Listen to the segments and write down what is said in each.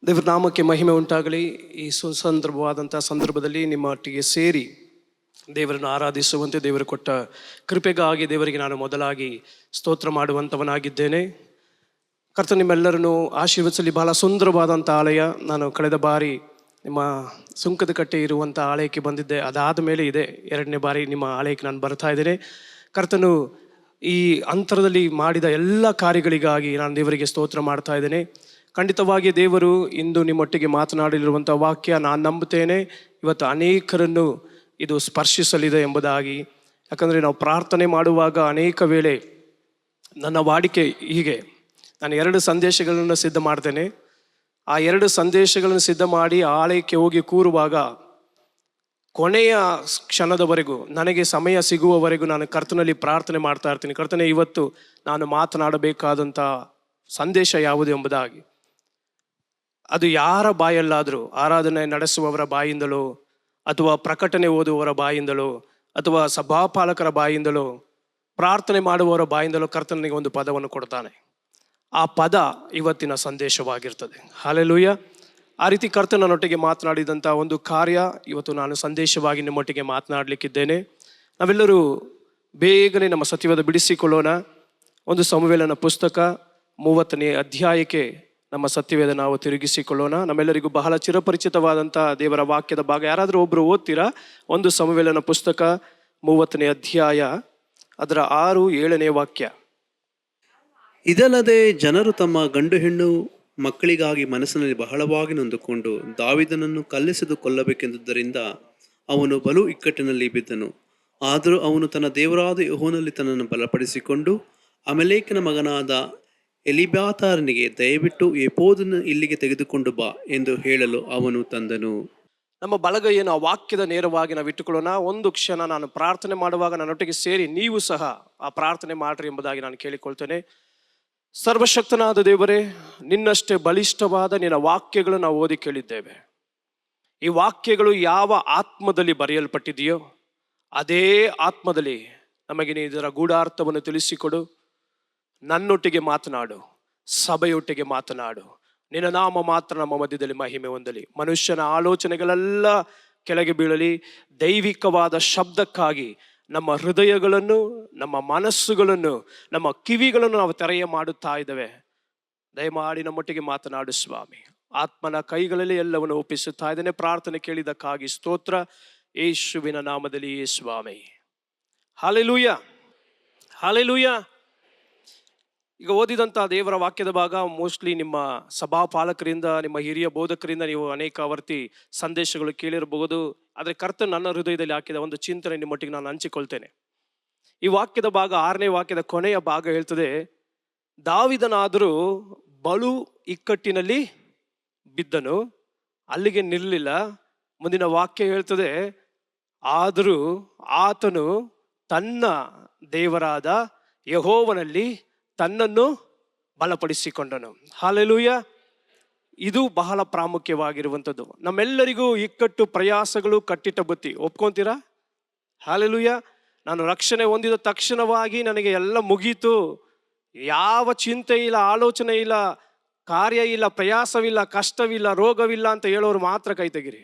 ದೇವರ ನಾಮಕ್ಕೆ ಮಹಿಮೆ ಉಂಟಾಗಲಿ. ಈ ಸುಸಂದರ್ಭವಾದಂಥ ಸಂದರ್ಭದಲ್ಲಿ ನಿಮ್ಮೊಟ್ಟಿಗೆ ಸೇರಿ ದೇವರನ್ನು ಆರಾಧಿಸುವಂತೆ ದೇವರು ಕೊಟ್ಟ ಕೃಪೆಗಾಗಿ ದೇವರಿಗೆ ನಾನು ಮೊದಲಾಗಿ ಸ್ತೋತ್ರ ಮಾಡುವಂಥವನಾಗಿದ್ದೇನೆ. ಕರ್ತನು ನಿಮ್ಮೆಲ್ಲರನ್ನು ಆಶೀರ್ವದಿಸಲಿ. ಬಹಳ ಸುಂದರವಾದಂಥ ಆಲಯ. ನಾನು ಕಳೆದ ಬಾರಿ ನಿಮ್ಮ ಸುಂಕದ ಕಟ್ಟೆ ಇರುವಂಥ ಆಲಯಕ್ಕೆ ಬಂದಿದ್ದೆ. ಅದಾದ ಮೇಲೆ ಇದೆ ಎರಡನೇ ಬಾರಿ ನಿಮ್ಮ ಆಲಯಕ್ಕೆ ನಾನು ಬರ್ತಾ ಇದ್ದೇನೆ. ಕರ್ತನು ಈ ಅಂತರದಲ್ಲಿ ಮಾಡಿದ ಎಲ್ಲ ಕಾರ್ಯಗಳಿಗಾಗಿ ನಾನು ದೇವರಿಗೆ ಸ್ತೋತ್ರ ಮಾಡ್ತಾ ಇದ್ದೇನೆ. ಖಂಡಿತವಾಗಿ ದೇವರು ಇಂದು ನಿಮ್ಮೊಟ್ಟಿಗೆ ಮಾತನಾಡಿರುವಂಥ ವಾಕ್ಯ ನಾನು ನಂಬುತ್ತೇನೆ ಇವತ್ತು ಅನೇಕರನ್ನು ಇದು ಸ್ಪರ್ಶಿಸಲಿದೆ ಎಂಬುದಾಗಿ. ಯಾಕಂದರೆ ನಾವು ಪ್ರಾರ್ಥನೆ ಮಾಡುವಾಗ ಅನೇಕ ವೇಳೆ ನನ್ನ ವಾಡಿಕೆ ಹೀಗೆ, ನಾನು 2 ಸಂದೇಶಗಳನ್ನು ಸಿದ್ಧ ಮಾಡ್ತೇನೆ. ಆ 2 ಸಂದೇಶಗಳನ್ನು ಸಿದ್ಧ ಮಾಡಿ ಆಲಯಕ್ಕೆ ಹೋಗಿ ಕೂರುವಾಗ ಕೊನೆಯ ಕ್ಷಣದವರೆಗೂ ನನಗೆ ಸಮಯ ಸಿಗುವವರೆಗೂ ನಾನು ಕರ್ತನಲ್ಲಿ ಪ್ರಾರ್ಥನೆ ಮಾಡ್ತಾ ಇರ್ತೀನಿ. ಕರ್ತನೆ, ಇವತ್ತು ನಾನು ಮಾತನಾಡಬೇಕಾದಂಥ ಸಂದೇಶ ಯಾವುದು ಎಂಬುದಾಗಿ. ಅದು ಯಾರ ಬಾಯಲ್ಲಾದರೂ, ಆರಾಧನೆ ನಡೆಸುವವರ ಬಾಯಿಂದಲೋ ಅಥವಾ ಪ್ರಕಟಣೆ ಓದುವವರ ಬಾಯಿಂದಲೋ ಅಥವಾ ಸಭಾಪಾಲಕರ ಬಾಯಿಂದಲೋ ಪ್ರಾರ್ಥನೆ ಮಾಡುವವರ ಬಾಯಿಂದಲೋ ಕರ್ತನಿಗೆ ಒಂದು ಪದವನ್ನು ಕೊಡ್ತಾನೆ. ಆ ಪದ ಇವತ್ತಿನ ಸಂದೇಶವಾಗಿರ್ತದೆ. ಹಲ್ಲೆಲೂಯ. ಆ ರೀತಿ ಕರ್ತನನ್ನೊಟ್ಟಿಗೆ ಮಾತನಾಡಿದಂಥ ಒಂದು ಕಾರ್ಯ ಇವತ್ತು ನಾನು ಸಂದೇಶವಾಗಿ ನಿಮ್ಮೊಟ್ಟಿಗೆ ಮಾತನಾಡಲಿಕ್ಕಿದ್ದೇನೆ. ನಾವೆಲ್ಲರೂ ಬೇಗನೆ ನಮ್ಮ ಸತ್ಯವಾದ ಬಿಡಿಸಿಕೊಳ್ಳೋಣ. ಒಂದು ಸಮುವೇಲನ ಪುಸ್ತಕ 30ನೇ ಅಧ್ಯಾಯಕ್ಕೆ ನಮ್ಮ ಸತ್ಯವೇದ ನಾವು ತಿರುಗಿಸಿಕೊಳ್ಳೋಣ. ನಮ್ಮೆಲ್ಲರಿಗೂ ಬಹಳ ಚಿರಪರಿಚಿತವಾದಂಥ ದೇವರ ವಾಕ್ಯದ ಭಾಗ. ಯಾರಾದರೂ ಒಬ್ಬರು ಓದ್ತೀರಾ? ಒಂದು ಸಮುವೇಲನ ಪುಸ್ತಕ 30ನೇ ಅಧ್ಯಾಯ ಅದರ 6-7ನೇ ವಾಕ್ಯ. ಇದಲ್ಲದೆ ಜನರು ತಮ್ಮ ಗಂಡು ಹೆಣ್ಣು ಮಕ್ಕಳಿಗಾಗಿ ಮನಸ್ಸಿನಲ್ಲಿ ಬಹಳವಾಗಿ ನೊಂದುಕೊಂಡು ದಾವೀದನನ್ನು ಕಲ್ಲೆಸೆದು ಕೊಲ್ಲಬೇಕೆಂದುದರಿಂದ ಅವನು ಬಲು ಇಕ್ಕಟ್ಟಿನಲ್ಲಿ ಬಿದ್ದನು. ಆದರೂ ಅವನು ತನ್ನ ದೇವರಾದ ಯೆಹೋವನಲ್ಲಿ ತನ್ನನ್ನು ಬಲಪಡಿಸಿಕೊಂಡು ಅಮಲೇಕನ ಮಗನಾದ ಎಲಿಬ್ಯಾತಾರನಿಗೆ, ದಯವಿಟ್ಟು ಏಫೋದನ್ನು ಇಲ್ಲಿಗೆ ತೆಗೆದುಕೊಂಡು ಬಾ ಎಂದು ಹೇಳಲು ಅವನು ತಂದನು. ನಮ್ಮ ಬಲಗೈಯನ್ನು ಆ ವಾಕ್ಯದ ನೇರವಾಗಿ ನಾವು ಇಟ್ಟುಕೊಳ್ಳೋಣ. ಒಂದು ಕ್ಷಣ ನಾನು ಪ್ರಾರ್ಥನೆ ಮಾಡುವಾಗ ನನ್ನೊಟ್ಟಿಗೆ ಸೇರಿ ನೀವು ಸಹ ಆ ಪ್ರಾರ್ಥನೆ ಮಾಡ್ರಿ ಎಂಬುದಾಗಿ ನಾನು ಕೇಳಿಕೊಳ್ತೇನೆ. ಸರ್ವಶಕ್ತನಾದ ದೇವರೇ, ನಿನ್ನಷ್ಟೇ ಬಲಿಷ್ಠವಾದ ನಿನ್ನ ವಾಕ್ಯಗಳು ನಾವು ಓದಿ ಕೇಳಿದ್ದೇವೆ. ಈ ವಾಕ್ಯಗಳು ಯಾವ ಆತ್ಮದಲ್ಲಿ ಬರೆಯಲ್ಪಟ್ಟಿದೆಯೋ ಅದೇ ಆತ್ಮದಲ್ಲಿ ನಮಗೆ ನೀ ಇದರ ಗೂಢಾರ್ಥವನ್ನು ತಿಳಿಸಿಕೊಡು. ನನ್ನೊಟ್ಟಿಗೆ ಮಾತನಾಡು, ಸಭೆಯೊಟ್ಟಿಗೆ ಮಾತನಾಡು. ನಿನ್ನ ನಾಮ ಮಾತ್ರ ನಮ್ಮ ಮಧ್ಯದಲ್ಲಿ ಮಹಿಮೆ ಹೊಂದಲಿ. ಮನುಷ್ಯನ ಆಲೋಚನೆಗಳೆಲ್ಲ ಕೆಳಗೆ ಬೀಳಲಿ. ದೈವಿಕವಾದ ಶಬ್ದಕ್ಕಾಗಿ ನಮ್ಮ ಹೃದಯಗಳನ್ನು, ನಮ್ಮ ಮನಸ್ಸುಗಳನ್ನು, ನಮ್ಮ ಕಿವಿಗಳನ್ನು ನಾವು ತೆರೆಯ ಮಾಡುತ್ತಾ ಇದ್ದೇವೆ. ದಯಮಾಡಿ ನಮ್ಮೊಟ್ಟಿಗೆ ಮಾತನಾಡು ಸ್ವಾಮಿ. ಆತ್ಮನ ಕೈಗಳಲ್ಲಿ ಎಲ್ಲವನ್ನು ಒಪ್ಪಿಸುತ್ತಾ ಇದ್ದೇನೆ. ಪ್ರಾರ್ಥನೆ ಕೇಳಿದಕ್ಕಾಗಿ ಸ್ತೋತ್ರ, ಯೇಸುವಿನ ನಾಮದಲ್ಲಿ ಸ್ವಾಮಿ. Hallelujah, hallelujah. ಈಗ ಓದಿದಂಥ ದೇವರ ವಾಕ್ಯದ ಭಾಗ ಮೋಸ್ಟ್ಲಿ ನಿಮ್ಮ ಸಭಾಪಾಲಕರಿಂದ, ನಿಮ್ಮ ಹಿರಿಯ ಬೋಧಕರಿಂದ ನೀವು ಅನೇಕ ಆವರ್ತಿ ಸಂದೇಶಗಳು ಕೇಳಿರಬಹುದು. ಆದರೆ ಕರ್ತನು ನನ್ನ ಹೃದಯದಲ್ಲಿ ಹಾಕಿದ ಒಂದು ಚಿಂತನೆ ನಿಮ್ಮೊಟ್ಟಿಗೆ ನಾನು ಹಂಚಿಕೊಳ್ತೇನೆ. ಈ ವಾಕ್ಯದ ಭಾಗ 6ನೇ ವಾಕ್ಯದ ಕೊನೆಯ ಭಾಗ ಹೇಳ್ತದೆ, ದಾವೀದನಾದರೂ ಬಲು ಇಕ್ಕಟ್ಟಿನಲ್ಲಿ ಬಿದ್ದನು. ಅಲ್ಲಿಗೆ ನಿಲ್ಲಲಿಲ್ಲ. ಮುಂದಿನ ವಾಕ್ಯ ಹೇಳ್ತದೆ, ಆದರೂ ಆತನು ತನ್ನ ದೇವರಾದ ಯೆಹೋವನಲ್ಲಿ ತನ್ನನ್ನು ಬಲಪಡಿಸಿಕೊಂಡನು. ಹಲ್ಲೆಲೂಯ. ಇದು ಬಹಳ ಪ್ರಾಮುಖ್ಯವಾಗಿರುವಂಥದ್ದು. ನಮ್ಮೆಲ್ಲರಿಗೂ ಇಕ್ಕಟ್ಟು, ಪ್ರಯಾಸಗಳು, ಕಟ್ಟಿಟ್ಟ ಬುತ್ತಿ. ಒಪ್ಕೊಂತೀರಾ? ಹಲ್ಲೆಲೂಯ. ನಾನು ರಕ್ಷಣೆ ಹೊಂದಿದ ತಕ್ಷಣವಾಗಿ ನನಗೆ ಎಲ್ಲ ಮುಗೀತು, ಯಾವ ಚಿಂತೆ ಇಲ್ಲ, ಆಲೋಚನೆ ಇಲ್ಲ, ಕಾರ್ಯ ಇಲ್ಲ, ಪ್ರಯಾಸವಿಲ್ಲ, ಕಷ್ಟವಿಲ್ಲ, ರೋಗವಿಲ್ಲ ಅಂತ ಹೇಳೋರು ಮಾತ್ರ ಕೈ ತೆಗಿರಿ.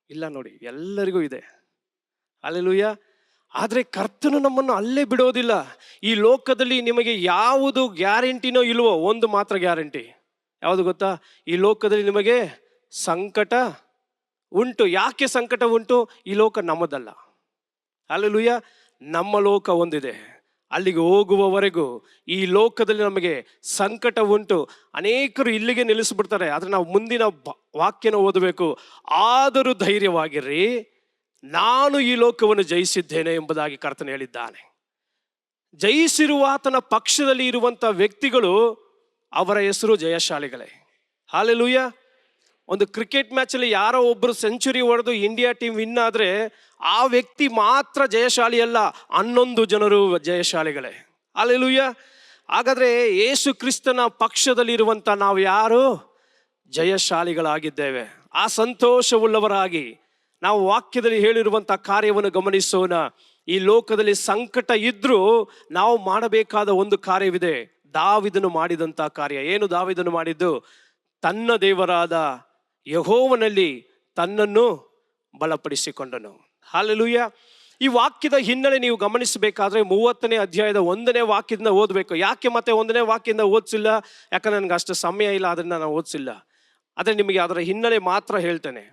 ಇಲ್ಲ ನೋಡಿ, ಎಲ್ಲರಿಗೂ ಇದೆ. ಹಲ್ಲೆಲೂಯ. ಆದರೆ ಕರ್ತನು ನಮ್ಮನ್ನು ಅಲ್ಲೇ ಬಿಡೋದಿಲ್ಲ. ಈ ಲೋಕದಲ್ಲಿ ನಿಮಗೆ ಯಾವುದು ಗ್ಯಾರಂಟಿನೋ ಇಲ್ವೋ, ಒಂದು ಮಾತ್ರ ಗ್ಯಾರಂಟಿ. ಯಾವುದು ಗೊತ್ತಾ? ಈ ಲೋಕದಲ್ಲಿ ನಿಮಗೆ ಸಂಕಟ ಉಂಟು. ಯಾಕೆ ಸಂಕಟ ಉಂಟು? ಈ ಲೋಕ ನಮ್ಮದಲ್ಲ. ಹಲ್ಲೆಲೂಯ. ನಮ್ಮ ಲೋಕ ಒಂದಿದೆ. ಅಲ್ಲಿಗೆ ಹೋಗುವವರೆಗೂ ಈ ಲೋಕದಲ್ಲಿ ನಮಗೆ ಸಂಕಟ ಉಂಟು. ಅನೇಕರು ಇಲ್ಲಿಗೆ ನಿಲ್ಲಿಸ್ಬಿಡ್ತಾರೆ. ಆದರೆ ನಾವು ಮುಂದಿನ ವಾಕ್ಯನ ಓದಬೇಕು. ಆದರೂ ಧೈರ್ಯವಾಗಿರ್ರಿ, ನಾನು ಈ ಲೋಕವನ್ನು ಜಯಿಸಿದ್ದೇನೆ ಎಂಬುದಾಗಿ ಕರ್ತನು ಹೇಳಿದ್ದಾನೆ. ಜಯಿಸಿರುವ ಆತನ ಪಕ್ಷದಲ್ಲಿ ಇರುವಂಥ ವ್ಯಕ್ತಿಗಳು, ಅವರ ಹೆಸರು ಜಯಶಾಲಿಗಳೇ. ಹಲ್ಲೆಲೂಯ. ಒಂದು ಕ್ರಿಕೆಟ್ ಮ್ಯಾಚಲ್ಲಿ ಯಾರೋ ಒಬ್ಬರು ಸೆಂಚುರಿ ಹೊಡೆದು ಇಂಡಿಯಾ ಟೀಮ್ ವಿನ್ ಆದರೆ ಆ ವ್ಯಕ್ತಿ ಮಾತ್ರ ಜಯಶಾಲಿ ಅಲ್ಲ, 11 ಜನರು ಜಯಶಾಲಿಗಳೇ. ಹಲ್ಲೆಲೂಯ. ಹಾಗಾದರೆ ಯೇಸು ಕ್ರಿಸ್ತನ ಪಕ್ಷದಲ್ಲಿರುವಂಥ ನಾವು ಯಾರು? ಜಯಶಾಲಿಗಳಾಗಿದ್ದೇವೆ. ಆ ಸಂತೋಷವುಳ್ಳವರಾಗಿ ನಾವು ವಾಕ್ಯದಲ್ಲಿ ಹೇಳಿರುವಂಥ ಕಾರ್ಯವನ್ನು ಗಮನಿಸೋಣ. ಈ ಲೋಕದಲ್ಲಿ ಸಂಕಟ ಇದ್ರೂ ನಾವು ಮಾಡಬೇಕಾದ ಒಂದು ಕಾರ್ಯವಿದೆ. ದಾವೀದನು ಮಾಡಿದಂಥ ಕಾರ್ಯ ಏನು? ದಾವೀದನು ಮಾಡಿದ್ದು, ತನ್ನ ದೇವರಾದ ಯೆಹೋವನಲ್ಲಿ ತನ್ನನ್ನು ಬಲಪಡಿಸಿಕೊಂಡನು. ಹಲ್ಲೆಲೂಯಾ. ಈ ವಾಕ್ಯದ ಹಿನ್ನೆಲೆ ನೀವು ಗಮನಿಸಬೇಕಾದ್ರೆ 30ನೇ ಅಧ್ಯಾಯದ 1ನೇ ವಾಕ್ಯದಿಂದ ಓದಬೇಕು. ಯಾಕೆ ಮತ್ತೆ 1ನೇ ವಾಕ್ಯದಿಂದ ಓದಿಸಿಲ್ಲ? ಯಾಕಂದ್ರೆ ನನಗೆ ಅಷ್ಟು ಸಮಯ ಇಲ್ಲ, ಅದರಿಂದ ನಾನು ಓದಿಸಿಲ್ಲ. ಆದರೆ ನಿಮಗೆ ಅದರ ಹಿನ್ನೆಲೆ ಮಾತ್ರ ಹೇಳ್ತೇನೆ.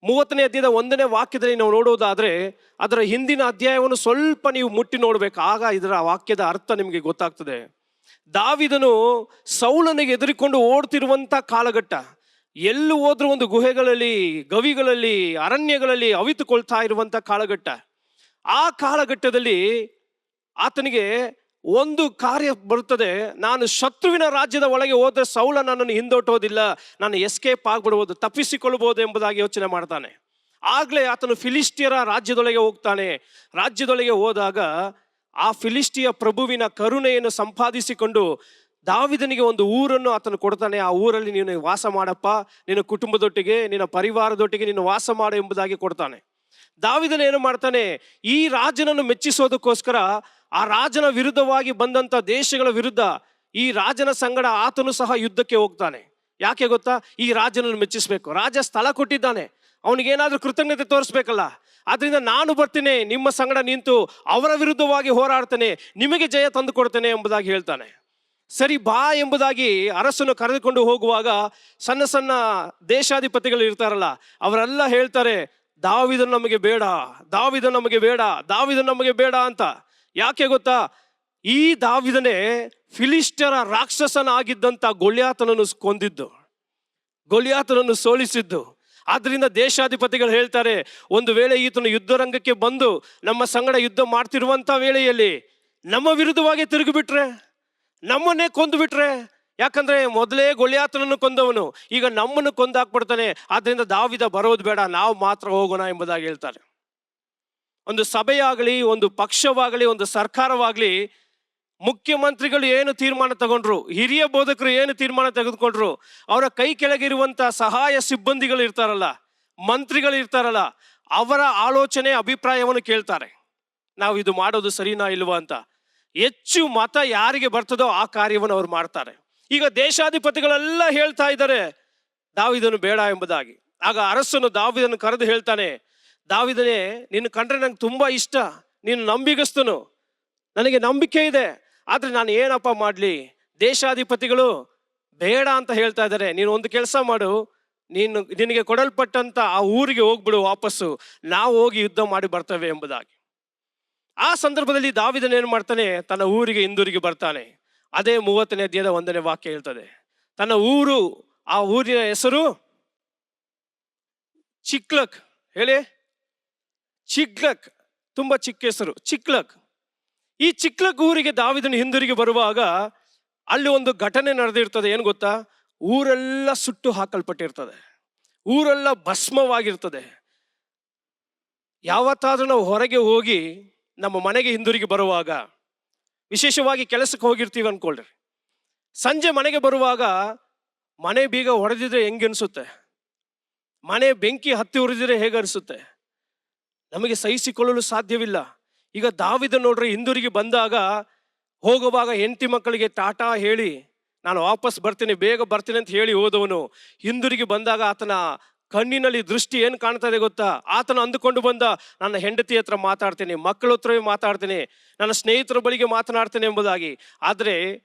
30ನೇ ಅಧ್ಯಾಯದ 1ನೇ ವಾಕ್ಯದಲ್ಲಿ ನಾವು ನೋಡುವುದಾದ್ರೆ ಅದರ ಹಿಂದಿನ ಅಧ್ಯಾಯವನ್ನು ಸ್ವಲ್ಪ ನೀವು ಮುಟ್ಟಿ ನೋಡ್ಬೇಕು, ಆಗ ಇದರ ವಾಕ್ಯದ ಅರ್ಥ ನಿಮಗೆ ಗೊತ್ತಾಗ್ತದೆ. ದಾವೀದನು ಸೌಲನಿಗೆ ಎದುರಿಕೊಂಡು ಓಡ್ತಿರುವಂತ ಕಾಲಘಟ್ಟ. ಎಲ್ಲೂ ಹೋದ್ರೂ ಒಂದು ಗುಹೆಗಳಲ್ಲಿ, ಗವಿಗಳಲ್ಲಿ, ಅರಣ್ಯಗಳಲ್ಲಿ ಅವಿತುಕೊಳ್ತಾ ಇರುವಂತ ಕಾಲಘಟ್ಟ. ಆ ಕಾಲಘಟ್ಟದಲ್ಲಿ ಆತನಿಗೆ ಒಂದು ಕಾರ್ಯ ಬರುತ್ತದೆ. ನಾನು ಶತ್ರುವಿನ ರಾಜ್ಯದ ಒಳಗೆ ಹೋದ್ರೆ ಸೌಲ ನನ್ನನ್ನು ಹಿಂದೋಟೋದಿಲ್ಲ, ನಾನು ಎಸ್ಕೇಪ್ ಆಗ್ಬಿಡ್ಬೋದು, ತಪ್ಪಿಸಿಕೊಳ್ಳಬಹುದು ಎಂಬುದಾಗಿ ಯೋಚನೆ ಮಾಡ್ತಾನೆ. ಆಗ್ಲೇ ಆತನು ಫಿಲಿಸ್ಟಿಯರ ರಾಜ್ಯದೊಳಗೆ ಹೋಗ್ತಾನೆ. ರಾಜ್ಯದೊಳಗೆ ಹೋದಾಗ ಆ ಫಿಲಿಸ್ಟಿಯ ಪ್ರಭುವಿನ ಕರುಣೆಯನ್ನು ಸಂಪಾದಿಸಿಕೊಂಡು ದಾವೀದನಿಗೆ ಒಂದು ಊರನ್ನು ಆತನು ಕೊಡ್ತಾನೆ. ಆ ಊರಲ್ಲಿ ನೀನು ವಾಸ ಮಾಡಪ್ಪ, ನಿನ್ನ ಕುಟುಂಬದೊಟ್ಟಿಗೆ, ನಿನ್ನ ಪರಿವಾರದೊಟ್ಟಿಗೆ ನೀನು ವಾಸ ಮಾಡು ಎಂಬುದಾಗಿ ಕೊಡ್ತಾನೆ. ದಾವೀದನು ಏನು ಮಾಡ್ತಾನೆ? ಈ ರಾಜನನ್ನು ಮೆಚ್ಚಿಸೋದಕ್ಕೋಸ್ಕರ ಆ ರಾಜನ ವಿರುದ್ಧವಾಗಿ ಬಂದಂತ ದೇಶಗಳ ವಿರುದ್ಧ ಈ ರಾಜನ ಸಂಗಡ ಆತನು ಸಹ ಯುದ್ಧಕ್ಕೆ ಹೋಗ್ತಾನೆ. ಯಾಕೆ ಗೊತ್ತಾ? ಈ ರಾಜನನ್ನು ಮೆಚ್ಚಿಸ್ಬೇಕು. ರಾಜ ಸ್ಥಳ ಕೊಟ್ಟಿದ್ದಾನೆ, ಅವನಿಗೇನಾದ್ರೂ ಕೃತಜ್ಞತೆ ತೋರಿಸ್ಬೇಕಲ್ಲ. ಆದ್ರಿಂದ ನಾನು ಬರ್ತೀನಿ, ನಿಮ್ಮ ಸಂಗಡ ನಿಂತು ಅವರ ವಿರುದ್ಧವಾಗಿ ಹೋರಾಡ್ತೇನೆ, ನಿಮಗೆ ಜಯ ತಂದು ಕೊಡ್ತೇನೆ ಎಂಬುದಾಗಿ ಹೇಳ್ತಾನೆ. ಸರಿ ಬಾ ಎಂಬುದಾಗಿ ಅರಸನು ಕರೆದುಕೊಂಡು ಹೋಗುವಾಗ ಸಣ್ಣ ಸಣ್ಣ ದೇಶಾಧಿಪತಿಗಳು ಇರ್ತಾರಲ್ಲ, ಅವರೆಲ್ಲ ಹೇಳ್ತಾರೆ, ದಾವೀದನು ನಮಗೆ ಬೇಡ, ದಾವೀದನು ನಮಗೆ ಬೇಡ, ದಾವೀದನು ನಮಗೆ ಬೇಡ ಅಂತ. ಯಾಕೆ ಗೊತ್ತಾ? ಈ ದಾವೀದನೇ ಫಿಲಿಸ್ಟಿಯರ ರಾಕ್ಷಸನಾಗಿದ್ದಂತ ಗೊಲ್ಯಾತನನ್ನು ಕೊಂದಿದ್ದು, ಗೊಲ್ಯಾತನನ್ನು ಸೋಲಿಸಿದ್ದು. ಆದ್ರಿಂದ ದೇಶಾಧಿಪತಿಗಳು ಹೇಳ್ತಾರೆ, ಒಂದು ವೇಳೆ ಈತನು ಯುದ್ಧರಂಗಕ್ಕೆ ಬಂದು ನಮ್ಮ ಸಂಗಡ ಯುದ್ಧ ಮಾಡ್ತಿರುವಂತ ವೇಳೆಯಲ್ಲಿ ನಮ್ಮ ವಿರುದ್ಧವಾಗಿ ತಿರುಗಿಬಿಟ್ರೆ, ನಮ್ಮನ್ನೇ ಕೊಂದು ಬಿಟ್ರೆ, ಯಾಕಂದ್ರೆ ಮೊದಲೇ ಗೊಲ್ಯಾತನನ್ನು ಕೊಂದವನು ಈಗ ನಮ್ಮನ್ನು ಕೊಂದಾಕ್ಬಿಡ್ತಾನೆ, ಆದ್ರಿಂದ ದಾವೀದ ಬರೋದು ಬೇಡ, ನಾವು ಮಾತ್ರ ಹೋಗೋಣ ಎಂಬುದಾಗಿ ಹೇಳ್ತಾರೆ. ಒಂದು ಸಭೆಯಾಗಲಿ, ಒಂದು ಪಕ್ಷವಾಗಲಿ, ಒಂದು ಸರ್ಕಾರವಾಗಲಿ, ಮುಖ್ಯಮಂತ್ರಿಗಳು ಏನು ತೀರ್ಮಾನ ತಗೊಂಡ್ರು, ಹಿರಿಯ ಬೋಧಕರು ಏನು ತೀರ್ಮಾನ ತೆಗೆದುಕೊಂಡ್ರು, ಅವರ ಕೈ ಕೆಳಗಿರುವಂತ ಸಹಾಯ ಸಿಬ್ಬಂದಿಗಳು ಇರ್ತಾರಲ್ಲ, ಮಂತ್ರಿಗಳು ಇರ್ತಾರಲ್ಲ, ಅವರ ಆಲೋಚನೆ ಅಭಿಪ್ರಾಯವನ್ನು ಕೇಳ್ತಾರೆ. ನಾವು ಇದು ಮಾಡೋದು ಸರಿನಾ ಇಲ್ವಾ ಅಂತ. ಹೆಚ್ಚು ಮತ ಯಾರಿಗೆ ಬರ್ತದೋ ಆ ಕಾರ್ಯವನ್ನು ಅವ್ರು ಮಾಡ್ತಾರೆ. ಈಗ ದೇಶಾಧಿಪತಿಗಳೆಲ್ಲ ಹೇಳ್ತಾ ಇದ್ದಾರೆ ದಾವೀದನು ಬೇಡ ಎಂಬುದಾಗಿ. ಆಗ ಅರಸನು ದಾವೀದನ್ನು ಕರೆದು ಹೇಳ್ತಾನೆ, ದಾವೀದನೇ, ನಿನ್ನ ಕಂಡ್ರೆ ನಂಗೆ ತುಂಬಾ ಇಷ್ಟ, ನೀನು ನಂಬಿಗಸ್ತನು, ನನಗೆ ನಂಬಿಕೆ ಇದೆ. ಆದ್ರೆ ನಾನು ಏನಪ್ಪ ಮಾಡ್ಲಿ? ದೇಶಾಧಿಪತಿಗಳು ಬೇಡ ಅಂತ ಹೇಳ್ತಾ ಇದ್ದಾರೆ. ನೀನು ಒಂದು ಕೆಲಸ ಮಾಡು, ನಿನಗೆ ಕೊಡಲ್ಪಟ್ಟಂತ ಆ ಊರಿಗೆ ಹೋಗ್ಬಿಡು ವಾಪಸ್ಸು, ನಾವು ಹೋಗಿ ಯುದ್ಧ ಮಾಡಿ ಬರ್ತೇವೆ ಎಂಬುದಾಗಿ. ಆ ಸಂದರ್ಭದಲ್ಲಿ ದಾವೀದನು ಏನು ಮಾಡ್ತಾನೆ? ತನ್ನ ಊರಿಗೆ ಹಿಂದಿರುಗಿ ಬರ್ತಾನೆ. ಅದೇ 30ನೇ ಅಧ್ಯಾಯದ 1ನೇ ವಾಕ್ಯ ಹೇಳ್ತದೆ. ತನ್ನ ಊರು, ಆ ಊರಿನ ಹೆಸರು ಚಿಕ್ಲಕ್. ಹೇಳಿ, ಚಿಕ್ಲಕ್. ತುಂಬಾ ಚಿಕ್ಕ ಹೆಸರು, ಚಿಕ್ಲಕ್. ಈ ಚಿಕ್ಲಕ್ ಊರಿಗೆ ದಾವೀದನು ಹಿಂದಿರುಗಿ ಬರುವಾಗ ಅಲ್ಲಿ ಒಂದು ಘಟನೆ ನಡೆದಿರ್ತದೆ. ಏನು ಗೊತ್ತಾ? ಊರೆಲ್ಲ ಸುಟ್ಟು ಹಾಕಲ್ಪಟ್ಟಿರ್ತದೆ, ಊರೆಲ್ಲ ಭಸ್ಮವಾಗಿರ್ತದೆ. ಯಾವತ್ತಾದ್ರೂ ನಾವು ಹೊರಗೆ ಹೋಗಿ ನಮ್ಮ ಮನೆಗೆ ಹಿಂದಿರುಗಿ ಬರುವಾಗ, ವಿಶೇಷವಾಗಿ ಕೆಲಸಕ್ಕೆ ಹೋಗಿರ್ತೀವಿ ಅನ್ಕೊಳ್ರಿ, ಸಂಜೆ ಮನೆಗೆ ಬರುವಾಗ ಮನೆ ಬೀಗ ಹೊಡೆದಿದ್ರೆ ಹೆಂಗನ್ಸುತ್ತೆ? ಮನೆ ಬೆಂಕಿ ಹತ್ತಿ ಉರಿದಿದ್ರೆ ಹೇಗನ್ಸುತ್ತೆ? ನಮಗೆ ಸಹಿಸಿಕೊಳ್ಳಲು ಸಾಧ್ಯವಿಲ್ಲ. ಈಗ ದಾವೀದನು ನೋಡ್ರಿ, ಹಿಂದಿರುಗಿ ಬಂದಾಗ ಹೋಗುವಾಗ ಹೆಂಡತಿ ಮಕ್ಕಳಿಗೆ ಟಾಟಾ ಹೇಳಿ ನಾನು ವಾಪಸ್ ಬರ್ತೀನಿ, ಬೇಗ ಬರ್ತೀನಿ ಅಂತ ಹೇಳಿ ಹೋದವನು ಹಿಂದಿರುಗಿ ಬಂದಾಗ ಆತನ ಕಣ್ಣಿನಲ್ಲಿ ದೃಷ್ಟಿ ಏನು ಕಾಣ್ತಾ ಇದೆ ಗೊತ್ತಾ? ಆತನು ಅಂದುಕೊಂಡು ಬಂದ, ನನ್ನ ಹೆಂಡತಿ ಹತ್ರ ಮಾತಾಡ್ತೀನಿ, ಮಕ್ಕಳ ಹತ್ರವೇ ಮಾತಾಡ್ತೀನಿ, ನನ್ನ ಸ್ನೇಹಿತರ ಬಳಿಗೆ ಮಾತನಾಡ್ತೇನೆ ಎಂಬುದಾಗಿ. ಆದ್ರೆ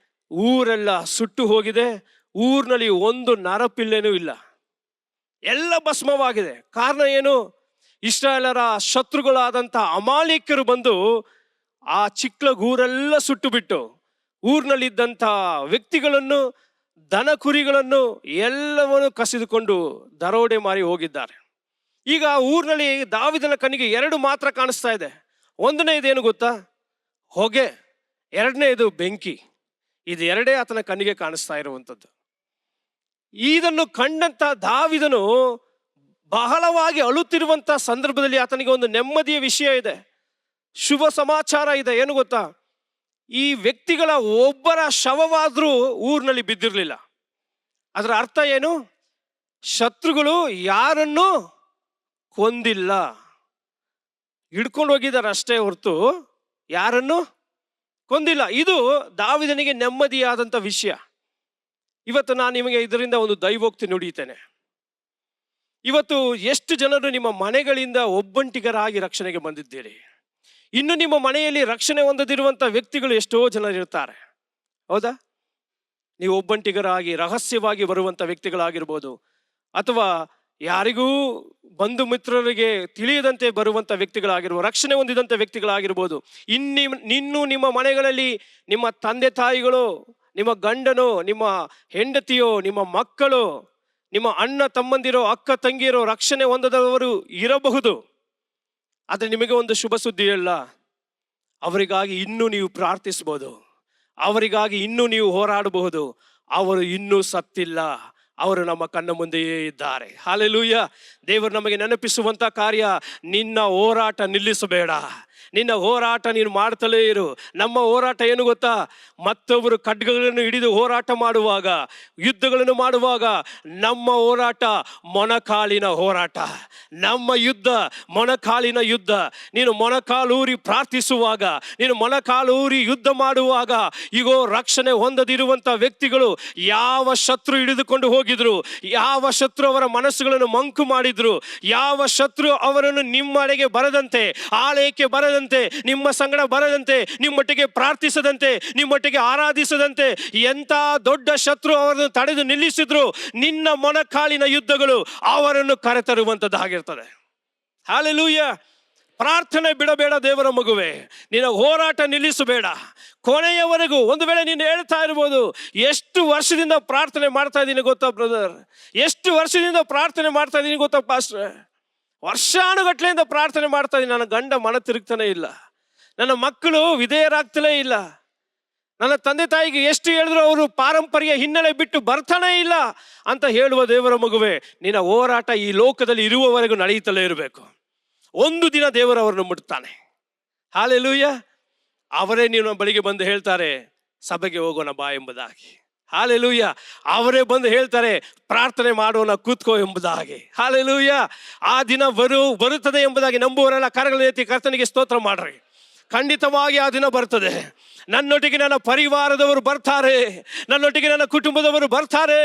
ಊರೆಲ್ಲ ಸುಟ್ಟು ಹೋಗಿದೆ, ಊರಿನಲ್ಲಿ ಒಂದು ನರಪಿಲ್ಲೆನೂ ಇಲ್ಲ, ಎಲ್ಲ ಭಸ್ಮವಾಗಿದೆ. ಕಾರಣ ಏನು? ಇಸ್ರಾಯೇಲರ ಶತ್ರುಗಳಾದಂಥ ಅಮಾಲೇಕ್ಯರು ಬಂದು ಆ ಚಿಕ್ಲಗ್ ಊರೆಲ್ಲ ಸುಟ್ಟು ಬಿಟ್ಟು ಊರಿನಲ್ಲಿದ್ದಂಥ ವ್ಯಕ್ತಿಗಳನ್ನು, ದನ ಕುರಿಗಳನ್ನು ಎಲ್ಲವನ್ನು ಕಸಿದುಕೊಂಡು ದರೋಡೆ ಮಾರಿ ಹೋಗಿದ್ದಾರೆ. ಈಗ ಊರಿನಲ್ಲಿ ದಾವೀದನ ಕಣ್ಣಿಗೆ 2 ಮಾತ್ರ ಕಾಣಿಸ್ತಾ ಇದೆ. ಒಂದನೇದೇನು ಗೊತ್ತಾ? ಹೊಗೆ. ಎರಡನೇದು ಬೆಂಕಿ. ಇದು 2 ಆತನ ಕಣ್ಣಿಗೆ ಕಾಣಿಸ್ತಾ ಇರುವಂಥದ್ದು. ಇದನ್ನು ಕಂಡಂತ ದಾವೀದನು ಬಹಳವಾಗಿ ಅಳುತ್ತಿರುವಂತ ಸಂದರ್ಭದಲ್ಲಿ ಆತನಿಗೆ ಒಂದು ನೆಮ್ಮದಿಯ ವಿಷಯ ಇದೆ, ಶುಭ ಸಮಾಚಾರ ಇದೆ. ಏನು ಗೊತ್ತಾ? ಈ ವ್ಯಕ್ತಿಗಳ ಒಬ್ಬರ ಶವವಾದ್ರೂ ಊರಿನಲ್ಲಿ ಬಿದ್ದಿರಲಿಲ್ಲ. ಅದರ ಅರ್ಥ ಏನು? ಶತ್ರುಗಳು ಯಾರನ್ನು ಕೊಂದಿಲ್ಲ, ಹಿಡ್ಕೊಂಡು ಹೋಗಿದ್ದಾರೆ ಅಷ್ಟೇ ಹೊರತು ಯಾರನ್ನು ಕೊಂದಿಲ್ಲ. ಇದು ದಾವೀದನಿಗೆ ನೆಮ್ಮದಿಯಾದಂಥ ವಿಷಯ. ಇವತ್ತು ನಾನು ನಿಮಗೆ ಇದರಿಂದ ಒಂದು ದೈವೋಕ್ತಿ ನುಡಿಯುತ್ತೇನೆ. ಇವತ್ತು ಎಷ್ಟು ಜನರು ನಿಮ್ಮ ಮನೆಗಳಿಂದ ಒಬ್ಬಂಟಿಗರಾಗಿ ರಕ್ಷಣೆಗೆ ಬಂದಿದ್ದೀರಿ. ಇನ್ನು ನಿಮ್ಮ ಮನೆಯಲ್ಲಿ ರಕ್ಷಣೆ ಹೊಂದದಿರುವಂಥ ವ್ಯಕ್ತಿಗಳು ಎಷ್ಟೋ ಜನರು ಇರ್ತಾರೆ, ಹೌದಾ? ನೀವು ಒಬ್ಬಂಟಿಗರಾಗಿ ರಹಸ್ಯವಾಗಿ ಬರುವಂಥ ವ್ಯಕ್ತಿಗಳಾಗಿರ್ಬೋದು, ಅಥವಾ ಯಾರಿಗೂ ಬಂಧು ಮಿತ್ರರಿಗೆ ತಿಳಿಯದಂತೆ ಬರುವಂಥ ವ್ಯಕ್ತಿಗಳಾಗಿರ್ಬೋದು, ರಕ್ಷಣೆ ಹೊಂದಿದಂಥ ವ್ಯಕ್ತಿಗಳಾಗಿರ್ಬೋದು. ಇನ್ನು ನಿಮ್ಮ ಮನೆಗಳಲ್ಲಿ ನಿಮ್ಮ ತಂದೆ ತಾಯಿಗಳು, ನಿಮ್ಮ ಗಂಡನೋ, ನಿಮ್ಮ ಹೆಂಡತಿಯೋ, ನಿಮ್ಮ ಮಕ್ಕಳು, ನಿಮ್ಮ ಅಣ್ಣ ತಮ್ಮಂದಿರೋ, ಅಕ್ಕ ತಂಗಿಯರೋ ರಕ್ಷಣೆ ಹೊಂದದವರು ಇರಬಹುದು. ಆದರೆ ನಿಮಗೆ ಒಂದು ಶುಭ ಸುದ್ದಿ ಅಲ್ಲ, ಅವರಿಗಾಗಿ ಇನ್ನೂ ನೀವು ಪ್ರಾರ್ಥಿಸಬಹುದು, ಅವರಿಗಾಗಿ ಇನ್ನೂ ನೀವು ಹೋರಾಡಬಹುದು. ಅವರು ಇನ್ನೂ ಸತ್ತಿಲ್ಲ, ಅವರು ನಮ್ಮ ಕಣ್ಣ ಮುಂದೆಯೇ ಇದ್ದಾರೆ. ಹಲ್ಲೆಲೂಯಾ. ದೇವರು ನಮಗೆ ನೆನಪಿಸುವಂತ ಕಾರ್ಯ, ನಿನ್ನ ಹೋರಾಟ ನಿಲ್ಲಿಸಬೇಡ, ನಿನ್ನ ಹೋರಾಟ ನೀನು ಮಾಡ್ತಲೇ ಇರು. ನಮ್ಮ ಹೋರಾಟ ಏನು ಗೊತ್ತಾ? ಮತ್ತೊಬ್ಬರು ಖಡ್ಗಗಳನ್ನು ಹಿಡಿದು ಹೋರಾಟ ಮಾಡುವಾಗ, ಯುದ್ಧಗಳನ್ನು ಮಾಡುವಾಗ, ನಮ್ಮ ಹೋರಾಟ ಮೊಣಕಾಲಿನ ಹೋರಾಟ, ನಮ್ಮ ಯುದ್ಧ ಮೊಣಕಾಲಿನ ಯುದ್ಧ. ನೀನು ಮೊಣಕಾಲೂರಿ ಪ್ರಾರ್ಥಿಸುವಾಗ, ನೀನು ಮೊಣಕಾಲೂರಿ ಯುದ್ಧ ಮಾಡುವಾಗ, ಈಗೋ ರಕ್ಷಣೆ ಹೊಂದದಿರುವಂಥ ವ್ಯಕ್ತಿಗಳು ಯಾವ ಶತ್ರು ಹಿಡಿದುಕೊಂಡು ಹೋಗಿದ್ರು, ಯಾವ ಶತ್ರು ಅವರ ಮನಸ್ಸುಗಳನ್ನು ಮಂಕು ಮಾಡಿದ್ರು, ಯಾವ ಶತ್ರು ಅವರನ್ನು ನಿಮ್ಮಡೆಗೆ ಬರದಂತೆ, ಆಲಯಕ್ಕೆ ಬರದಂತೆ, ನಿಮ್ಮ ಸಂಗಡ ಬರದಂತೆ, ನಿಮ್ಮೊಟ್ಟಿಗೆ ಪ್ರಾರ್ಥಿಸದಂತೆ, ನಿಮ್ಮೊಟ್ಟಿಗೆ ಆರಾಧಿಸದಂತೆ ಎಂಥ ದೊಡ್ಡ ಶತ್ರು ಅವರನ್ನು ತಡೆದು ನಿಲ್ಲಿಸಿದ್ರು, ನಿನ್ನ ಮೊಣಕಾಲಿನ ಯುದ್ಧಗಳು ಅವರನ್ನು ಕರೆತರುವಂಥದ್ದಾಗಿರ್ತದೆ. ಹಲ್ಲೆಲೂಯಾ. ಪ್ರಾರ್ಥನೆ ಬಿಡಬೇಡ ದೇವರ ಮಗುವೆ, ನಿನ್ನ ಹೋರಾಟ ನಿಲ್ಲಿಸಬೇಡ ಕೊನೆಯವರೆಗೂ. ಒಂದು ವೇಳೆ ನೀನು ಹೇಳ್ತಾ ಇರ್ಬೋದು, ಎಷ್ಟು ವರ್ಷದಿಂದ ಪ್ರಾರ್ಥನೆ ಮಾಡ್ತಾ ಇದ್ದೀನಿ ಗೊತ್ತಾ ಬ್ರದರ್, ಎಷ್ಟು ವರ್ಷದಿಂದ ಪ್ರಾರ್ಥನೆ ಮಾಡ್ತಾ ಇದ್ದೀನಿ ಗೊತ್ತಾ ಪಾಸ್ಟರ್, ವರ್ಷಾನುಗಟ್ಲೆಯಿಂದ ಪ್ರಾರ್ಥನೆ ಮಾಡ್ತಾ ಇದ್ದೀನಿ, ನನ್ನ ಗಂಡ ಮನ ತಿರುಗ್ತಾನೆ ಇಲ್ಲ, ನನ್ನ ಮಕ್ಕಳು ವಿಧೇಯರಾಗ್ತಲೇ ಇಲ್ಲ, ನನ್ನ ತಂದೆ ತಾಯಿಗೆ ಎಷ್ಟು ಹೇಳಿದ್ರು ಅವರು ಪಾರಂಪರ್ಯ ಹಿನ್ನೆಲೆ ಬಿಟ್ಟು ಬರ್ತಾನೆ ಇಲ್ಲ ಅಂತ ಹೇಳುವ ದೇವರ ಮಗುವೆ, ನಿನ್ನ ಹೋರಾಟ ಈ ಲೋಕದಲ್ಲಿ ಇರುವವರೆಗೂ ನಡೆಯುತ್ತಲೇ ಇರಬೇಕು. ಒಂದು ದಿನ ದೇವರು ಅವರನ್ನು ಮುಟ್ತಾನೆ. ಹಲ್ಲೆಲೂಯಾ. ಅವರೇ ನೀವು ಬಳಿಗೆ ಬಂದು ಹೇಳ್ತಾರೆ, ಸಭೆಗೆ ಹೋಗೋಣ ಬಾ ಎಂಬುದಾಗಿ. ಹಲ್ಲೆಲೂಯಾ. ಅವರೇ ಬಂದು ಹೇಳ್ತಾರೆ, ಪ್ರಾರ್ಥನೆ ಮಾಡೋಣ ಕೂತ್ಕೋ ಎಂಬುದಾಗಿ. ಹಲ್ಲೆಲೂಯಾ. ಆ ದಿನ ಬರುತ್ತದೆ ಎಂಬುದಾಗಿ ನಂಬುವರೆಲ್ಲ ಕರಗಳ ಎತ್ತಿ ಕರ್ತನಿಗೆ ಸ್ತೋತ್ರ ಮಾಡ್ರಿ. ಖಂಡಿತವಾಗಿ ಆ ದಿನ ಬರ್ತದೆ. ನನ್ನೊಟ್ಟಿಗೆ ನನ್ನ ಪರಿವಾರದವರು ಬರ್ತಾರೆ, ನನ್ನೊಟ್ಟಿಗೆ ನನ್ನ ಕುಟುಂಬದವರು ಬರ್ತಾರೆ,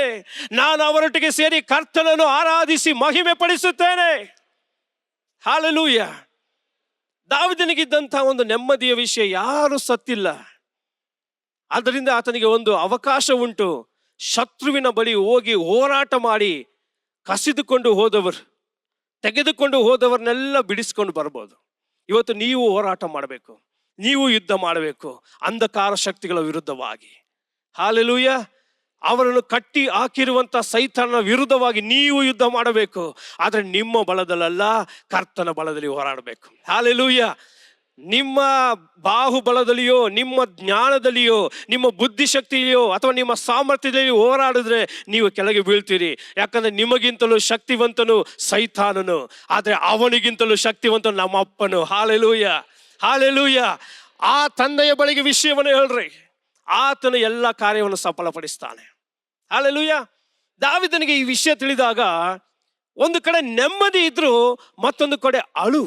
ನಾನು ಅವರೊಟ್ಟಿಗೆ ಸೇರಿ ಕರ್ತನನ್ನು ಆರಾಧಿಸಿ ಮಹಿಮೆ ಪಡಿಸುತ್ತೇನೆ. ಹಲ್ಲೆಲೂಯಾ. ದಾವೀದನಿಗಿದ್ದಂಥ ಒಂದು ನೆಮ್ಮದಿಯ ವಿಷಯ, ಯಾರು ಸತ್ತಿಲ್ಲ, ಆದ್ದರಿಂದ ಆತನಿಗೆ ಒಂದು ಅವಕಾಶ ಉಂಟು. ಶತ್ರುವಿನ ಬಳಿ ಹೋಗಿ ಹೋರಾಟ ಮಾಡಿ ಕಸಿದುಕೊಂಡು ಹೋದವರು, ತೆಗೆದುಕೊಂಡು ಹೋದವರನ್ನೆಲ್ಲ ಬಿಡಿಸ್ಕೊಂಡು ಬರ್ಬೋದು. ಇವತ್ತು ನೀವು ಹೋರಾಟ ಮಾಡಬೇಕು, ನೀವು ಯುದ್ಧ ಮಾಡಬೇಕು ಅಂಧಕಾರ ಶಕ್ತಿಗಳ ವಿರುದ್ಧವಾಗಿ. ಹಲ್ಲೆಲೂಯಾ. ಅವರನ್ನು ಕಟ್ಟಿ ಹಾಕಿರುವಂಥ ಸೈತಾನನ ವಿರುದ್ಧವಾಗಿ ನೀವು ಯುದ್ಧ ಮಾಡಬೇಕು. ಆದರೆ ನಿಮ್ಮ ಬಲದಲ್ಲ, ಕರ್ತನ ಬಲದಲ್ಲಿ ಹೋರಾಡಬೇಕು. ಹಲ್ಲೆಲೂಯಾ. ನಿಮ್ಮ ಬಾಹುಬಲದಲ್ಲಿಯೋ, ನಿಮ್ಮ ಜ್ಞಾನದಲ್ಲಿಯೋ, ನಿಮ್ಮ ಬುದ್ಧಿಶಕ್ತಿಯೋ ಅಥವಾ ನಿಮ್ಮ ಸಾಮರ್ಥ್ಯದಲ್ಲಿಯೋ ಹೋರಾಡಿದ್ರೆ ನೀವು ಕೆಳಗೆ ಬೀಳ್ತೀರಿ. ಯಾಕಂದ್ರೆ ನಿಮಗಿಂತಲೂ ಶಕ್ತಿವಂತನು ಸೈತಾನನು, ಆದರೆ ಅವನಿಗಿಂತಲೂ ಶಕ್ತಿವಂತನು ನಮ್ಮ ಅಪ್ಪನು. ಹಲ್ಲೆಲೂಯಾ. ಹಲ್ಲೆಲೂಯಾ. ಆ ತಂದೆಯ ಬಳಿಗೆ ವಿಷಯವನ್ನು ಹೇಳ್ರಿ, ಆತನು ಎಲ್ಲ ಕಾರ್ಯವನ್ನು ಸಫಲಪಡಿಸ್ತಾನೆ. ಹಲ್ಲೆಲೂಯಾ. ದಾವೀದನಿಗೆ ಈ ವಿಷಯ ತಿಳಿದಾಗ ಒಂದು ಕಡೆ ನೆಮ್ಮದಿ ಇದ್ರು, ಮತ್ತೊಂದು ಕಡೆ ಅಳು,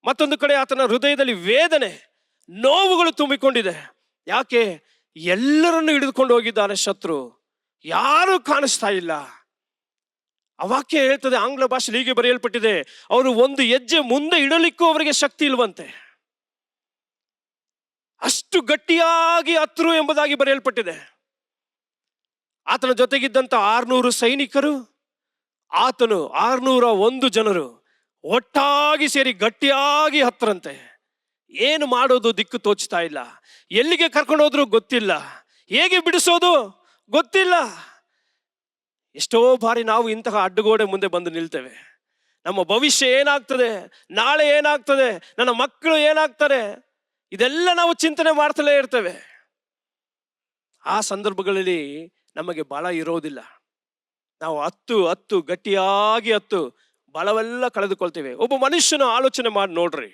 ಮತ್ತೊಂದು ಕಡೆ ಆತನ ಹೃದಯದಲ್ಲಿ ವೇದನೆ, ನೋವುಗಳು ತುಂಬಿಕೊಂಡಿದೆ. ಯಾಕೆ? ಎಲ್ಲರನ್ನು ಹಿಡಿದುಕೊಂಡು ಹೋಗಿದ್ದಾನೆ ಶತ್ರು, ಯಾರು ಕಾಣಿಸ್ತಾ ಇಲ್ಲ. ಆ ವಾಕ್ಯ ಹೇಳ್ತದೆ, ಆಂಗ್ಲ ಭಾಷೆಯಲ್ಲಿ ಹೀಗೆ ಬರೆಯಲ್ಪಟ್ಟಿದೆ, ಅವರು ಒಂದು ಹೆಜ್ಜೆ ಮುಂದೆ ಇಡಲಿಕ್ಕೂ ಅವರಿಗೆ ಶಕ್ತಿ ಇಲ್ವಂತೆ, ಅಷ್ಟು ಗಟ್ಟಿಯಾಗಿ ಹತ್ರು ಎಂಬುದಾಗಿ ಬರೆಯಲ್ಪಟ್ಟಿದೆ. ಆತನ ಜೊತೆಗಿದ್ದಂಥ 600 ಸೈನಿಕರು, ಆತನು 601 ಜನರು ಒಟ್ಟಾಗಿ ಸೇರಿ ಗಟ್ಟಿಯಾಗಿ ಹತ್ತರಂತೆ. ಏನು ಮಾಡೋದು ದಿಕ್ಕು ತೋಚ್ತಾ ಇಲ್ಲ, ಎಲ್ಲಿಗೆ ಕರ್ಕೊಂಡು ಹೋದ್ರು ಗೊತ್ತಿಲ್ಲ, ಹೇಗೆ ಬಿಡಿಸೋದು ಗೊತ್ತಿಲ್ಲ. ಎಷ್ಟೋ ಬಾರಿ ನಾವು ಇಂತಹ ಅಡ್ಡಗೋಡೆ ಮುಂದೆ ಬಂದು ನಿಲ್ತೇವೆ. ನಮ್ಮ ಭವಿಷ್ಯ ಏನಾಗ್ತದೆ, ನಾಳೆ ಏನಾಗ್ತದೆ, ನನ್ನ ಮಕ್ಕಳು ಏನಾಗ್ತಾರೆ, ಇದೆಲ್ಲ ನಾವು ಚಿಂತನೆ ಮಾಡ್ತಲೇ ಇರ್ತೇವೆ. ಆ ಸಂದರ್ಭಗಳಲ್ಲಿ ನಮಗೆ ಬಲ ಇರೋದಿಲ್ಲ. ನಾವು ಹತ್ತು ಗಟ್ಟಿಯಾಗಿ ಬಲವೆಲ್ಲ ಕಳೆದುಕೊಳ್ತೇವೆ. ಒಬ್ಬ ಮನುಷ್ಯನ ಆಲೋಚನೆ ಮಾಡಿ ನೋಡ್ರಿ,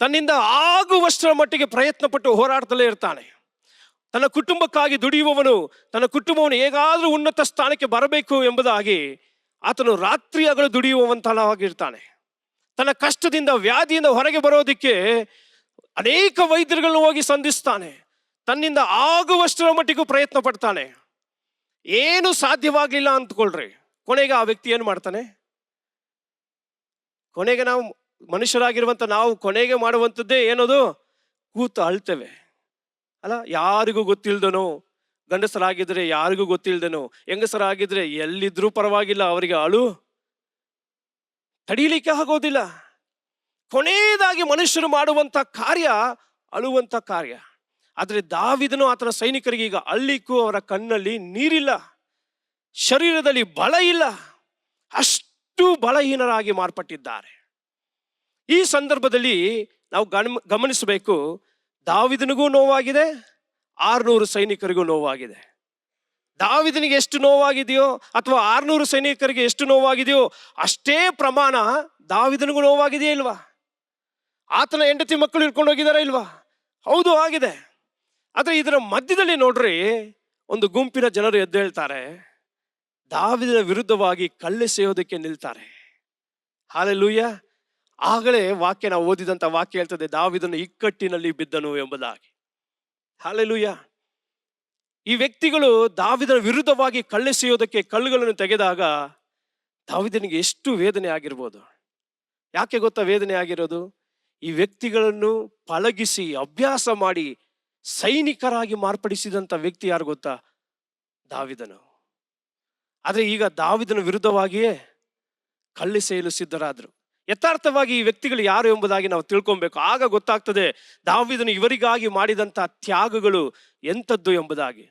ತನ್ನಿಂದ ಆಗುವಷ್ಟರ ಮಟ್ಟಿಗೆ ಪ್ರಯತ್ನ ಪಟ್ಟು ಹೋರಾಡ್ತಲೇ ಇರ್ತಾನೆ. ತನ್ನ ಕುಟುಂಬಕ್ಕಾಗಿ ದುಡಿಯುವವನು ತನ್ನ ಕುಟುಂಬವನ್ನು ಹೇಗಾದ್ರೂ ಉನ್ನತ ಸ್ಥಾನಕ್ಕೆ ಬರಬೇಕು ಎಂಬುದಾಗಿ ಆತನು ರಾತ್ರಿ ಹಗಲು ದುಡಿಯುವಂತನಾಗಿರ್ತಾನೆ. ತನ್ನ ಕಷ್ಟದಿಂದ, ವ್ಯಾಧಿಯಿಂದ ಹೊರಗೆ ಬರೋದಿಕ್ಕೆ ಅನೇಕ ವೈದ್ಯರುಗಳನ್ನು ಹೋಗಿ ಸಂಧಿಸ್ತಾನೆ. ತನ್ನಿಂದ ಆಗುವಷ್ಟರ ಮಟ್ಟಿಗೂ ಪ್ರಯತ್ನ ಪಡ್ತಾನೆ. ಏನು ಸಾಧ್ಯವಾಗ್ಲಿಲ್ಲ ಅಂದ್ಕೊಳ್ರಿ. ಕೊನೆಗೆ ಆ ವ್ಯಕ್ತಿ ಏನು ಮಾಡ್ತಾನೆ? ಕೊನೆಗೆ ನಾವು ಮನುಷ್ಯರಾಗಿರುವಂತ ನಾವು ಕೊನೆಗೆ ಮಾಡುವಂಥದ್ದೇ ಏನದು? ಕೂತು ಅಳ್ತೇವೆ ಅಲ್ಲ. ಯಾರಿಗೂ ಗೊತ್ತಿಲ್ದನೋ, ಗಂಡಸರಾಗಿದ್ರೆ ಯಾರಿಗೂ ಗೊತ್ತಿಲ್ದನೋ, ಹೆಂಗಸರಾಗಿದ್ರೆ ಎಲ್ಲಿದ್ರೂ ಪರವಾಗಿಲ್ಲ, ಅವರಿಗೆ ಅಳು ತಡೀಲಿಕ್ಕೆ ಆಗೋದಿಲ್ಲ. ಕೊನೆಯದಾಗಿ ಮನುಷ್ಯರು ಮಾಡುವಂತ ಕಾರ್ಯ ಅಳುವಂತ ಕಾರ್ಯ. ಆದ್ರೆ ದಾವೀದನು ಆತನ ಸೈನಿಕರಿಗೆ ಈಗ ಅಳ್ಳಿಕ್ಕೂ ಅವರ ಕಣ್ಣಲ್ಲಿ ನೀರಿಲ್ಲ, ಶರೀರದಲ್ಲಿ ಬಲ ಇಲ್ಲ, ಅಷ್ಟು ಬಲಹೀನರಾಗಿ ಮಾರ್ಪಟ್ಟಿದ್ದಾರೆ. ಈ ಸಂದರ್ಭದಲ್ಲಿ ನಾವು ಗಮನಿಸಬೇಕು, ದಾವೀದನಿಗೂ ನೋವಾಗಿದೆ, 600 ಸೈನಿಕರಿಗೂ ನೋವಾಗಿದೆ. ದಾವೀದನಿಗೆ ಎಷ್ಟು ನೋವಾಗಿದೆಯೋ ಅಥವಾ 600 ಸೈನಿಕರಿಗೆ ಎಷ್ಟು ನೋವಾಗಿದೆಯೋ ಅಷ್ಟೇ ಪ್ರಮಾಣ ದಾವೀದನಿಗೂ ನೋವಾಗಿದೆಯೇ ಇಲ್ವಾ? ಆತನ ಹೆಂಡತಿ ಮಕ್ಕಳು ಇಟ್ಕೊಂಡು ಹೋಗಿದಾರ ಇಲ್ವಾ? ಹೌದು, ಆಗಿದೆ. ಆದ್ರೆ ಇದರ ಮಧ್ಯದಲ್ಲಿ ನೋಡ್ರಿ, ಒಂದು ಗುಂಪಿನ ಜನರು ಎದ್ದೇಳ್ತಾರೆ, ದಾವೀದನ ವಿರುದ್ಧವಾಗಿ ಕಲ್ಲೆಸೆಯೋದಕ್ಕೆ ನಿಲ್ತಾರೆ. ಹಲ್ಲೆಲೂಯಾ. ಆಗಲೇ ವಾಕ್ಯ ನಾವು ಓದಿದಂತ ವಾಕ್ಯ ಹೇಳ್ತದೆ, ದಾವೀದನು ಇಕ್ಕಟ್ಟಿನಲ್ಲಿ ಬಿದ್ದನು ಎಂಬುದಾಗಿ. ಹಲ್ಲೆಲೂಯಾ. ಈ ವ್ಯಕ್ತಿಗಳು ದಾವೀದನ ವಿರುದ್ಧವಾಗಿ ಕಲ್ಲೆಸೆಯೋದಕ್ಕೆ ಕಲ್ಲುಗಳನ್ನು ತೆಗೆದಾಗ ದಾವೀದನಿಗೆ ಎಷ್ಟು ವೇದನೆ ಆಗಿರ್ಬೋದು. ಯಾಕೆ ಗೊತ್ತಾ ವೇದನೆ ಆಗಿರೋದು? ಈ ವ್ಯಕ್ತಿಗಳನ್ನು ಪಳಗಿಸಿ ಅಭ್ಯಾಸ ಮಾಡಿ ಸೈನಿಕರಾಗಿ ಮಾರ್ಪಡಿಸಿದಂತ ವ್ಯಕ್ತಿ ಯಾರು ಗೊತ್ತಾ? ದಾವೀದನು. ಆದ್ರೆ ಈಗ ದಾವೀದನ ವಿರುದ್ಧವಾಗಿಯೇ ಕಲ್ಲೆಸೆಯಲು ಸಿದ್ಧರಾದ್ರು. ಯಥಾರ್ಥವಾಗಿ ಈ ವ್ಯಕ್ತಿಗಳು ಯಾರು ಎಂಬುದಾಗಿ ನಾವು ತಿಳ್ಕೊಬೇಕು. ಆಗ ಗೊತ್ತಾಗ್ತದೆ ದಾವೀದನು ಇವರಿಗಾಗಿ ಮಾಡಿದಂತ ತ್ಯಾಗಗಳು ಎಂಥದ್ದು ಎಂಬುದಾಗಿ.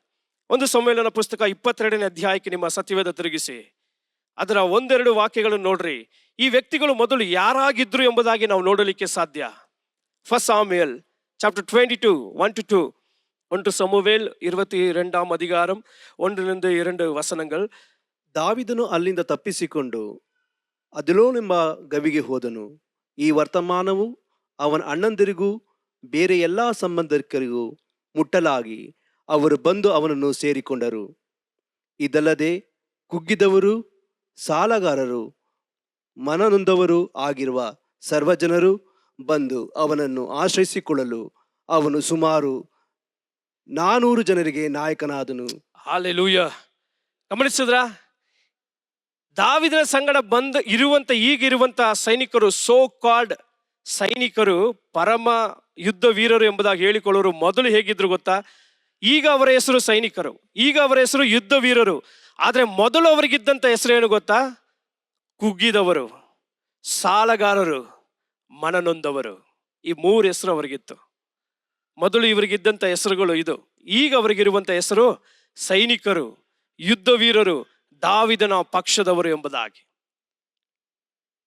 ಒಂದು ಸಮುವೇಲನ ಪುಸ್ತಕ 22ನೇ ಅಧ್ಯಾಯಕ್ಕೆ ನಿಮ್ಮ ಸತ್ಯವೇದ ತಿರುಗಿಸಿ ಅದರ 1-2 ವಾಕ್ಯಗಳನ್ನು ನೋಡ್ರಿ. ಈ ವ್ಯಕ್ತಿಗಳು ಮೊದಲು ಯಾರಾಗಿದ್ರು ಎಂಬುದಾಗಿ ನಾವು ನೋಡಲಿಕ್ಕೆ ಸಾಧ್ಯ. First ಸಾಮುವೇಲ್ chapter 22 1-2. 1 ಸಮುವೇಲ್ 22 அதிகாரம் 1-2 ವಚನಗಳು. ದಾವೀದನು ಅಲ್ಲಿಂದ ತಪ್ಪಿಸಿಕೊಂಡು ಅದುಲ್ಲೋನೆಂಬ ಗವಿಗೆ ಹೋದನು. ಈ ವರ್ತಮಾನವು ಅವನ ಅಣ್ಣಂದಿರಿಗೂ ಬೇರೆ ಎಲ್ಲ ಸಂಬಂಧಿಕರಿಗೂ ಮುಟ್ಟಲಾಗಿ ಅವರು ಬಂದು ಅವನನ್ನು ಸೇರಿಕೊಂಡರು. ಇದಲ್ಲದೆ ಕುಗ್ಗಿದವರು, ಸಾಲಗಾರರು, ಮನನೊಂದವರು ಆಗಿರುವ ಸರ್ವಜನರು ಬಂದು ಅವನನ್ನು ಆಶ್ರಯಿಸಿಕೊಳ್ಳಲು ಅವನು ಸುಮಾರು 400 ಜನರಿಗೆ ನಾಯಕನಾದನು. ಹಲ್ಲೆಲೂಯಾ. ಗಮನಿಸಿದ್ರ? ದಾವೀದನ ಸಂಗಡ ಈಗಿರುವಂತ ಸೈನಿಕರು, ಸೋ ಕಾಲ್ಡ್ ಸೈನಿಕರು, ಪರಮ ಯುದ್ಧ ವೀರರು ಎಂಬುದಾಗಿ ಹೇಳಿಕೊಳ್ಳೋರು ಮೊದಲು ಹೇಗಿದ್ರು ಗೊತ್ತಾ? ಈಗ ಅವರ ಹೆಸರು ಸೈನಿಕರು, ಈಗ ಅವರ ಹೆಸರು ಯುದ್ಧ ವೀರರು. ಆದ್ರೆ ಮೊದಲು ಅವರಿಗಿದ್ದಂತ ಹೆಸರು ಏನು ಗೊತ್ತಾ? ಕುಗ್ಗಿದವರು, ಸಾಲಗಾರರು, ಮನನೊಂದವರು. ಈ 3 ಹೆಸರು ಅವರಿಗಿತ್ತು. ಮೊದಲು ಇವರಿಗಿದ್ದಂತ ಹೆಸರುಗಳು ಇದು. ಈಗ ಅವರಿಗಿರುವಂತ ಹೆಸರು ಸೈನಿಕರು, ಯುದ್ಧ ವೀರರು, ದಾವೀದನ ಪಕ್ಷದವರು ಎಂಬುದಾಗಿ.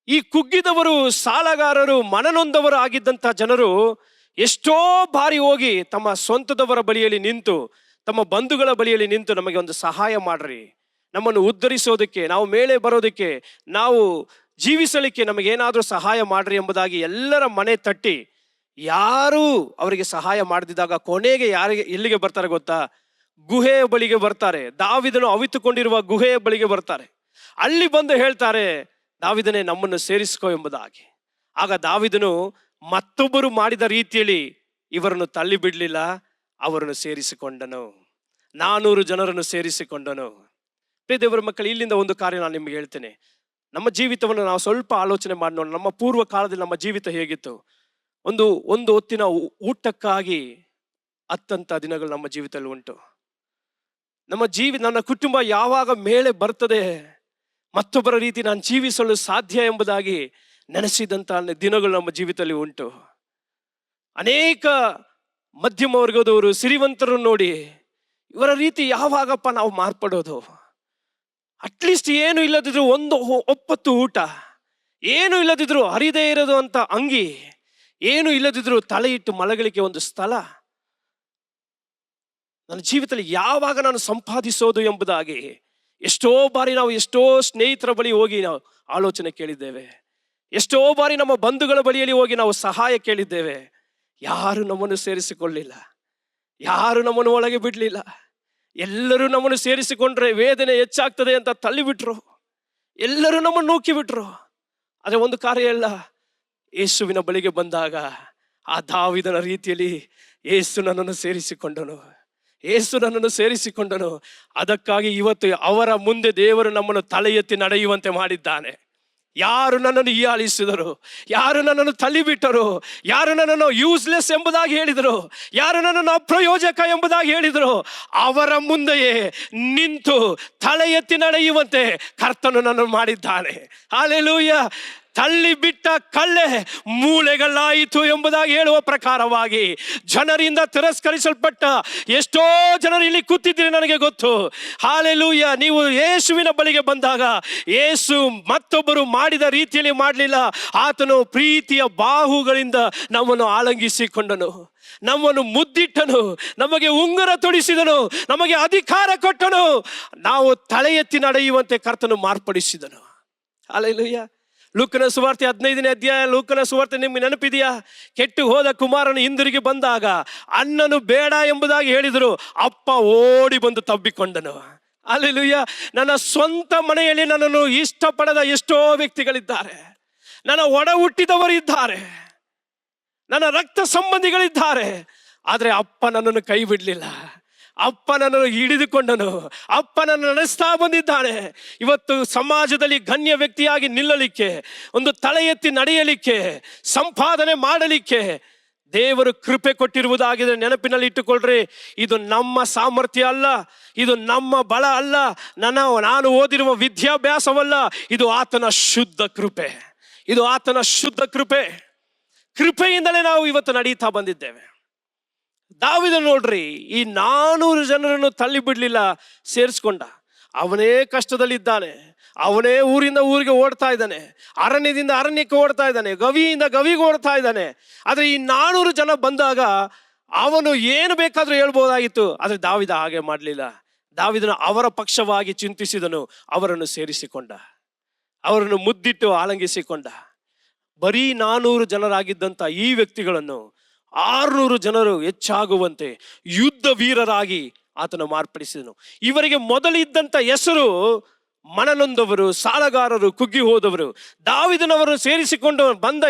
ಈ ಕುಗ್ಗಿದವರು, ಸಾಲಗಾರರು, ಮನನೊಂದವರು ಆಗಿದ್ದಂತ ಜನರು ಎಷ್ಟೋ ಬಾರಿ ಹೋಗಿ ತಮ್ಮ ಸ್ವಂತದವರ ಬಳಿಯಲ್ಲಿ ನಿಂತು, ತಮ್ಮ ಬಂಧುಗಳ ಬಳಿಯಲ್ಲಿ ನಿಂತು, ನಮಗೆ ಒಂದು ಸಹಾಯ ಮಾಡ್ರಿ, ನಮ್ಮನ್ನು ಉದ್ಧರಿಸೋದಕ್ಕೆ, ನಾವು ಮೇಲೆ ಬರೋದಕ್ಕೆ, ನಾವು ಜೀವಿಸಲಿಕ್ಕೆ ನಮಗೇನಾದ್ರೂ ಸಹಾಯ ಮಾಡ್ರಿ ಎಂಬುದಾಗಿ ಎಲ್ಲರ ಮನೆ ತಟ್ಟಿ ಯಾರು ಅವರಿಗೆ ಸಹಾಯ ಮಾಡದಿದ್ದಾಗ ಕೊನೆಗೆ ಎಲ್ಲಿಗೆ ಬರ್ತಾರೆ ಗೊತ್ತಾ? ಗುಹೆಯ ಬಳಿಗೆ ಬರ್ತಾರೆ. ದಾವೀದನು ಅವಿತುಕೊಂಡಿರುವ ಗುಹೆಯ ಬಳಿಗೆ ಬರ್ತಾರೆ. ಅಲ್ಲಿ ಬಂದು ಹೇಳ್ತಾರೆ, ದಾವೀದನೇ ನಮ್ಮನ್ನು ಸೇರಿಸ್ಕೋ ಎಂಬುದಾಗಿ. ಆಗ ದಾವೀದನು ಮತ್ತೊಬ್ಬರು ಮಾಡಿದ ರೀತಿಯಲ್ಲಿ ಇವರನ್ನು ತಳ್ಳಿ ಬಿಡ್ಲಿಲ್ಲ, ಅವರನ್ನು ಸೇರಿಸಿಕೊಂಡನು. 400 ಜನರನ್ನು ಸೇರಿಸಿಕೊಂಡನು. ಪ್ರಿಯ ದೇವರ ಮಕ್ಕಳು, ಇಲ್ಲಿಂದ ಒಂದು ಕಾರ್ಯ ನಾನು ನಿಮ್ಗೆ ಹೇಳ್ತೇನೆ. ನಮ್ಮ ಜೀವಿತವನ್ನು ನಾವು ಸ್ವಲ್ಪ ಆಲೋಚನೆ ಮಾಡಿ ನೋಡೋಣ. ನಮ್ಮ ಪೂರ್ವ ಕಾಲದಲ್ಲಿ ನಮ್ಮ ಜೀವಿತ ಹೇಗಿತ್ತು? ಒಂದು ಹೊತ್ತಿನ ಊಟಕ್ಕಾಗಿ ಅತ್ತಂತ ದಿನಗಳು ನಮ್ಮ ಜೀವಿತದಲ್ಲಿ ಉಂಟು. ನನ್ನ ಕುಟುಂಬ ಯಾವಾಗ ಮೇಲೆ ಬರ್ತದೆ, ಮತ್ತೊಬ್ಬರ ರೀತಿ ನಾನು ಜೀವಿಸಲು ಸಾಧ್ಯ ಎಂಬುದಾಗಿ ನೆನೆಸಿದಂತ ದಿನಗಳು ನಮ್ಮ ಜೀವಿತದಲ್ಲಿ ಉಂಟು. ಅನೇಕ ಮಧ್ಯಮ ವರ್ಗದವರು, ಸಿರಿವಂತರನ್ನು ನೋಡಿ ಇವರ ರೀತಿ ಯಾವಾಗಪ್ಪ ನಾವು ಮಾರ್ಪಡೋದು? ಅಟ್ಲೀಸ್ಟ್ ಏನು ಇಲ್ಲದಿದ್ರು ಒಂದು ಒಪ್ಪತ್ತು ಊಟ, ಏನು ಇಲ್ಲದಿದ್ರು ಹರಿದೇ ಇರೋದು ಅಂತ ಅಂಗಿ, ಏನು ಇಲ್ಲದಿದ್ರು ತಲೆ ಇಟ್ಟು ಮಲಗಲಿಕ್ಕೆ ಒಂದು ಸ್ಥಳ. ನನ್ನ ಜೀವಿತದಲ್ಲಿ ಯಾವಾಗ ನಾನು ಸಂಪಾದಿಸೋದು ಎಂಬುದಾಗಿ ಎಷ್ಟೋ ಬಾರಿ ನಾವು ಎಷ್ಟೋ ಸ್ನೇಹಿತರ ಬಳಿ ಹೋಗಿ ನಾವು ಆಲೋಚನೆ ಕೇಳಿದ್ದೇವೆ. ಎಷ್ಟೋ ಬಾರಿ ನಮ್ಮ ಬಂಧುಗಳ ಬಳಿಯಲ್ಲಿ ಹೋಗಿ ನಾವು ಸಹಾಯ ಕೇಳಿದ್ದೇವೆ. ಯಾರು ನಮ್ಮನ್ನು ಸೇರಿಸಿಕೊಳ್ಳಿಲ್ಲ, ಯಾರು ನಮ್ಮನ್ನು ಒಳಗೆ ಬಿಡ್ಲಿಲ್ಲ. ಎಲ್ಲರೂ ನಮ್ಮನ್ನು ಸೇರಿಸಿಕೊಂಡ್ರೆ ವೇದನೆ ಹೆಚ್ಚಾಗ್ತದೆ ಅಂತ ತಳ್ಳಿಬಿಟ್ರು. ಎಲ್ಲರೂ ನಮ್ಮನ್ನು ನೂಕಿಬಿಟ್ರು. ಆದ್ರೆ ಒಂದು ಕಾರ್ಯ ಇಲ್ಲ, ಯೇಸುವಿನ ಬಳಿಗೆ ಬಂದಾಗ ಆ ದಾವೀದನ ರೀತಿಯಲ್ಲಿ ಯೇಸು ನನ್ನನ್ನು ಸೇರಿಸಿಕೊಂಡನು. ಯೇಸು ನನ್ನನ್ನು ಸೇರಿಸಿಕೊಂಡನು. ಅದಕ್ಕಾಗಿ ಇವತ್ತು ಅವರ ಮುಂದೆ ದೇವರು ನಮ್ಮನ್ನು ತಲೆ ಎತ್ತಿ ನಡೆಯುವಂತೆ ಮಾಡಿದ್ದಾನೆ. ಯಾರು ನನ್ನನ್ನು ಹೀಯಾಳಿಸಿದರು, ಯಾರು ನನ್ನನ್ನು ತಳ್ಳಿಬಿಟ್ಟರು, ಯಾರು ನನ್ನನ್ನು ಯೂಸ್ಲೆಸ್ ಎಂಬುದಾಗಿ ಹೇಳಿದರು, ಯಾರು ನನ್ನನ್ನು ಅಪ್ರಯೋಜಕ ಎಂಬುದಾಗಿ ಹೇಳಿದರು, ಅವರ ಮುಂದೆಯೇ ನಿಂತು ತಲೆ ಎತ್ತಿ ನಡೆಯುವಂತೆ ಕರ್ತನು ನನ್ನನ್ನು ಮಾಡಿದ್ದಾನೆ. ಹಲ್ಲೆಲೂಯ. ತಳ್ಳಿ ಬಿಟ್ಟ ಕಳ್ಳೆ ಮೂಲೆಗಳಾಯಿತು ಎಂಬುದಾಗಿ ಹೇಳುವ ಪ್ರಕಾರವಾಗಿ ಜನರಿಂದ ತಿರಸ್ಕರಿಸಲ್ಪಟ್ಟ ಎಷ್ಟೋ ಜನರು ಇಲ್ಲಿ ಕೂತಿದ್ದೀರಿ, ನನಗೆ ಗೊತ್ತು. ಹಲ್ಲೆಲೂಯ. ನೀವು ಯೇಸುವಿನ ಬಳಿಗೆ ಬಂದಾಗ ಯೇಸು ಮತ್ತೊಬ್ಬರು ಮಾಡಿದ ರೀತಿಯಲ್ಲಿ ಮಾಡಲಿಲ್ಲ. ಆತನು ಪ್ರೀತಿಯ ಬಾಹುಗಳಿಂದ ನಮ್ಮನ್ನು ಆಲಂಗಿಸಿಕೊಂಡನು, ನಮ್ಮನ್ನು ಮುದ್ದಿಟ್ಟನು, ನಮಗೆ ಉಂಗುರ ತೊಡಿಸಿದನು, ನಮಗೆ ಅಧಿಕಾರ ಕೊಟ್ಟನು, ನಾವು ತಲೆ ಎತ್ತಿ ನಡೆಯುವಂತೆ ಕರ್ತನು ಮಾರ್ಪಡಿಸಿದನು. ಹಲ್ಲೆಲೂಯ. ಲೂಕನ ಸುವಾರ್ತೆ 15ನೇ ಅಧ್ಯಾಯ. ಲೂಕನ ಸುವಾರ್ತೆ ನಿಮಗೆ ನೆನಪಿದೆಯಾ? ಕೆಟ್ಟು ಹೋದ ಕುಮಾರನು ಹಿಂದಿರುಗಿ ಬಂದಾಗ ಅಣ್ಣನು ಬೇಡ ಎಂಬುದಾಗಿ ಹೇಳಿದರು, ಅಪ್ಪ ಓಡಿ ಬಂದು ತಬ್ಬಿಕೊಂಡನು. ಹಲ್ಲೆಲೂಯ. ನನ್ನ ಸ್ವಂತ ಮನೆಯಲ್ಲಿ ನನ್ನನ್ನು ಇಷ್ಟಪಡದ ಎಷ್ಟೋ ವ್ಯಕ್ತಿಗಳಿದ್ದಾರೆ, ನನ್ನ ಒಡ ಹುಟ್ಟಿದವರು ಇದ್ದಾರೆ, ನನ್ನ ರಕ್ತ ಸಂಬಂಧಿಗಳಿದ್ದಾರೆ. ಆದರೆ ಅಪ್ಪ ನನ್ನನ್ನು ಕೈ ಬಿಡಲಿಲ್ಲ, ಅಪ್ಪ ನನ್ನನ್ನು ಹಿಡಿದುಕೊಂಡನು, ಅಪ್ಪ ನನ್ನನ್ನು ನಡೆಸ್ತಾ ಬಂದಿದ್ದಾನೆ. ಇವತ್ತು ಸಮಾಜದಲ್ಲಿ ಗಣ್ಯ ವ್ಯಕ್ತಿಯಾಗಿ ನಿಲ್ಲಲಿಕ್ಕೆ, ಒಂದು ತಲೆ ಎತ್ತಿ ನಡೆಯಲಿಕ್ಕೆ, ಸಂಪಾದನೆ ಮಾಡಲಿಕ್ಕೆ ದೇವರು ಕೃಪೆ ಕೊಟ್ಟಿರುವುದಾಗಿದೆ. ನೆನಪಿನಲ್ಲಿ ಇಟ್ಟುಕೊಳ್ಳ್ರಿ, ಇದು ನಮ್ಮ ಸಾಮರ್ಥ್ಯ ಅಲ್ಲ, ಇದು ನಮ್ಮ ಬಲ ಅಲ್ಲ, ನಾನು ಓದಿರುವ ವಿದ್ಯಾಭ್ಯಾಸವಲ್ಲ, ಇದು ಆತನ ಶುದ್ಧ ಕೃಪೆ, ಇದು ಆತನ ಶುದ್ಧ ಕೃಪೆ. ಕೃಪೆಯಿಂದಲೇ ನಾವು ಇವತ್ತು ನಡೀತಾ ಬಂದಿದ್ದೇವೆ. ದಾವೀದ ನೋಡ್ರಿ, ಈ 400 ಜನರನ್ನು ತಳ್ಳಿ ಬಿಡ್ಲಿಲ್ಲ, ಸೇರಿಸ್ಕೊಂಡ. ಅವನೇ ಕಷ್ಟದಲ್ಲಿದ್ದಾನೆ, ಅವನೇ ಊರಿಂದ ಊರಿಗೆ ಓಡ್ತಾ ಇದ್ದಾನೆ, ಅರಣ್ಯದಿಂದ ಅರಣ್ಯಕ್ಕೆ ಓಡ್ತಾ ಇದ್ದಾನೆ, ಗವಿಯಿಂದ ಗವಿಗೆ ಓಡ್ತಾ ಇದ್ದಾನೆ. ಆದರೆ ಈ 400 ಜನ ಬಂದಾಗ ಅವನು ಏನು ಬೇಕಾದ್ರೂ ಹೇಳ್ಬೋದಾಗಿತ್ತು, ಆದರೆ ದಾವೀದ ಹಾಗೆ ಮಾಡಲಿಲ್ಲ. ದಾವೀದನು ಅವರ ಪಕ್ಷವಾಗಿ ಚಿಂತಿಸಿದನು, ಅವರನ್ನು ಸೇರಿಸಿಕೊಂಡ, ಅವರನ್ನು ಮುದ್ದಿಟ್ಟು ಆಲಂಗಿಸಿಕೊಂಡ. ಬರೀ 400 ಜನರಾಗಿದ್ದಂಥ ಈ ವ್ಯಕ್ತಿಗಳನ್ನು 600 ಜನರು ಹೆಚ್ಚಾಗುವಂತೆ ಯುದ್ಧ ವೀರರಾಗಿ ಆತನು ಮಾರ್ಪಡಿಸಿದನು. ಇವರಿಗೆ ಮೊದಲಿದ್ದಂಥ ಹೆಸರು ಮನನೊಂದವರು, ಸಾಲಗಾರರು, ಕುಗ್ಗಿ ಹೋದವರು. ದಾವೀದನವರನ್ನು ಸೇರಿಸಿಕೊಂಡು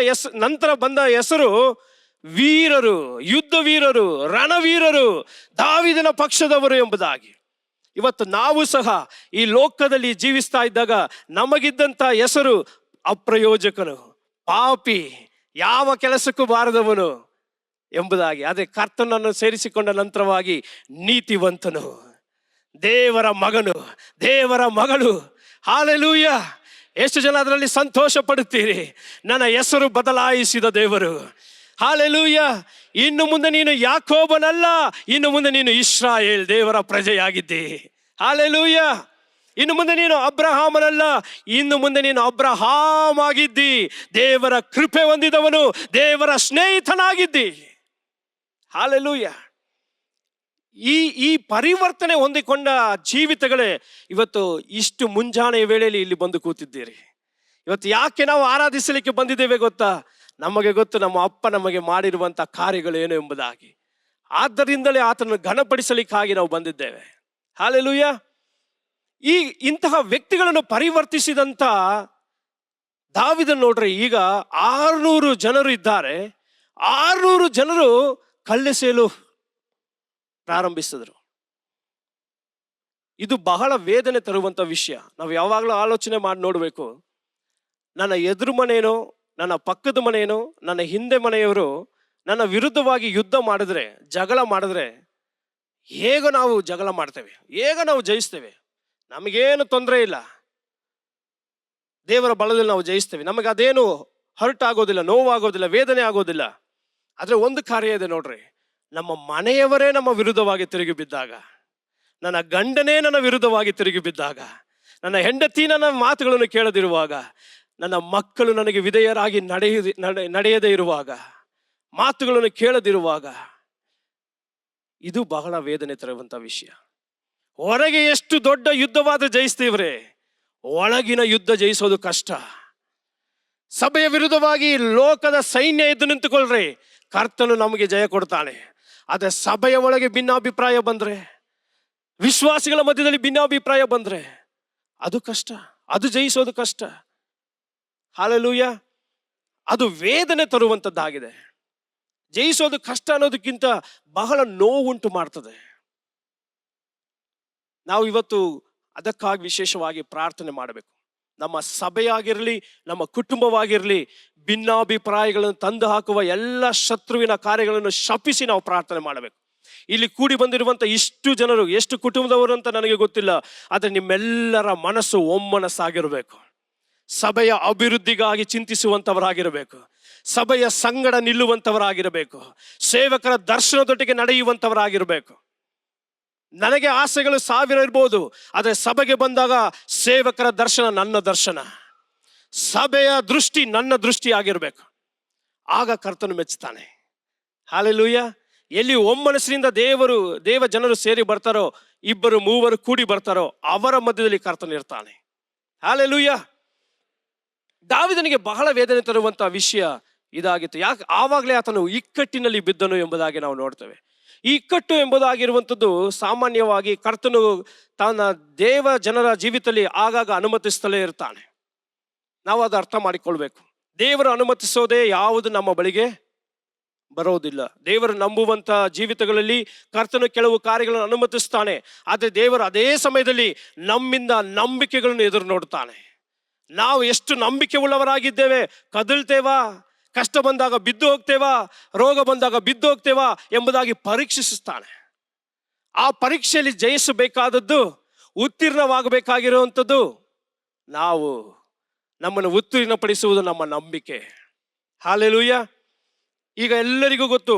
ನಂತರ ಬಂದ ಹೆಸರು ವೀರರು, ಯುದ್ಧ ವೀರರು, ರಣವೀರರು, ದಾವೀದನ ಪಕ್ಷದವರು ಎಂಬುದಾಗಿ. ಇವತ್ತು ನಾವು ಸಹ ಈ ಲೋಕದಲ್ಲಿ ಜೀವಿಸ್ತಾ ಇದ್ದಾಗ ನಮಗಿದ್ದಂಥ ಹೆಸರು ಅಪ್ರಯೋಜಕನು, ಪಾಪಿ, ಯಾವ ಕೆಲಸಕ್ಕೂ ಬಾರದವನು ಎಂಬುದಾಗಿ. ಅದೇ ಕರ್ತನನ್ನು ಸೇರಿಸಿಕೊಂಡ ನಂತರವಾಗಿ ನೀತಿವಂತನು, ದೇವರ ಮಗನು, ದೇವರ ಮಗಳು. ಹಲ್ಲೆಲೂಯ. ಎಷ್ಟು ಜನ ಅದರಲ್ಲಿ ಸಂತೋಷ ಪಡುತ್ತೀರಿ? ನನ್ನ ಹೆಸರು ಬದಲಾಯಿಸಿದ ದೇವರು. ಹಲ್ಲೆಲೂಯ. ಇನ್ನು ಮುಂದೆ ನೀನು ಯಾಕೋಬನಲ್ಲ, ಇನ್ನು ಮುಂದೆ ನೀನು ಇಸ್ರಾಯೇಲ್, ದೇವರ ಪ್ರಜೆಯಾಗಿದ್ದಿ. ಹಲ್ಲೆಲೂಯ. ಇನ್ನು ಮುಂದೆ ನೀನು ಅಬ್ರಹಾಮನಲ್ಲ, ಇನ್ನು ಮುಂದೆ ನೀನು ಅಬ್ರಹಾಮ್ ಆಗಿದ್ದಿ. ದೇವರ ಕೃಪೆ ಹೊಂದಿದವನು, ದೇವರ ಸ್ನೇಹಿತನಾಗಿದ್ದಿ. ಹಲ್ಲೆಲೂಯ. ಈ ಪರಿವರ್ತನೆ ಹೊಂದಿಕೊಂಡ ಜೀವಿತಗಳೇ ಇವತ್ತು ಇಷ್ಟು ಮುಂಜಾನೆಯ ವೇಳೆಯಲ್ಲಿ ಇಲ್ಲಿ ಬಂದು ಕೂತಿದ್ದೀರಿ. ಇವತ್ತು ಯಾಕೆ ನಾವು ಆರಾಧಿಸಲಿಕ್ಕೆ ಬಂದಿದ್ದೇವೆ ಗೊತ್ತಾ? ನಮಗೆ ಗೊತ್ತು ನಮ್ಮ ಅಪ್ಪ ನಮಗೆ ಮಾಡಿರುವಂಥ ಕಾರ್ಯಗಳೇನು ಎಂಬುದಾಗಿ. ಆದ್ದರಿಂದಲೇ ಆತನನ್ನು ಘನಪಡಿಸಲಿಕ್ಕಾಗಿ ನಾವು ಬಂದಿದ್ದೇವೆ. ಹಲ್ಲೆಲೂಯ. ಇಂತಹ ವ್ಯಕ್ತಿಗಳನ್ನು ಪರಿವರ್ತಿಸಿದಂಥ ದಾವೀದನ ನೋಡ್ರಿ, ಈಗ 600 ಜನರು ಇದ್ದಾರೆ. 600 ಜನರು ಕಲ್ಲೆಸೆಯಲು ಪ್ರಾರಂಭಿಸಿದರು. ಇದು ಬಹಳ ವೇದನೆ ತರುವಂಥ ವಿಷಯ. ನಾವು ಯಾವಾಗಲೂ ಆಲೋಚನೆ ಮಾಡಿ ನೋಡಬೇಕು. ನನ್ನ ಎದುರು ಮನೆಯೇನೋ, ನನ್ನ ಪಕ್ಕದ ಮನೆಯೇನೋ, ನನ್ನ ಹಿಂದೆ ಮನೆಯವರು ನನ್ನ ವಿರುದ್ಧವಾಗಿ ಯುದ್ಧ ಮಾಡಿದ್ರೆ, ಜಗಳ ಮಾಡಿದ್ರೆ, ಹೇಗೆ ನಾವು ಜಗಳ ಮಾಡ್ತೇವೆ, ಹೇಗೆ ನಾವು ಜಯಿಸ್ತೇವೆ, ನಮಗೇನು ತೊಂದರೆ ಇಲ್ಲ, ದೇವರ ಬಲದಲ್ಲಿ ನಾವು ಜಯಿಸ್ತೇವೆ, ನಮಗೆ ಅದೇನು ಹರ್ಟ್ ಆಗೋದಿಲ್ಲ, ನೋವಾಗೋದಿಲ್ಲ, ವೇದನೆ ಆಗೋದಿಲ್ಲ. ಆದರೆ ಒಂದು ಕಾರ್ಯ ಇದೆ ನೋಡ್ರಿ, ನಮ್ಮ ಮನೆಯವರೇ ನಮ್ಮ ವಿರುದ್ಧವಾಗಿ ತಿರುಗಿ ಬಿದ್ದಾಗ, ನನ್ನ ಗಂಡನೇ ನನ್ನ ವಿರುದ್ಧವಾಗಿ ತಿರುಗಿ ಬಿದ್ದಾಗ, ನನ್ನ ಹೆಂಡತಿ ನನ್ನ ಮಾತುಗಳನ್ನು ಕೇಳದಿರುವಾಗ, ನನ್ನ ಮಕ್ಕಳು ನನಗೆ ವಿಧೇಯರಾಗಿ ನಡೆಯದೇ ಇರುವಾಗ, ಮಾತುಗಳನ್ನು ಕೇಳದಿರುವಾಗ, ಇದು ಬಹಳ ವೇದನೆ ತರುವಂಥ ವಿಷಯ. ಹೊರಗೆ ಎಷ್ಟು ದೊಡ್ಡ ಯುದ್ಧವಾದರೂ ಜಯಿಸ್ತೀವ್ರೆ, ಒಳಗಿನ ಯುದ್ಧ ಜಯಿಸೋದು ಕಷ್ಟ. ಸಭೆಯ ವಿರುದ್ಧವಾಗಿ ಲೋಕದ ಸೈನ್ಯ ಎದ್ದು ನಿಂತುಕೊಳ್ಳ್ರಿ, ಕರ್ತನು ನಮಗೆ ಜಯ ಕೊಡ್ತಾನೆ. ಆದರೆ ಸಭೆಯ ಒಳಗೆ ಭಿನ್ನಾಭಿಪ್ರಾಯ ಬಂದ್ರೆ, ವಿಶ್ವಾಸಿಗಳ ಮಧ್ಯದಲ್ಲಿ ಭಿನ್ನಾಭಿಪ್ರಾಯ ಬಂದ್ರೆ, ಅದು ಕಷ್ಟ, ಅದು ಜಯಿಸೋದು ಕಷ್ಟ. ಹಲ್ಲೆಲೂಯ. ಅದು ವೇದನೆ ತರುವಂಥದ್ದಾಗಿದೆ. ಜಯಿಸೋದು ಕಷ್ಟ ಅನ್ನೋದಕ್ಕಿಂತ ಬಹಳ ನೋವುಂಟು ಮಾಡ್ತದೆ. ನಾವು ಇವತ್ತು ಅದಕ್ಕಾಗಿ ವಿಶೇಷವಾಗಿ ಪ್ರಾರ್ಥನೆ ಮಾಡಬೇಕು. ನಮ್ಮ ಸಭೆಯಾಗಿರಲಿ, ನಮ್ಮ ಕುಟುಂಬವಾಗಿರಲಿ, ಭಿನ್ನಾಭಿಪ್ರಾಯಗಳನ್ನು ತಂದು ಹಾಕುವ ಎಲ್ಲ ಶತ್ರುವಿನ ಕಾರ್ಯಗಳನ್ನು ಶಪಿಸಿ ನಾವು ಪ್ರಾರ್ಥನೆ ಮಾಡಬೇಕು. ಇಲ್ಲಿ ಕೂಡಿ ಬಂದಿರುವಂತ ಇಷ್ಟು ಜನರು ಎಷ್ಟು ಕುಟುಂಬದವರು ಅಂತ ನನಗೆ ಗೊತ್ತಿಲ್ಲ, ಆದರೆ ನಿಮ್ಮೆಲ್ಲರ ಮನಸ್ಸು ಒಮ್ಮನಸ್ಸಾಗಿರಬೇಕು. ಸಭೆಯ ಅಭಿವೃದ್ಧಿಗಾಗಿ ಚಿಂತಿಸುವಂತವರಾಗಿರಬೇಕು, ಸಭೆಯ ಸಂಗಡ ನಿಲ್ಲುವಂತವರಾಗಿರಬೇಕು, ಸೇವಕರ ದರ್ಶನದೊಟ್ಟಿಗೆ ನಡೆಯುವಂತವರಾಗಿರಬೇಕು. ನನಗೆ ಆಸೆಗಳು 1000 ಇರ್ಬೋದು, ಆದರೆ ಸಭೆಗೆ ಬಂದಾಗ ಸೇವಕರ ದರ್ಶನ ನನ್ನ ದರ್ಶನ, ಸಭೆಯ ದೃಷ್ಟಿ ನನ್ನ ದೃಷ್ಟಿ ಆಗಿರಬೇಕು. ಆಗ ಕರ್ತನು ಮೆಚ್ಚುತ್ತಾನೆ. ಹಲ್ಲೆಲೂಯಾ. ಎಲ್ಲಿ ಒಮ್ಮನಸ್ಸಿನಿಂದ ದೇವ ಜನರು ಸೇರಿ ಬರ್ತಾರೋ, 2-3 ಕೂಡಿ ಬರ್ತಾರೋ, ಅವರ ಮಧ್ಯದಲ್ಲಿ ಕರ್ತನು ಇರ್ತಾನೆ. ಹಲ್ಲೆಲೂಯಾ. ದಾವೀದನಿಗೆ ಬಹಳ ವೇದನೆ ತರುವಂತ ವಿಷಯ ಇದಾಗಿತ್ತು. ಯಾಕೆ? ಆವಾಗಲೇ ಆತನು ಇಕ್ಕಟ್ಟಿನಲ್ಲಿ ಬಿದ್ದನು ಎಂಬುದಾಗಿ ನಾವು ನೋಡ್ತೇವೆ. ಈ ಇಕ್ಕಟ್ಟು ಎಂಬುದಾಗಿರುವಂಥದ್ದು ಸಾಮಾನ್ಯವಾಗಿ ಕರ್ತನು ತನ್ನ ದೇವ ಜನರ ಜೀವಿತದಲ್ಲಿ ಆಗಾಗ ಅನುಮತಿಸ್ತಲೇ ಇರ್ತಾನೆ. ನಾವು ಅದು ಅರ್ಥ ಮಾಡಿಕೊಳ್ಬೇಕು. ದೇವರು ಅನುಮತಿಸೋದೇ ಯಾವುದು ನಮ್ಮ ಬಳಿಗೆ ಬರೋದಿಲ್ಲ. ದೇವರು ನಂಬುವಂತ ಜೀವಿತಗಳಲ್ಲಿ ಕರ್ತನು ಕೆಲವು ಕಾರ್ಯಗಳನ್ನು ಅನುಮತಿಸ್ತಾನೆ, ಆದರೆ ದೇವರು ಅದೇ ಸಮಯದಲ್ಲಿ ನಮ್ಮಿಂದ ನಂಬಿಕೆಗಳನ್ನು ಎದುರು ನೋಡ್ತಾನೆ. ನಾವು ಎಷ್ಟು ನಂಬಿಕೆ ಉಳ್ಳವರಾಗಿದ್ದೇವೆ, ಕದಲ್ತೇವಾ, ಕಷ್ಟ ಬಂದಾಗ ಬಿದ್ದು ಹೋಗ್ತೇವಾ, ರೋಗ ಬಂದಾಗ ಬಿದ್ದು ಹೋಗ್ತೇವಾ ಎಂಬುದಾಗಿ ಪರೀಕ್ಷಿಸುತ್ತಾನೆ. ಆ ಪರೀಕ್ಷೆಯಲ್ಲಿ ಜಯಿಸಬೇಕಾದದ್ದು, ಉತ್ತೀರ್ಣವಾಗಬೇಕಾಗಿರುವಂಥದ್ದು ನಮ್ಮನ್ನು ಉತ್ತೀರ್ಣಪಡಿಸುವುದು ನಮ್ಮ ನಂಬಿಕೆ. ಹಲ್ಲೆಲೂಯಾ. ಈಗ ಎಲ್ಲರಿಗೂ ಗೊತ್ತು,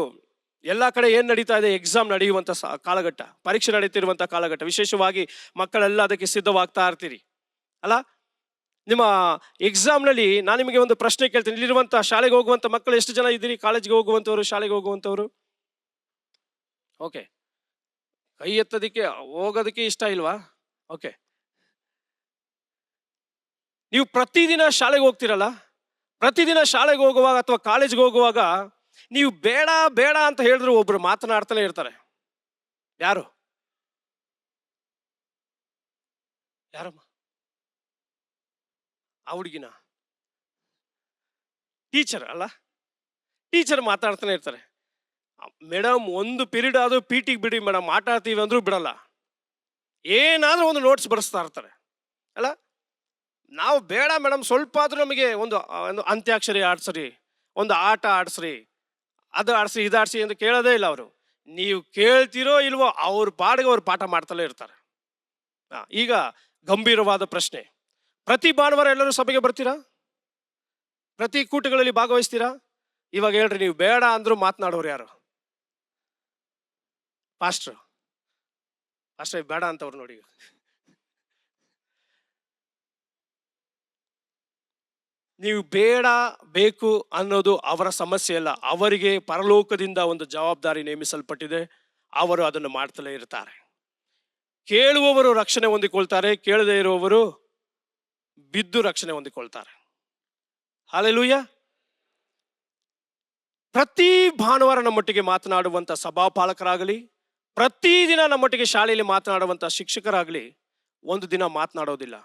ಎಲ್ಲ ಕಡೆ ಏನು ನಡೀತಾ ಇದೆ, ಎಕ್ಸಾಮ್ ನಡೆಯುವಂಥ ಕಾಲಘಟ್ಟ, ಪರೀಕ್ಷೆ ನಡೀತಿರುವಂಥ ಕಾಲಘಟ್ಟ. ವಿಶೇಷವಾಗಿ ಮಕ್ಕಳೆಲ್ಲ ಅದಕ್ಕೆ ಸಿದ್ಧವಾಗ್ತಾ ಇರ್ತೀರಿ ಅಲ್ಲ. ನಿಮ್ಮ ಎಕ್ಸಾಮ್ನಲ್ಲಿ ನಾನು ನಿಮಗೆ ಒಂದು ಪ್ರಶ್ನೆ ಕೇಳ್ತೀನಿ. ಇಲ್ಲಿರುವಂಥ ಶಾಲೆಗೆ ಹೋಗುವಂಥ ಮಕ್ಕಳು ಎಷ್ಟು ಜನ ಇದ್ದೀರಿ? ಕಾಲೇಜ್ಗೆ ಹೋಗುವಂಥವ್ರು, ಶಾಲೆಗೆ ಹೋಗುವಂಥವ್ರು? ಓಕೆ, ಕೈ ಎತ್ತೋದಕ್ಕೆ ಹೋಗೋದಕ್ಕೆ ಇಷ್ಟ ಇಲ್ವಾ? ಓಕೆ, ನೀವು ಪ್ರತಿದಿನ ಶಾಲೆಗೆ ಹೋಗ್ತಿರಲ್ಲ, ಪ್ರತಿದಿನ ಶಾಲೆಗೆ ಹೋಗುವಾಗ ಅಥವಾ ಕಾಲೇಜ್ಗೆ ಹೋಗುವಾಗ ನೀವು ಬೇಡ ಬೇಡ ಅಂತ ಹೇಳಿದ್ರು ಒಬ್ರು ಮಾತನಾಡ್ತಾನೆ ಇರ್ತಾರೆ. ಯಾರು? ಯಾರಮ್ಮ? ಆ ಹುಡುಗಿನ? ಟೀಚರ್ ಅಲ್ಲ, ಟೀಚರ್ ಮಾತಾಡ್ತಾನೆ ಇರ್ತಾರೆ. ಮೇಡಮ್ ಒಂದು ಪೀರಿಯಡ್ ಆದ್ರೂ PT ಬಿಡಿ ಮೇಡಮ್, ಮಾತಾಡ್ತೀವಿ ಅಂದ್ರೂ ಬಿಡಲ್ಲ, ಏನಾದ್ರೂ ಒಂದು ನೋಟ್ಸ್ ಬರೆಸ್ತಾ ಇರ್ತಾರೆ ಅಲ್ಲ. ನಾವು ಬೇಡ ಮೇಡಮ್, ಸ್ವಲ್ಪ ಆದ್ರೂ ನಮಗೆ ಒಂದು ಅಂತ್ಯಾಕ್ಷರಿ ಆಡ್ಸ್ರಿ, ಒಂದು ಆಟ ಆಡ್ಸ್ರಿ, ಅದು ಆಡ್ಸಿ ಇದು ಆಡ್ಸಿ ಅಂತ ಕೇಳೋದೇ ಇಲ್ಲ ಅವರು. ನೀವು ಕೇಳ್ತಿರೋ ಇಲ್ವೋ ಅವ್ರ ಪಾಡಿಗೆ ಅವ್ರು ಪಾಠ ಮಾಡ್ತಲೇ ಇರ್ತಾರೆ. ಈಗ ಗಂಭೀರವಾದ ಪ್ರಶ್ನೆ, ಪ್ರತಿ ಭಾನುವಾರ ಎಲ್ಲರೂ ಸಭೆಗೆ ಬರ್ತೀರಾ? ಪ್ರತಿ ಕೂಟಗಳಲ್ಲಿ ಭಾಗವಹಿಸ್ತೀರಾ? ಇವಾಗ ಹೇಳ್ರಿ, ನೀವು ಬೇಡ ಅಂದ್ರೂ ಮಾತನಾಡೋರು ಯಾರು? ಪಾಸ್ಟ್ರು ಬೇಡ ಅಂತವ್ರು ನೋಡಿ. ನೀವು ಬೇಡ ಬೇಕು ಅನ್ನೋದು ಅವರ ಸಮಸ್ಯೆ ಅಲ್ಲ, ಅವರಿಗೆ ಪರಲೋಕದಿಂದ ಒಂದು ಜವಾಬ್ದಾರಿ ನೇಮಿಸಲ್ಪಟ್ಟಿದೆ. ಅವರು ಅದನ್ನು ಮಾಡ್ತಲೇ ಇರ್ತಾರೆ. ಕೇಳುವವರು ರಕ್ಷಣೆ ಹೊಂದಿಕೊಳ್ತಾರೆ, ಕೇಳದೇ ಇರುವವರು ಬಿದ್ದು ರಕ್ಷಣೆ ಹೊಂದಿಕೊಳ್ತಾರೆ. ಹಲ್ಲೆಲೂಯಾ. ಪ್ರತಿ ಭಾನುವಾರ ನಮ್ಮೊಟ್ಟಿಗೆ ಮಾತನಾಡುವಂಥ ಸಭಾಪಾಲಕರಾಗಲಿ, ಪ್ರತಿದಿನ ನಮ್ಮೊಟ್ಟಿಗೆ ಶಾಲೆಯಲ್ಲಿ ಮಾತನಾಡುವಂಥ ಶಿಕ್ಷಕರಾಗಲಿ ಒಂದು ದಿನ ಮಾತನಾಡೋದಿಲ್ಲ.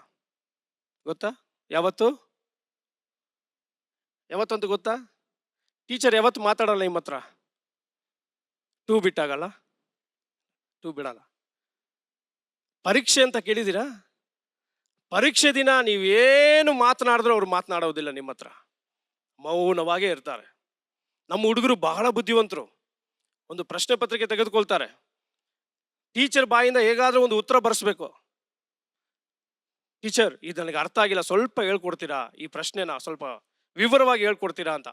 ಗೊತ್ತಾ? ಯಾವತ್ತಂತ ಗೊತ್ತಾ? ಟೀಚರ್ ಯಾವತ್ತು ಮಾತಾಡಲ್ಲ ನಿಮ್ಮ ಹತ್ರ. 2 ಬಿಟ್ಟಾಗಲ್ಲ, 2 ಬಿಡಲ್ಲ. ಪರೀಕ್ಷೆ ಅಂತ ಕೇಳಿದ್ದೀರಾ? ಪರೀಕ್ಷೆ ದಿನ ನೀವೇನು ಮಾತನಾಡಿದ್ರು ಅವ್ರು ಮಾತನಾಡೋದಿಲ್ಲ ನಿಮ್ಮ ಹತ್ರ, ಮೌನವಾಗೇ ಇರ್ತಾರೆ. ನಮ್ಮ ಹುಡುಗರು ಬಹಳ ಬುದ್ಧಿವಂತರು. ಒಂದು ಪ್ರಶ್ನೆ ಪತ್ರಿಕೆ ತೆಗೆದುಕೊಳ್ತಾರೆ, ಟೀಚರ್ ಬಾಯಿಂದ ಹೇಗಾದ್ರೂ ಒಂದು ಉತ್ತರ ಬರೆಸ್ಬೇಕು. ಟೀಚರ್ ಇದು ನನಗೆ ಅರ್ಥ ಆಗಿಲ್ಲ, ಸ್ವಲ್ಪ ಹೇಳ್ಕೊಡ್ತೀರಾ, ಈ ಪ್ರಶ್ನೆನ ಸ್ವಲ್ಪ ವಿವರವಾಗಿ ಹೇಳ್ಕೊಡ್ತೀರಾ ಅಂತ.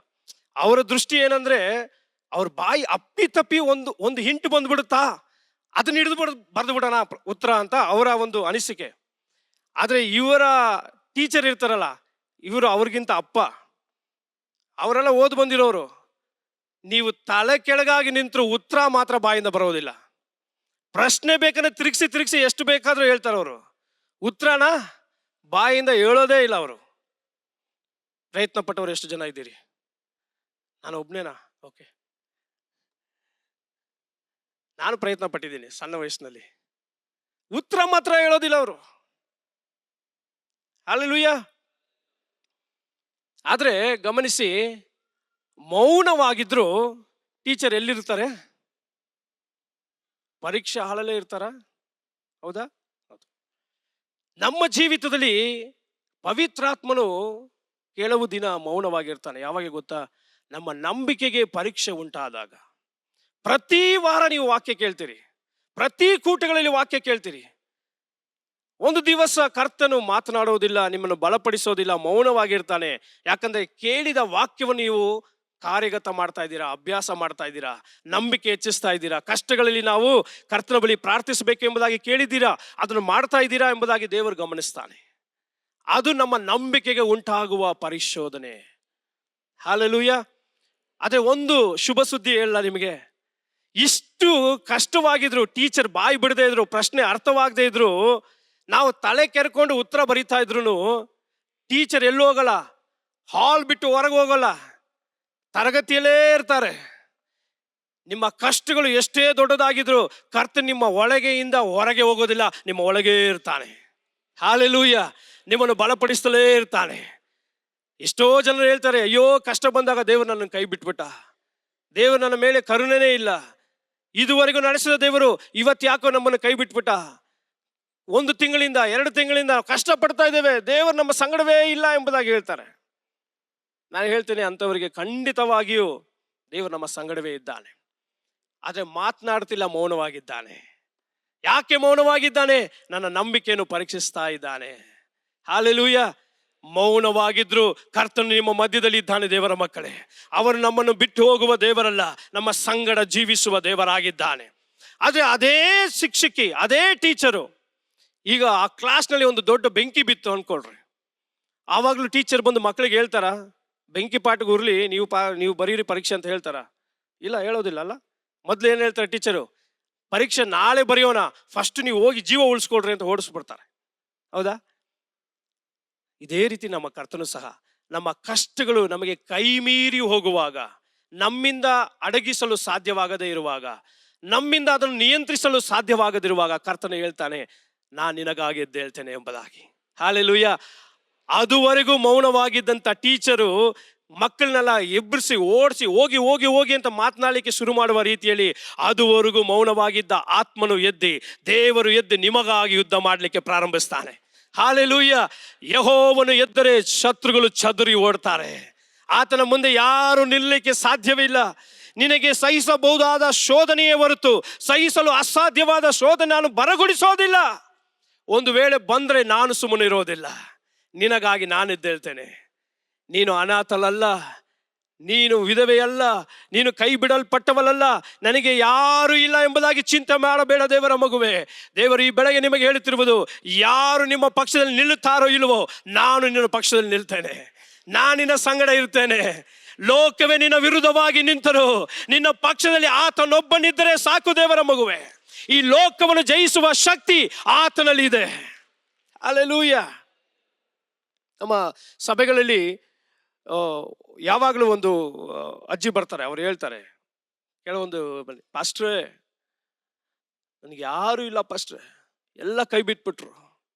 ಅವರ ದೃಷ್ಟಿ ಏನಂದ್ರೆ, ಅವ್ರ ಬಾಯಿ ಅಪ್ಪಿ ತಪ್ಪಿ ಒಂದು ಹಿಂಟ್ ಬಂದ್ಬಿಡುತ್ತಾ, ಅದನ್ನ ಹಿಡಿದು ಬರೆದು ಬಿಡೋಣ ಉತ್ತರ ಅಂತ ಅವರ ಒಂದು ಅನಿಸಿಕೆ. ಆದ್ರೆ ಇವರ ಟೀಚರ್ ಇರ್ತಾರಲ್ಲ, ಇವರು ಅವ್ರಿಗಿಂತ ಅಪ್ಪ, ಅವರೆಲ್ಲ ಓದ್ ಬಂದಿರೋರು. ನೀವು ತಲೆ ಕೆಳಗಾಗಿ ನಿಂತರೂ ಉತ್ತರ ಮಾತ್ರ ಬಾಯಿಂದ ಬರೋದಿಲ್ಲ. ಪ್ರಶ್ನೆ ಬೇಕಂದ್ರೆ ತಿರುಗಿಸಿ ಎಷ್ಟು ಬೇಕಾದ್ರೂ ಹೇಳ್ತಾರೆ ಅವರು, ಉತ್ತರನ ಬಾಯಿಂದ ಹೇಳೋದೇ ಇಲ್ಲ ಅವರು. ಪ್ರಯತ್ನ ಪಟ್ಟವರು ಎಷ್ಟು ಜನ ಇದ್ದೀರಿ? ನಾನು ಒಬ್ನೇನಾ? ಓಕೆ, ನಾನು ಪ್ರಯತ್ನ ಪಟ್ಟಿದ್ದೀನಿ ಸಣ್ಣ ವಯಸ್ಸಿನಲ್ಲಿ. ಉತ್ತರ ಮಾತ್ರ ಹೇಳೋದಿಲ್ಲ ಅವರು. ಹಲ್ಲೆಲೂಯಾ. ಆದ್ರೆ ಗಮನಿಸಿ, ಮೌನವಾಗಿದ್ರು ಟೀಚರ್ ಎಲ್ಲಿರ್ತಾರೆ? ಪರೀಕ್ಷಾ ಹಾಲಲ್ಲೇ ಇರ್ತಾರ? ಹೌದಾ? ನಮ್ಮ ಜೀವಿತದಲ್ಲಿ ಪವಿತ್ರಾತ್ಮನು ಕೆಲವು ದಿನ ಮೌನವಾಗಿರ್ತಾನೆ. ಯಾವಾಗ ಗೊತ್ತಾ? ನಮ್ಮ ನಂಬಿಕೆಗೆ ಪರೀಕ್ಷೆ ಉಂಟಾದಾಗ. ಪ್ರತಿ ವಾರ ನೀವು ವಾಕ್ಯ ಕೇಳ್ತೀರಿ, ಪ್ರತಿ ಕೂಟಗಳಲ್ಲಿ ವಾಕ್ಯ ಕೇಳ್ತೀರಿ. ಒಂದು ದಿವಸ ಕರ್ತನು ಮಾತನಾಡೋದಿಲ್ಲ, ನಿಮ್ಮನ್ನು ಬಲಪಡಿಸೋದಿಲ್ಲ, ಮೌನವಾಗಿರ್ತಾನೆ. ಯಾಕಂದ್ರೆ ಕೇಳಿದ ವಾಕ್ಯವನ್ನು ನೀವು ಕಾರ್ಯಗತ ಮಾಡ್ತಾ ಇದ್ದೀರಾ, ಅಭ್ಯಾಸ ಮಾಡ್ತಾ ಇದ್ದೀರಾ, ನಂಬಿಕೆ ಹೆಚ್ಚಿಸ್ತಾ ಇದ್ದೀರಾ. ಕಷ್ಟಗಳಲ್ಲಿ ನಾವು ಕರ್ತನ ಬಳಿ ಪ್ರಾರ್ಥಿಸಬೇಕು ಎಂಬುದಾಗಿ ಕೇಳಿದ್ದೀರಾ, ಅದನ್ನು ಮಾಡ್ತಾ ಇದ್ದೀರಾ ಎಂಬುದಾಗಿ ದೇವರು ಗಮನಿಸ್ತಾನೆ. ಅದು ನಮ್ಮ ನಂಬಿಕೆಗೆ ಉಂಟಾಗುವ ಪರಿಶೋಧನೆ. ಹಲ್ಲೆಲೂಯಾ. ಅದೇ ಒಂದು ಶುಭ ಸುದ್ದಿ ಹೇಳ ನಿಮಗೆ. ಇಷ್ಟು ಕಷ್ಟವಾಗಿದ್ರು, ಟೀಚರ್ ಬಾಯಿ ಬಿಡದೇ ಇದ್ರು, ಪ್ರಶ್ನೆ ಅರ್ಥವಾಗದೇ ಇದ್ರು, ನಾವು ತಲೆ ಕೆರ್ಕೊಂಡು ಉತ್ತರ ಬರೀತಾ ಇದ್ರು ಟೀಚರ್ ಎಲ್ಲೂ ಹೋಗಲ್ಲ, ಹಾಲ್ ಬಿಟ್ಟು ಹೊರಗೆ ಹೋಗಲ್ಲ, ತರಗತಿಯಲ್ಲೇ ಇರ್ತಾರೆ. ನಿಮ್ಮ ಕಷ್ಟಗಳು ಎಷ್ಟೇ ದೊಡ್ಡದಾಗಿದ್ರು ಕರ್ತನು ನಿಮ್ಮ ಒಳಗೆಯಿಂದ ಹೊರಗೆ ಹೋಗೋದಿಲ್ಲ, ನಿಮ್ಮ ಒಳಗೇ ಇರ್ತಾನೆ. ಹಲ್ಲೆಲೂಯಾ. ನಿಮ್ಮನ್ನು ಬಲಪಡಿಸಲೇ ಇರ್ತಾನೆ. ಎಷ್ಟೋ ಜನರು ಹೇಳ್ತಾರೆ, ಅಯ್ಯೋ ಕಷ್ಟ ಬಂದಾಗ ದೇವರು ನನ್ನನ್ನು ಕೈ ಬಿಟ್ಬಿಟ್ಟ, ದೇವರು ನನ್ನ ಮೇಲೆ ಕರುಣೆನೇ ಇಲ್ಲ, ಇದುವರೆಗೂ ನಡೆಸಿದ ದೇವರು ಇವತ್ತು ಯಾಕೋ ನಮ್ಮನ್ನು ಕೈ ಬಿಟ್ಬಿಟ್ಟ, 1 ತಿಂಗಳಿಂದ 2 ತಿಂಗಳಿಂದ ಕಷ್ಟಪಡ್ತಾ ಇದ್ದೇವೆ, ದೇವರು ನಮ್ಮ ಸಂಗಡವೇ ಇಲ್ಲ ಎಂಬುದಾಗಿ ಹೇಳ್ತಾರೆ. ನಾನು ಹೇಳ್ತೇನೆ, ಅಂಥವರಿಗೆ ಖಂಡಿತವಾಗಿಯೂ ದೇವರು ನಮ್ಮ ಸಂಗಡವೇ ಇದ್ದಾನೆ. ಆದರೆ ಮಾತನಾಡ್ತಿಲ್ಲ, ಮೌನವಾಗಿದ್ದಾನೆ. ಯಾಕೆ ಮೌನವಾಗಿದ್ದಾನೆ? ನನ್ನ ನಂಬಿಕೆಯನ್ನು ಪರೀಕ್ಷಿಸ್ತಾ ಇದ್ದಾನೆ. ಹಲ್ಲೆಲೂಯಾ. ಮೌನವಾಗಿದ್ರು ಕರ್ತನು ನಿಮ್ಮ ಮಧ್ಯದಲ್ಲಿ ಇದ್ದಾನೆ. ದೇವರ ಮಕ್ಕಳೇ, ಅವರು ನಮ್ಮನ್ನು ಬಿಟ್ಟು ಹೋಗುವ ದೇವರಲ್ಲ, ನಮ್ಮ ಸಂಗಡ ಜೀವಿಸುವ ದೇವರಾಗಿದ್ದಾನೆ. ಆದರೆ ಅದೇ ಶಿಕ್ಷಕಿ, ಅದೇ ಟೀಚರು, ಈಗ ಆ ಕ್ಲಾಸ್ನಲ್ಲಿ ಒಂದು ದೊಡ್ಡ ಬೆಂಕಿ ಬಿತ್ತು ಅನ್ಕೊಳ್ರಿ, ಆವಾಗಲೂ ಟೀಚರ್ ಬಂದು ಮಕ್ಕಳಿಗೆ ಹೇಳ್ತಾರ, ಬೆಂಕಿ ಪಾಠಕ್ಕೆ ಉರ್ಲಿ, ನೀವು ಬರೀರಿ ಪರೀಕ್ಷೆ ಅಂತ ಹೇಳ್ತಾರ? ಇಲ್ಲ, ಹೇಳೋದಿಲ್ಲ ಅಲ್ಲ. ಮೊದಲು ಏನು ಹೇಳ್ತಾರೆ ಟೀಚರು? ಪರೀಕ್ಷೆ ನಾಳೆ ಬರೆಯೋಣ, ಫಸ್ಟ್ ನೀವು ಹೋಗಿ ಜೀವ ಉಳಿಸ್ಕೊಡ್ರಿ ಅಂತ ಓಡಿಸ್ಬಿಡ್ತಾರೆ. ಹೌದಾ? ಇದೇ ರೀತಿ ನಮ್ಮ ಕರ್ತನು ಸಹ ನಮ್ಮ ಕಷ್ಟಗಳು ನಮಗೆ ಕೈ ಮೀರಿ ಹೋಗುವಾಗ, ನಮ್ಮಿಂದ ಅಡಗಿಸಲು ಸಾಧ್ಯವಾಗದೇ ಇರುವಾಗ, ನಮ್ಮಿಂದ ಅದನ್ನು ನಿಯಂತ್ರಿಸಲು ಸಾಧ್ಯವಾಗದಿರುವಾಗ ಕರ್ತನು ಹೇಳ್ತಾನೆ, ನಾನು ನಿನಗಾಗಿ ಎದ್ದೇಳ್ತೇನೆ ಎಂಬುದಾಗಿ. ಹಲ್ಲೆಲೂಯಾ. ಅದುವರೆಗೂ ಮೌನವಾಗಿದ್ದಂಥ ಟೀಚರು ಮಕ್ಕಳನ್ನೆಲ್ಲ ಎಬ್ಬರಿಸಿ ಓಡಿಸಿ ಹೋಗಿ ಹೋಗಿ ಹೋಗಿ ಅಂತ ಮಾತನಾಡಲಿಕ್ಕೆ ಶುರು ಮಾಡುವ ರೀತಿಯಲ್ಲಿ ಅದುವರೆಗೂ ಮೌನವಾಗಿದ್ದ ಆತ್ಮನು ಎದ್ದಿ, ದೇವರು ಎದ್ದು ನಿಮಗಾಗಿ ಯುದ್ಧ ಮಾಡಲಿಕ್ಕೆ ಪ್ರಾರಂಭಿಸ್ತಾನೆ. ಹಲ್ಲೆಲೂಯಾ. ಯೆಹೋವನು ಎದ್ದರೆ ಶತ್ರುಗಳು ಚದುರಿ ಓಡ್ತಾರೆ. ಆತನ ಮುಂದೆ ಯಾರು ನಿಲ್ಲಲಿಕ್ಕೆ ಸಾಧ್ಯವಿಲ್ಲ. ನಿನಗೆ ಸಹಿಸಬಹುದಾದ ಶೋಧನೆಯೇ ಹೊರತು ಸಹಿಸಲು ಅಸಾಧ್ಯವಾದ ಶೋಧನೆ ನಾನು ಬರಗೊಡಿಸೋದಿಲ್ಲ. ಒಂದು ವೇಳೆ ಬಂದರೆ ನಾನು ಸುಮ್ಮನೆ ಇರೋದಿಲ್ಲ. ನಿನಗಾಗಿ ನಾನೆದ್ದೇಳ್ತೇನೆ. ನೀನು ಅನಾಥಲಲ್ಲ, ನೀನು ವಿಧವೆಯಲ್ಲ, ನೀನು ಕೈ ಬಿಡಲ್ಪಟ್ಟವಳಲ್ಲ, ನನಗೆ ಯಾರು ಇಲ್ಲ ಎಂಬುದಾಗಿ ಚಿಂತೆ ಮಾಡಬೇಡ ದೇವರ ಮಗುವೆ. ದೇವರು ಈ ಬೆಳಗ್ಗೆ ನಿಮಗೆ ಹೇಳುತ್ತಿರುವುದು, ಯಾರು ನಿಮ್ಮ ಪಕ್ಷದಲ್ಲಿ ನಿಲ್ಲುತ್ತಾರೋ ಇಲ್ವೋ, ನಾನು ನಿನ್ನ ಪಕ್ಷದಲ್ಲಿ ನಿಲ್ತೇನೆ, ನಾನು ನಿನ್ನ ಸಂಗಡ ಇರ್ತೇನೆ. ಲೋಕವೇ ನಿನ್ನ ವಿರುದ್ಧವಾಗಿ ನಿಂತರು, ನಿನ್ನ ಪಕ್ಷದಲ್ಲಿ ಆತನೊಬ್ಬನಿದ್ದರೆ ಸಾಕು ದೇವರ ಮಗುವೆ. ಈ ಲೋಕವನ್ನು ಜಯಿಸುವ ಶಕ್ತಿ ಆತನಲ್ಲಿ ಇದೆ. ಹಲ್ಲೆಲೂಯಾ. ನಮ್ಮ ಸಭೆಗಳಲ್ಲಿ ಯಾವಾಗಲೂ ಒಂದು ಅಜ್ಜಿ ಬರ್ತಾರೆ, ಅವ್ರು ಹೇಳ್ತಾರೆ, ಕೆಲವೊಂದು ಪಾಸ್ಟ್ರೇ ನನಗೆ ಯಾರು ಇಲ್ಲ ಪಾಸ್ಟ್ರೇ, ಎಲ್ಲ ಕೈ ಬಿಟ್ಬಿಟ್ರು,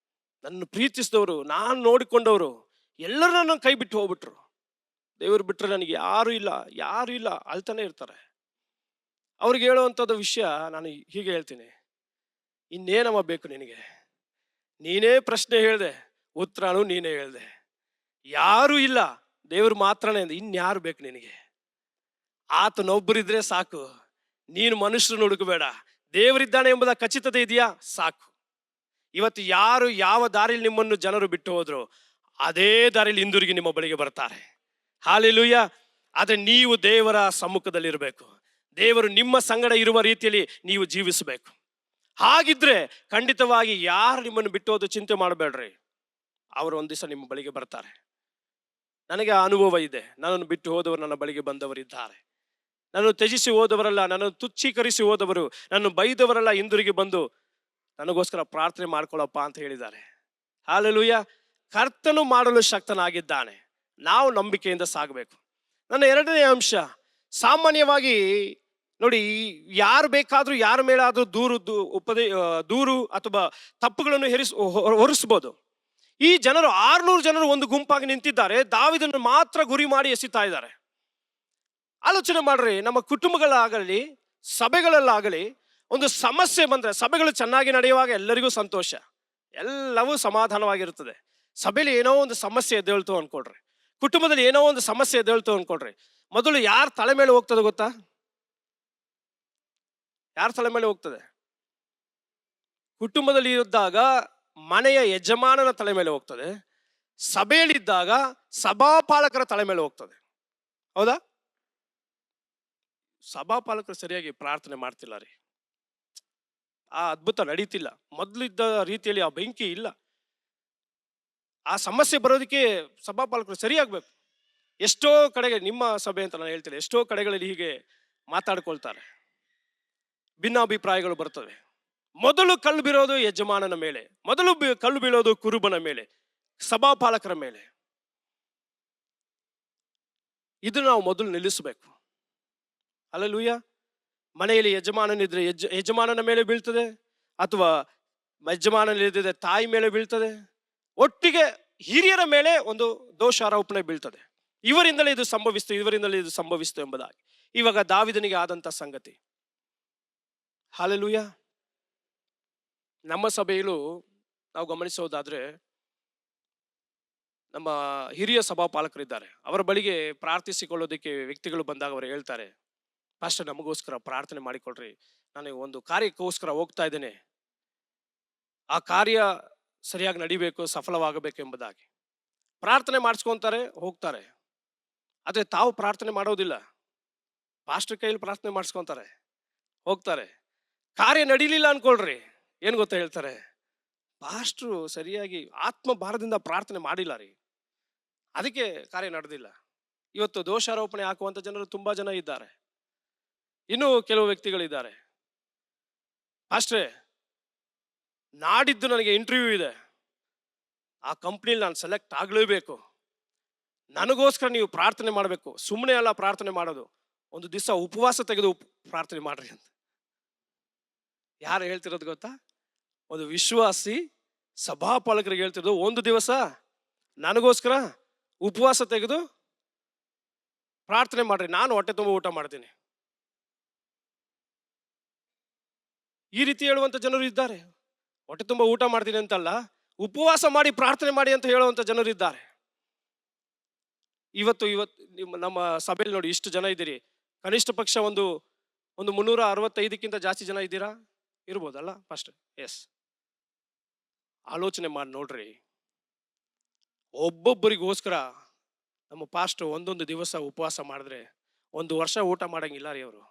ನನ್ನ ಪ್ರೀತಿಸಿದವರು, ನಾನು ನೋಡಿಕೊಂಡವರು ಎಲ್ಲರೂ ನನ್ನ ಕೈ ಬಿಟ್ಟು ಹೋಗ್ಬಿಟ್ರು, ದೇವರು ಬಿಟ್ಟರೆ ನನಗೆ ಯಾರು ಇಲ್ಲ, ಯಾರು ಇಲ್ಲ ಅಳ್ತಾನೆ ಇರ್ತಾರೆ. ಅವ್ರಿಗೆ ಹೇಳುವಂಥದ್ದು ವಿಷಯ ನಾನು ಹೀಗೆ ಹೇಳ್ತೀನಿ, ಇನ್ನೇನಮ್ಮ ಬೇಕು ನಿನಗೆ? ನೀನೇ ಪ್ರಶ್ನೆ ಹೇಳಿದೆ, ಉತ್ತರನೂ ನೀನೇ ಹೇಳಿದೆ. ಯಾರೂ ಇಲ್ಲ, ದೇವರು ಮಾತ್ರನೇ ಅಂದ, ಇನ್ಯಾರು ಬೇಕು ನಿನಗೆ? ಆತನೊಬ್ಬರಿದ್ರೆ ಸಾಕು. ನೀನು ಮನುಷ್ಯರನ್ನು ಹುಡುಕಬೇಡ, ದೇವರಿದ್ದಾನೆ ಎಂಬುದ ಖಚಿತತೆ ಇದೆಯಾ? ಸಾಕು. ಇವತ್ತು ಯಾರು ಯಾವ ದಾರಿಯಲ್ಲಿ ನಿಮ್ಮನ್ನು ಜನರು ಬಿಟ್ಟು ಹೋದ್ರು ಅದೇ ದಾರಿಯಲ್ಲಿ ಹಿಂದಿರುಗಿ ನಿಮ್ಮ ಬಳಿಗೆ ಬರ್ತಾರೆ. ಹಲ್ಲೆಲೂಯಾ. ಆದರೆ ನೀವು ದೇವರ ಸಮ್ಮುಖದಲ್ಲಿರಬೇಕು. ದೇವರು ನಿಮ್ಮ ಸಂಗಡ ಇರುವ ರೀತಿಯಲ್ಲಿ ನೀವು ಜೀವಿಸಬೇಕು. ಹಾಗಿದ್ರೆ ಖಂಡಿತವಾಗಿ ಯಾರು ನಿಮ್ಮನ್ನು ಬಿಟ್ಟು ಹೋದ ಚಿಂತೆ ಮಾಡಬೇಡ್ರಿ, ಅವರು ಒಂದು ದಿವಸ ನಿಮ್ಮ ಬಳಿಗೆ ಬರ್ತಾರೆ. ನನಗೆ ಆ ಅನುಭವ ಇದೆ. ನನ್ನನ್ನು ಬಿಟ್ಟು ಹೋದವರು ನನ್ನ ಬಳಿಗೆ ಬಂದವರಿದ್ದಾರೆ. ನನ್ನನ್ನು ತ್ಯಜಿಸಿ ಹೋದವರಲ್ಲ, ನನ್ನನ್ನು ತುಚ್ಛೀಕರಿಸಿ ಹೋದವರು, ನನ್ನ ಬೈದವರೆಲ್ಲ ಹಿಂದಿರುಗಿ ಬಂದು ನನಗೋಸ್ಕರ ಪ್ರಾರ್ಥನೆ ಮಾಡ್ಕೊಳ್ಳಪ್ಪ ಅಂತ ಹೇಳಿದ್ದಾರೆ. ಹಲ್ಲೆಲೂಯಾ. ಕರ್ತನು ಮಾಡಲು ಶಕ್ತನಾಗಿದ್ದಾನೆ. ನಾವು ನಂಬಿಕೆಯಿಂದ ಸಾಗಬೇಕು. ನನ್ನ ಎರಡನೇ ಅಂಶ, ಸಾಮಾನ್ಯವಾಗಿ ನೋಡಿ, ಯಾರು ಬೇಕಾದರೂ ಯಾರ ಮೇಲಾದರೂ ದೂರು ಅಥವಾ ತಪ್ಪುಗಳನ್ನು ಹೊರಿಸ್ಬೋದು. ಈ ಜನರು 600 ಜನರು ಒಂದು ಗುಂಪಾಗಿ ನಿಂತಿದ್ದಾರೆ, ದಾವೀದನನ್ನು ಮಾತ್ರ ಗುರಿ ಮಾಡಿ ಎಸಿತಾ ಇದ್ದಾರೆ. ಆಲೋಚನೆ ಮಾಡ್ರಿ, ನಮ್ಮ ಕುಟುಂಬಗಳಾಗಲಿ ಸಭೆಗಳಲ್ಲಾಗಲಿ ಒಂದು ಸಮಸ್ಯೆ ಬಂದರೆ, ಸಭೆಗಳು ಚೆನ್ನಾಗಿ ನಡೆಯುವಾಗ ಎಲ್ಲರಿಗೂ ಸಂತೋಷ, ಎಲ್ಲವೂ ಸಮಾಧಾನವಾಗಿರುತ್ತದೆ. ಸಭೆಯಲ್ಲಿ ಏನೋ ಒಂದು ಸಮಸ್ಯೆ ಎದ್ದೇಳ್ತು ಅನ್ಕೊಳ್ರಿ, ಕುಟುಂಬದಲ್ಲಿ ಏನೋ ಒಂದು ಸಮಸ್ಯೆ ಎದ್ದೇಳ್ತು ಅನ್ಕೊಳ್ರಿ, ಮೊದಲು ಯಾರ ತಲೆ ಮೇಲೆ ಹೋಗ್ತದೆ ಗೊತ್ತಾ? ಯಾರ ತಲೆ ಮೇಲೆ ಹೋಗ್ತದೆ? ಕುಟುಂಬದಲ್ಲಿ ಇದ್ದಾಗ ಮನೆಯ ಯಜಮಾನನ ತಲೆ ಮೇಲೆ ಹೋಗ್ತದೆ, ಸಭೆಯಲ್ಲಿದ್ದಾಗ ಸಭಾಪಾಲಕರ ತಲೆ ಮೇಲೆ ಹೋಗ್ತದೆ. ಹೌದಾ? ಸಭಾಪಾಲಕರು ಸರಿಯಾಗಿ ಪ್ರಾರ್ಥನೆ ಮಾಡ್ತಿಲ್ಲ ರೀ, ಆ ಅದ್ಭುತ ನಡೀತಿಲ್ಲ, ಮೊದಲಿದ್ದ ರೀತಿಯಲ್ಲಿ ಆ ಬೆಂಕಿ ಇಲ್ಲ. ಆ ಸಮಸ್ಯೆ ಬರೋದಕ್ಕೆ ಸಭಾಪಾಲಕರು ಸರಿಯಾಗಬೇಕು. ಎಷ್ಟೋ ಕಡೆಗೆ, ನಿಮ್ಮ ಸಭೆ ಅಂತ ನಾನು ಹೇಳ್ತೀನಿ, ಎಷ್ಟೋ ಕಡೆಗಳಲ್ಲಿ ಹೀಗೆ ಮಾತಾಡ್ಕೊಳ್ತಾರೆ, ಭಿನ್ನಾಭಿಪ್ರಾಯಗಳು ಬರ್ತವೆ. ಮೊದಲು ಕಲ್ಲು ಬೀಳೋದು ಯಜಮಾನನ ಮೇಲೆ, ಮೊದಲು ಕಲ್ಲು ಬೀಳೋದು ಕುರುಬನ ಮೇಲೆ, ಸಭಾಪಾಲಕರ ಮೇಲೆ. ಇದು ನಾವು ಮೊದಲು ನಿಲ್ಲಿಸಬೇಕು. ಹಲ್ಲೆಲೂಯಾ. ಮನೆಯಲ್ಲಿ ಯಜಮಾನನಿದ್ರೆ ಯಜಮಾನನ ಮೇಲೆ ಬೀಳ್ತದೆ, ಅಥವಾ ಯಜಮಾನನಿದ್ರೆ ತಾಯಿ ಮೇಲೆ ಬೀಳ್ತದೆ, ಒಟ್ಟಿಗೆ ಹಿರಿಯರ ಮೇಲೆ ಒಂದು ದೋಷಾರೋಪಣೆ ಬೀಳ್ತದೆ. ಇವರಿಂದಲೇ ಇದು ಸಂಭವಿಸ್ತು, ಇವರಿಂದಲೇ ಇದು ಸಂಭವಿಸ್ತು ಎಂಬುದಾಗಿ. ಇವಾಗ ದಾವಿದನಿಗೆ ಆದಂತ ಸಂಗತಿ. ಹಲ್ಲೆಲೂಯಾ. ನಮ್ಮ ಸಭೆಯಲ್ಲೂ ನಾವು ಗಮನಿಸೋದಾದ್ರೆ, ನಮ್ಮ ಹಿರಿಯ ಸಭಾಪಾಲಕರಿದ್ದಾರೆ, ಅವರ ಬಳಿಗೆ ಪ್ರಾರ್ಥಿಸಿಕೊಳ್ಳೋದಕ್ಕೆ ವ್ಯಕ್ತಿಗಳು ಬಂದಾಗ ಅವರು ಹೇಳ್ತಾರೆ, ಪಾಸ್ಟರ್ ನಮಗೋಸ್ಕರ ಪ್ರಾರ್ಥನೆ ಮಾಡಿಕೊಳ್ರಿ, ನಾನು ಒಂದು ಕಾರ್ಯಕ್ಕೋಸ್ಕರ ಹೋಗ್ತಾ ಇದ್ದೇನೆ, ಆ ಕಾರ್ಯ ಸರಿಯಾಗಿ ನಡಿಬೇಕು, ಸಫಲವಾಗಬೇಕು ಎಂಬುದಾಗಿ ಪ್ರಾರ್ಥನೆ ಮಾಡಿಸ್ಕೊಂತಾರೆ, ಹೋಗ್ತಾರೆ. ಆದರೆ ತಾವು ಪ್ರಾರ್ಥನೆ ಮಾಡೋದಿಲ್ಲ, ಪಾಸ್ಟರ್ ಕೈಯಲ್ಲಿ ಪ್ರಾರ್ಥನೆ ಮಾಡಿಸ್ಕೊಂತಾರೆ, ಹೋಗ್ತಾರೆ. ಕಾರ್ಯ ನಡೀಲಿಲ್ಲ ಅನ್ಕೊಳ್ರಿ, ಏನು ಗೊತ್ತಾ ಹೇಳ್ತಾರೆ, ಪಾಸ್ಟ್ರು ಸರಿಯಾಗಿ ಆತ್ಮ ಭಾರದಿಂದ ಪ್ರಾರ್ಥನೆ ಮಾಡಿಲ್ಲ ರೀ, ಅದಕ್ಕೆ ಕಾರ್ಯ ನಡೆದಿಲ್ಲ. ಇವತ್ತು ದೋಷಾರೋಪಣೆ ಹಾಕುವಂತ ಜನರು ತುಂಬಾ ಜನ ಇದ್ದಾರೆ. ಇನ್ನೂ ಕೆಲವು ವ್ಯಕ್ತಿಗಳಿದ್ದಾರೆ, ಪಾಸ್ಟ್ರೇ ನಾಡಿದ್ದು ನನಗೆ ಇಂಟರ್ವ್ಯೂ ಇದೆ, ಆ ಕಂಪ್ನಿಲಿ ನಾನು ಸೆಲೆಕ್ಟ್ ಆಗಲೇಬೇಕು, ನನಗೋಸ್ಕರ ನೀವು ಪ್ರಾರ್ಥನೆ ಮಾಡಬೇಕು, ಸುಮ್ಮನೆ ಅಲ್ಲ ಪ್ರಾರ್ಥನೆ ಮಾಡೋದು, ಒಂದು ದಿವಸ ಉಪವಾಸ ತೆಗೆದು ಪ್ರಾರ್ಥನೆ ಮಾಡ್ರಿ ಅಂತ. ಯಾರು ಹೇಳ್ತಿರೋದು ಗೊತ್ತಾ? ಒಂದು ವಿಶ್ವಾಸಿ ಸಭಾಪಾಲಕರಿಗೆ ಹೇಳ್ತಿರೋದು, ಒಂದು ದಿವಸ ನನಗೋಸ್ಕರ ಉಪವಾಸ ತೆಗೆದು ಪ್ರಾರ್ಥನೆ ಮಾಡ್ರಿ, ನಾನು ಹೊಟ್ಟೆ ತುಂಬ ಊಟ ಮಾಡ್ತೀನಿ. ಈ ರೀತಿ ಹೇಳುವಂತ ಜನರು ಇದ್ದಾರೆ. ಹೊಟ್ಟೆ ತುಂಬ ಊಟ ಮಾಡ್ತೀನಿ ಅಂತಲ್ಲ, ಉಪವಾಸ ಮಾಡಿ ಪ್ರಾರ್ಥನೆ ಮಾಡಿ ಅಂತ ಹೇಳುವಂತ ಜನರು ಇದ್ದಾರೆ. ಇವತ್ತು ನಮ್ಮ ಸಭೆಯಲ್ಲಿ ನೋಡಿ, ಇಷ್ಟು ಜನ ಇದ್ದೀರಿ, ಕನಿಷ್ಠ ಪಕ್ಷ ಒಂದು 365ಕ್ಕಿಂತ ಜಾಸ್ತಿ ಜನ ಇದ್ದೀರಾ, ಇರ್ಬೋದಲ್ಲ ಫಸ್ಟ್? ಎಸ್. ಆಲೋಚನೆ ಮಾಡಿ ನೋಡ್ರಿ, ಒಬ್ಬೊಬ್ಬರಿಗೋಸ್ಕರ ನಮ್ಮ ಪಾಸ್ಟರ್ ಒಂದೊಂದು ದಿವಸ ಉಪವಾಸ ಮಾಡಿದ್ರೆ 1 ವರ್ಷ ಊಟ ಮಾಡಂಗಿಲ್ಲ ರೀ ಅವರು,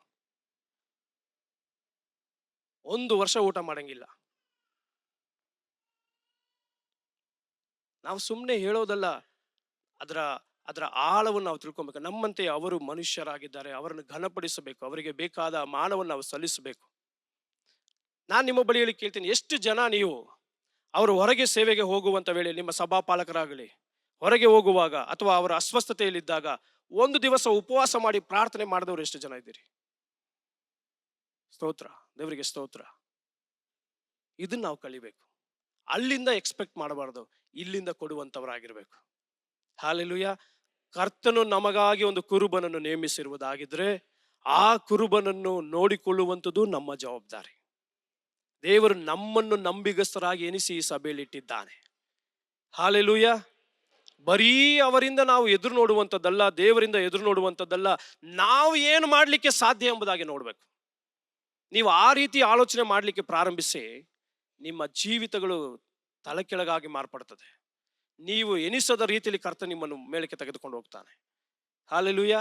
1 ವರ್ಷ ಊಟ ಮಾಡಂಗಿಲ್ಲ. ನಾವು ಸುಮ್ಮನೆ ಹೇಳೋದಲ್ಲ, ಅದರ ಆಳವನ್ನು ನಾವು ತಿಳ್ಕೊಬೇಕು. ನಮ್ಮಂತೆ ಅವರು ಮನುಷ್ಯರಾಗಿದ್ದಾರೆ, ಅವರನ್ನು ಘನಪಡಿಸಬೇಕು, ಅವರಿಗೆ ಬೇಕಾದ ಮಾನವನ್ನು ನಾವು ಸಲ್ಲಿಸಬೇಕು. ನಾನು ನಿಮ್ಮ ಬಳಿಯಲ್ಲಿ ಕೇಳ್ತೀನಿ, ಎಷ್ಟು ಜನ ನೀವು ಅವರು ಹೊರಗೆ ಸೇವೆಗೆ ಹೋಗುವಂತ ವೇಳೆ, ನಿಮ್ಮ ಸಭಾಪಾಲಕರಾಗಲಿ ಹೊರಗೆ ಹೋಗುವಾಗ ಅಥವಾ ಅವರ ಅಸ್ವಸ್ಥತೆಯಲ್ಲಿದ್ದಾಗ 1 ದಿವಸ ಉಪವಾಸ ಮಾಡಿ ಪ್ರಾರ್ಥನೆ ಮಾಡಿದವರು ಎಷ್ಟು ಜನ ಇದ್ದೀರಿ? ಸ್ತೋತ್ರ, ದೇವರಿಗೆ ಸ್ತೋತ್ರ. ಇದನ್ನ ನಾವು ಕಲಿಬೇಕು. ಅಲ್ಲಿಂದ ಎಕ್ಸ್ಪೆಕ್ಟ್ ಮಾಡಬಾರ್ದು, ಇಲ್ಲಿಂದ ಕೊಡುವಂತವರಾಗಿರ್ಬೇಕು. ಹಲ್ಲೆಲೂಯಾ. ಕರ್ತನು ನಮಗಾಗಿ ಒಂದು ಕುರುಬನನ್ನು ನೇಮಿಸಿರುವುದಾಗಿದ್ರೆ ಆ ಕುರುಬನನ್ನು ನೋಡಿಕೊಳ್ಳುವಂಥದ್ದು ನಮ್ಮ ಜವಾಬ್ದಾರಿ. ದೇವರು ನಮ್ಮನ್ನು ನಂಬಿಗಸ್ತರಾಗಿ ಎನಿಸಿ ಈ ಸಭೆಯಲ್ಲಿ ಇಟ್ಟಿದ್ದಾನೆ. ಹಲ್ಲೆಲೂಯಾ. ಬರೀ ಅವರಿಂದ ನಾವು ಎದುರು ನೋಡುವಂಥದ್ದಲ್ಲ, ದೇವರಿಂದ ಎದುರು ನೋಡುವಂಥದ್ದಲ್ಲ, ನಾವು ಏನು ಮಾಡಲಿಕ್ಕೆ ಸಾಧ್ಯ ಎಂಬುದಾಗಿ ನೋಡ್ಬೇಕು. ನೀವು ಆ ರೀತಿ ಆಲೋಚನೆ ಮಾಡಲಿಕ್ಕೆ ಪ್ರಾರಂಭಿಸಿ, ನಿಮ್ಮ ಜೀವಿತಗಳು ತಲೆ ಕೆಳಗಾಗಿ ಮಾರ್ಪಡ್ತದೆ. ನೀವು ಎನಿಸದ ರೀತಿಯಲ್ಲಿ ಕರ್ತ ನಿಮ್ಮನ್ನು ಮೇಲಕ್ಕೆ ತೆಗೆದುಕೊಂಡು ಹೋಗ್ತಾನೆ. ಹಲ್ಲೆಲೂಯಾ.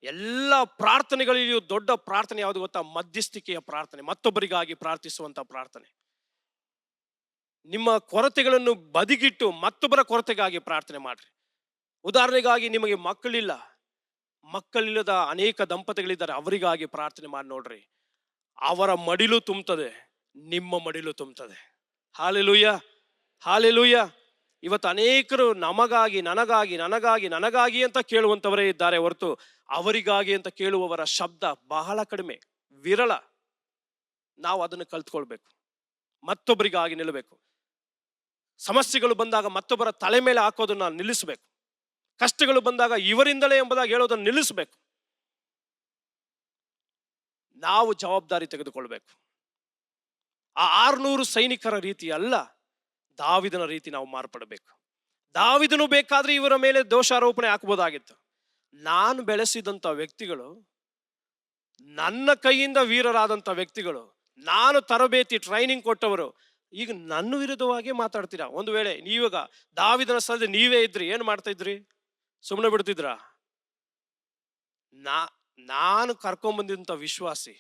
ಎಲ್ಲ ಪ್ರಾರ್ಥನೆಗಳಲ್ಲಿಯೂ ದೊಡ್ಡ ಪ್ರಾರ್ಥನೆ ಯಾವುದು ಗೊತ್ತಾ? ಮಧ್ಯಸ್ಥಿಕೆಯ ಪ್ರಾರ್ಥನೆ, ಮತ್ತೊಬ್ಬರಿಗಾಗಿ ಪ್ರಾರ್ಥಿಸುವಂತ ಪ್ರಾರ್ಥನೆ. ನಿಮ್ಮ ಕೊರತೆಗಳನ್ನು ಬದಿಗಿಟ್ಟು ಮತ್ತೊಬ್ಬರ ಕೊರತೆಗಾಗಿ ಪ್ರಾರ್ಥನೆ ಮಾಡ್ರಿ. ಉದಾಹರಣೆಗಾಗಿ, ನಿಮಗೆ ಮಕ್ಕಳಿಲ್ಲದ ಅನೇಕ ದಂಪತಿಗಳಿದ್ದಾರೆ, ಅವರಿಗಾಗಿ ಪ್ರಾರ್ಥನೆ ಮಾಡಿ ನೋಡ್ರಿ. ಅವರ ಮಡಿಲು ತುಂಬುತ್ತದೆ, ನಿಮ್ಮ ಮಡಿಲು ತುಂಬುತ್ತದೆ. Hallelujah, hallelujah. ಇವತ್ತು ಅನೇಕರು ನಮಗಾಗಿ, ನನಗಾಗಿ, ನನಗಾಗಿ, ನನಗಾಗಿ ಅಂತ ಕೇಳುವಂತವರೇ ಇದ್ದಾರೆ ಹೊರತು ಅವರಿಗಾಗಿ ಅಂತ ಕೇಳುವವರ ಶಬ್ದ ಬಹಳ ಕಡಿಮೆ, ವಿರಳ. ನಾವು ಅದನ್ನು ಕಲ್ತ್ಕೊಳ್ಬೇಕು, ಮತ್ತೊಬ್ಬರಿಗಾಗಿ ನಿಲ್ಲಬೇಕು. ಸಮಸ್ಯೆಗಳು ಬಂದಾಗ ಮತ್ತೊಬ್ಬರ ತಲೆ ಮೇಲೆ ಹಾಕೋದನ್ನ ನಿಲ್ಲಿಸಬೇಕು. ಕಷ್ಟಗಳು ಬಂದಾಗ ಇವರಿಂದಲೇ ಎಂಬುದಾಗಿ ಹೇಳೋದನ್ನು ನಿಲ್ಲಿಸಬೇಕು. ನಾವು ಜವಾಬ್ದಾರಿ ತೆಗೆದುಕೊಳ್ಬೇಕು. ಆ 600 ಸೈನಿಕರ ರೀತಿ ಅಲ್ಲ, ದಾವಿದನ ರೀತಿ ನಾವು ಮಾರ್ಪಡಬೇಕು. ದಾವಿದನು ಬೇಕಾದ್ರೆ ಇವರ ಮೇಲೆ ದೋಷಾರೋಪಣೆ ಹಾಕಬಹುದಾಗಿತ್ತು. ನಾನು ಬೆಳೆಸಿದಂತ ವ್ಯಕ್ತಿಗಳು, ನನ್ನ ಕೈಯಿಂದ ವೀರರಾದಂತ ವ್ಯಕ್ತಿಗಳು, ನಾನು ತರಬೇತಿ ಟ್ರೈನಿಂಗ್ ಕೊಟ್ಟವರು ಈಗ ನನ್ನ ವಿರುದ್ಧವಾಗಿ ಮಾತಾಡ್ತೀರಾ. ಒಂದು ವೇಳೆ ನೀವಾಗ ದಾವಿದನ ಸ್ಥಳದಲ್ಲಿ ನೀವೇ ಇದ್ರಿ, ಏನ್ ಮಾಡ್ತಾ ಇದ್ರಿ? ಸುಮ್ಮನೆ ಬಿಡ್ತಿದ್ರಾ? ನಾನು ಕರ್ಕೊಂಬಂದಂತ ವಿಶ್ವಾಸಿ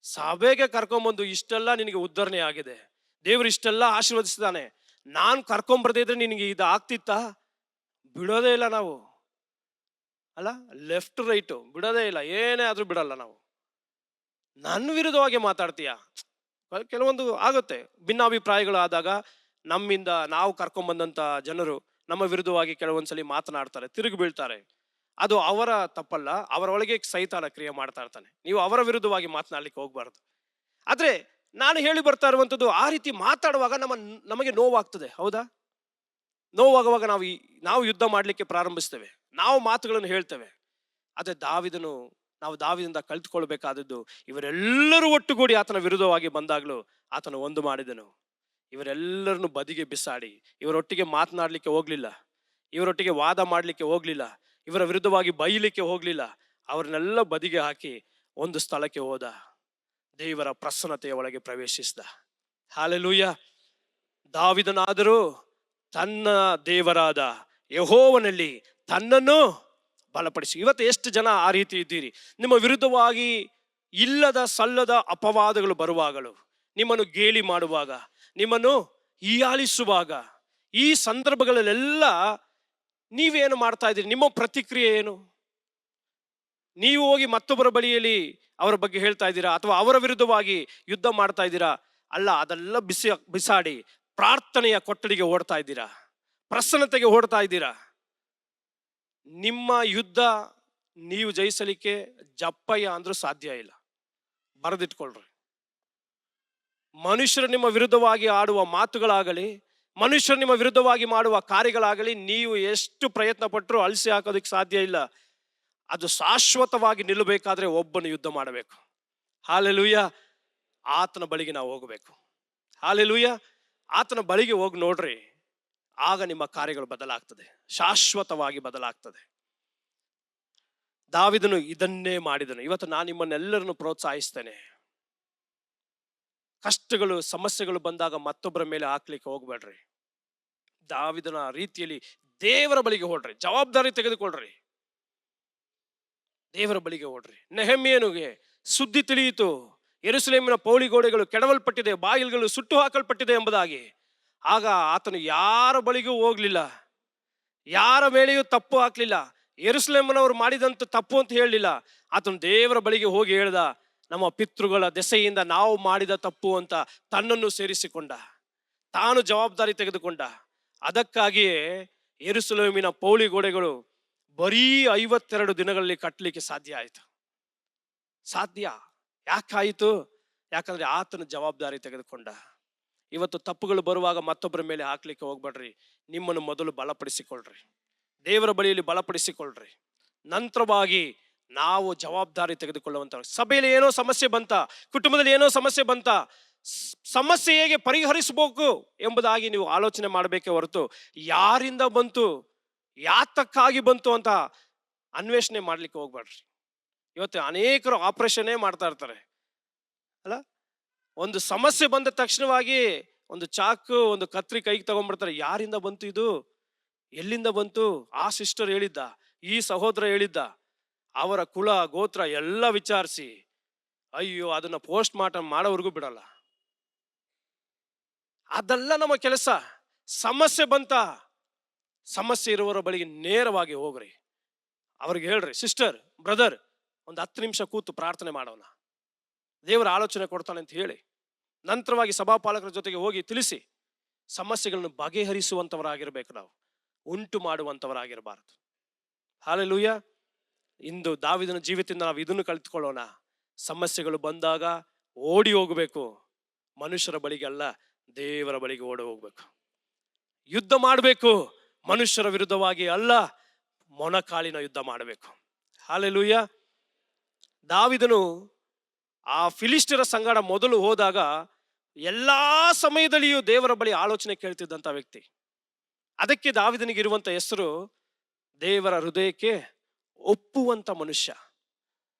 ಸಭೆಗೆ ಕರ್ಕೊಂಬಂದು ಇಷ್ಟೆಲ್ಲ ನಿನಗೆ ಉದ್ಧರಣೆ ಆಗಿದೆ, ದೇವರು ಇಷ್ಟೆಲ್ಲ ಆಶೀರ್ವದಿಸಿದಾನೆ, ನಾನು ಕರ್ಕೊಂಬರ್ದೇ ಇದ್ರೆ ನಿನಗೆ ಇದು ಆಗ್ತಿತ್ತಾ? ಬಿಡೋದೇ ಇಲ್ಲ ನಾವು, ಅಲ್ಲ, ಲೆಫ್ಟ್ ರೈಟ್ ಬಿಡೋದೇ ಇಲ್ಲ, ಏನೇ ಆದ್ರೂ ಬಿಡಲ್ಲ ನಾವು. ನನ್ನ ವಿರುದ್ಧವಾಗಿ ಮಾತಾಡ್ತೀಯ? ಕೆಲವೊಂದು ಆಗುತ್ತೆ, ಭಿನ್ನಾಭಿಪ್ರಾಯಗಳು ಆದಾಗ ನಮ್ಮಿಂದ ನಾವು ಕರ್ಕೊಂಬಂದಂತ ಜನರು ನಮ್ಮ ವಿರುದ್ಧವಾಗಿ ಕೆಲವೊಂದ್ಸಲಿ ಮಾತನಾಡ್ತಾರೆ, ತಿರುಗಿ ಬೀಳ್ತಾರೆ. ಅದು ಅವರ ತಪ್ಪಲ್ಲ, ಅವರ ಒಳಗೆ ಸೈತಾನ ಕ್ರಿಯೆ ಮಾಡ್ತಾ ಇರ್ತಾನೆ. ನೀವು ಅವರ ವಿರುದ್ಧವಾಗಿ ಮಾತನಾಡ್ಲಿಕ್ಕೆ ಹೋಗ್ಬಾರ್ದು. ಆದ್ರೆ ನಾನು ಹೇಳಿ ಬರ್ತಾ ಇರುವಂತದ್ದು, ಆ ರೀತಿ ಮಾತಾಡುವಾಗ ನಮಗೆ ನೋವಾಗ್ತದೆ, ಹೌದಾ? ನೋವಾಗುವಾಗ ನಾವು ಯುದ್ಧ ಮಾಡ್ಲಿಕ್ಕೆ ಪ್ರಾರಂಭಿಸ್ತೇವೆ, ನಾವು ಮಾತುಗಳನ್ನು ಹೇಳ್ತೇವೆ. ಆದ್ರೆ ನಾವು ದಾವಿದಿಂದ ಕಲ್ತ್ಕೊಳ್ಬೇಕಾದದ್ದು, ಇವರೆಲ್ಲರೂ ಒಟ್ಟುಗೂಡಿ ಆತನ ವಿರುದ್ಧವಾಗಿ ಬಂದಾಗಲೂ ಆತನು ಒಂದು ಮಾಡಿದನು. ಇವರೆಲ್ಲರನ್ನು ಬದಿಗೆ ಬಿಸಾಡಿ, ಇವರೊಟ್ಟಿಗೆ ಮಾತನಾಡ್ಲಿಕ್ಕೆ ಹೋಗ್ಲಿಲ್ಲ, ಇವರೊಟ್ಟಿಗೆ ವಾದ ಮಾಡ್ಲಿಕ್ಕೆ ಹೋಗ್ಲಿಲ್ಲ, ಇವರ ವಿರುದ್ಧವಾಗಿ ಬೈಲಿಕ್ಕೆ ಹೋಗ್ಲಿಲ್ಲ. ಅವ್ರನ್ನೆಲ್ಲ ಬದಿಗೆ ಹಾಕಿ ಒಂದು ಸ್ಥಳಕ್ಕೆ ಹೋದ, ದೇವರ ಪ್ರಸನ್ನತೆಯ ಒಳಗೆ ಪ್ರವೇಶಿಸಿದ. ಹಲ್ಲೆಲೂಯಾ. ದಾವಿದನಾದರೂ ತನ್ನ ದೇವರಾದ ಯೆಹೋವನಲ್ಲಿ ತನ್ನನ್ನು ಬಲಪಡಿಸಿ. ಇವತ್ತು ಎಷ್ಟು ಜನ ಆ ರೀತಿ ಇದ್ದೀರಿ? ನಿಮ್ಮ ವಿರುದ್ಧವಾಗಿ ಇಲ್ಲದ ಸಲ್ಲದ ಅಪವಾದಗಳು ಬರುವಾಗಲೂ, ನಿಮ್ಮನ್ನು ಗೇಲಿ ಮಾಡುವಾಗ, ನಿಮ್ಮನ್ನು ಹೀಯಾಳಿಸುವಾಗ, ಈ ಸಂದರ್ಭಗಳಲ್ಲೆಲ್ಲ ನೀವೇನು ಮಾಡ್ತಾ ಇದ್ದೀರಿ? ನಿಮ್ಮ ಪ್ರತಿಕ್ರಿಯೆ ಏನು? ನೀವು ಹೋಗಿ ಮತ್ತೊಬ್ಬರ ಬಳಿಯಲ್ಲಿ ಅವರ ಬಗ್ಗೆ ಹೇಳ್ತಾ ಇದ್ದೀರಾ, ಅಥವಾ ಅವರ ವಿರುದ್ಧವಾಗಿ ಯುದ್ಧ ಮಾಡ್ತಾ ಇದ್ದೀರಾ? ಅಲ್ಲ, ಅದೆಲ್ಲ ಬಿಸಾಡಿ ಪ್ರಾರ್ಥನೆಯ ಕೊಠಡಿಗೆ ಓಡ್ತಾ ಇದ್ದೀರಾ, ಪ್ರಸನ್ನತೆಗೆ ಓಡ್ತಾ ಇದ್ದೀರಾ. ನಿಮ್ಮ ಯುದ್ಧ ನೀವು ಜಯಿಸಲಿಕ್ಕೆ ಜಪ್ಪಯ್ಯ ಅಂದ್ರೂ ಸಾಧ್ಯ ಇಲ್ಲ, ಬರೆದಿಟ್ಕೊಳ್ರಿ. ಮನುಷ್ಯರು ನಿಮ್ಮ ವಿರುದ್ಧವಾಗಿ ಆಡುವ ಮಾತುಗಳಾಗಲಿ, ಮನುಷ್ಯರು ನಿಮ್ಮ ವಿರುದ್ಧವಾಗಿ ಮಾಡುವ ಕಾರ್ಯಗಳಾಗಲಿ, ನೀವು ಎಷ್ಟು ಪ್ರಯತ್ನ ಪಟ್ಟರೂ ಅಳಿಸಿ ಹಾಕೋದಕ್ಕೆ ಸಾಧ್ಯ ಇಲ್ಲ. ಅದು ಶಾಶ್ವತವಾಗಿ ನಿಲ್ಲಬೇಕಾದ್ರೆ ಒಬ್ಬನು ಯುದ್ಧ ಮಾಡಬೇಕು. ಹಲ್ಲೆಲೂಯಾ. ಆತನ ಬಳಿಗೆ ನಾವು ಹೋಗಬೇಕು. ಹಲ್ಲೆಲೂಯಾ. ಆತನ ಬಳಿಗೆ ಹೋಗಿ ನೋಡ್ರಿ, ಆಗ ನಿಮ್ಮ ಕಾರ್ಯಗಳು ಬದಲಾಗ್ತದೆ, ಶಾಶ್ವತವಾಗಿ ಬದಲಾಗ್ತದೆ. ದಾವಿದನು ಇದನ್ನೇ ಮಾಡಿದನು. ಇವತ್ತು ನಾನು ನಿಮ್ಮನ್ನೆಲ್ಲರನ್ನು ಪ್ರೋತ್ಸಾಹಿಸ್ತೇನೆ, ಕಷ್ಟಗಳು ಸಮಸ್ಯೆಗಳು ಬಂದಾಗ ಮತ್ತೊಬ್ಬರ ಮೇಲೆ ಹಾಕ್ಲಿಕ್ಕೆ ಹೋಗ್ಬೇಡ್ರಿ. ದಾವಿದನ ರೀತಿಯಲ್ಲಿ ದೇವರ ಬಳಿಗೆ ಹೊಡ್ರಿ, ಜವಾಬ್ದಾರಿ ತೆಗೆದುಕೊಳ್ರಿ, ದೇವರ ಬಳಿಗೆ ಓಡ್ರಿ. ನೆಹೆಮ್ಯನಿಗೆ ಸುದ್ದಿ ತಿಳಿಯಿತು, ಯೆರೂಸಲೇಮಿನ ಪೌಳಿ ಗೋಡೆಗಳು ಕೆಡವಲ್ಪಟ್ಟಿದೆ, ಬಾಗಿಲುಗಳು ಸುಟ್ಟು ಹಾಕಲ್ಪಟ್ಟಿದೆ ಎಂಬುದಾಗಿ. ಆಗ ಆತನು ಯಾರ ಬಳಿಗೂ ಹೋಗ್ಲಿಲ್ಲ, ಯಾರ ಮೇಲೆಯೂ ತಪ್ಪು ಹಾಕ್ಲಿಲ್ಲ, ಯೆರೂಸಲೇಮಿನವರು ಮಾಡಿದಂತ ತಪ್ಪು ಅಂತ ಹೇಳಲಿಲ್ಲ. ಆತನು ದೇವರ ಬಳಿಗೆ ಹೋಗಿ ಹೇಳ್ದ, ನಮ್ಮ ಪಿತೃಗಳ ದೆಸೆಯಿಂದ ನಾವು ಮಾಡಿದ ತಪ್ಪು ಅಂತ ತನ್ನನ್ನು ಸೇರಿಸಿಕೊಂಡ, ತಾನು ಜವಾಬ್ದಾರಿ ತೆಗೆದುಕೊಂಡ. ಅದಕ್ಕಾಗಿಯೇ ಯೆರೂಸಲೇಮಿನ ಪೌಳಿ ಗೋಡೆಗಳು ಬರೀ 52 ದಿನಗಳಲ್ಲಿ ಕಟ್ಟಲಿಕ್ಕೆ ಸಾಧ್ಯ ಆಯಿತು. ಸಾಧ್ಯ ಯಾಕಾಯಿತು? ಯಾಕಂದ್ರೆ ಆತನ ಜವಾಬ್ದಾರಿ ತೆಗೆದುಕೊಂಡ. ಇವತ್ತು ತಪ್ಪುಗಳು ಬರುವಾಗ ಮತ್ತೊಬ್ಬರ ಮೇಲೆ ಹಾಕ್ಲಿಕ್ಕೆ ಹೋಗ್ಬೇಡ್ರಿ, ನಿಮ್ಮನ್ನು ಮೊದಲು ಬಲಪಡಿಸಿಕೊಳ್ಳ್ರಿ, ದೇವರ ಬಳಿಯಲ್ಲಿ ಬಲಪಡಿಸಿಕೊಳ್ಳ್ರಿ. ನಂತರವಾಗಿ ನಾವು ಜವಾಬ್ದಾರಿ ತೆಗೆದುಕೊಳ್ಳುವಂತ. ಸಭೆಯಲ್ಲಿ ಏನೋ ಸಮಸ್ಯೆ ಬಂತ, ಕುಟುಂಬದಲ್ಲಿ ಏನೋ ಸಮಸ್ಯೆ ಬಂತ, ಸಮಸ್ಯೆ ಹೇಗೆ ಪರಿಹರಿಸಬೇಕು ಎಂಬುದಾಗಿ ನೀವು ಆಲೋಚನೆ ಮಾಡಬೇಕೇ ಹೊರತು ಯಾರಿಂದ ಬಂತು, ಯಾತಕ್ಕಾಗಿ ಬಂತು ಅಂತ ಅನ್ವೇಷಣೆ ಮಾಡ್ಲಿಕ್ಕೆ ಹೋಗ್ಬೇಡ್ರಿ. ಇವತ್ತು ಅನೇಕರು ಆಪರೇಷನ್ನೇ ಮಾಡ್ತಾ ಇರ್ತಾರೆ, ಅಲ್ಲ, ಒಂದು ಸಮಸ್ಯೆ ಬಂದ ತಕ್ಷಣವಾಗಿ ಒಂದು ಚಾಕು ಒಂದು ಕತ್ರಿ ಕೈಗೆ ತಗೊಂಡ್ಬಿಡ್ತಾರೆ. ಯಾರಿಂದ ಬಂತು ಇದು, ಎಲ್ಲಿಂದ ಬಂತು? ಆ ಸಿಸ್ಟರ್ ಹೇಳಿದ್ದ, ಈ ಸಹೋದರ ಹೇಳಿದ್ದ, ಅವರ ಕುಲ ಗೋತ್ರ ಎಲ್ಲ ವಿಚಾರಿಸಿ, ಅಯ್ಯೋ ಅದನ್ನ ಪೋಸ್ಟ್ ಮಾರ್ಟಮ್ ಮಾಡೋವರೆಗೂ ಬಿಡಲ್ಲ. ಅದೆಲ್ಲ ನಮ್ಮ ಕೆಲಸ. ಸಮಸ್ಯೆ ಬಂತ, ಸಮಸ್ಯೆ ಇರುವವರ ಬಳಿಗೆ ನೇರವಾಗಿ ಹೋಗ್ರಿ, ಅವ್ರಿಗೆ ಹೇಳ್ರಿ, ಸಿಸ್ಟರ್ ಬ್ರದರ್ ಒಂದು 10 ನಿಮಿಷ ಕೂತು ಪ್ರಾರ್ಥನೆ ಮಾಡೋಣ, ದೇವರ ಆಲೋಚನೆ ಕೊಡ್ತಾನೆ ಅಂತ ಹೇಳಿ. ನಂತರವಾಗಿ ಸಭಾಪಾಲಕರ ಜೊತೆಗೆ ಹೋಗಿ ತಿಳಿಸಿ, ಸಮಸ್ಯೆಗಳನ್ನು ಬಗೆಹರಿಸುವಂತವರಾಗಿರ್ಬೇಕು, ನಾವು ಉಂಟು ಮಾಡುವಂತವರಾಗಿರಬಾರದು. ಹಲ್ಲೆಲೂಯಾ. ಇಂದು ದಾವಿದನ ಜೀವಿತದಿಂದ ನಾವು ಇದನ್ನು ಕಲಿತುಕೊಳ್ಳೋಣ. ಸಮಸ್ಯೆಗಳು ಬಂದಾಗ ಓಡಿ ಹೋಗಬೇಕು, ಮನುಷ್ಯರ ಬಳಿಗೆ ಅಲ್ಲ, ದೇವರ ಬಳಿಗೆ ಓಡಿ ಹೋಗ್ಬೇಕು. ಯುದ್ಧ ಮಾಡಬೇಕು, ಮನುಷ್ಯರ ವಿರುದ್ಧವಾಗಿ ಅಲ್ಲ, ಮೊಣಕಾಲಿನ ಯುದ್ಧ ಮಾಡಬೇಕು. ಹಲ್ಲೆಲೂಯಾ. ದಾವಿದನು ಆ ಫಿಲಿಸ್ಟಿಯರ ಸಂಗಡ ಮೊದಲು ಹೋದಾಗ ಎಲ್ಲಾ ಸಮಯದಲ್ಲಿಯೂ ದೇವರ ಬಳಿ ಆಲೋಚನೆ ಕೇಳ್ತಿದ್ದಂತ ವ್ಯಕ್ತಿ. ಅದಕ್ಕೆ ದಾವೀದನಿಗೆ ಇರುವಂತ ಹೆಸರು ದೇವರ ಹೃದಯಕ್ಕೆ ಒಪ್ಪುವಂತ ಮನುಷ್ಯ.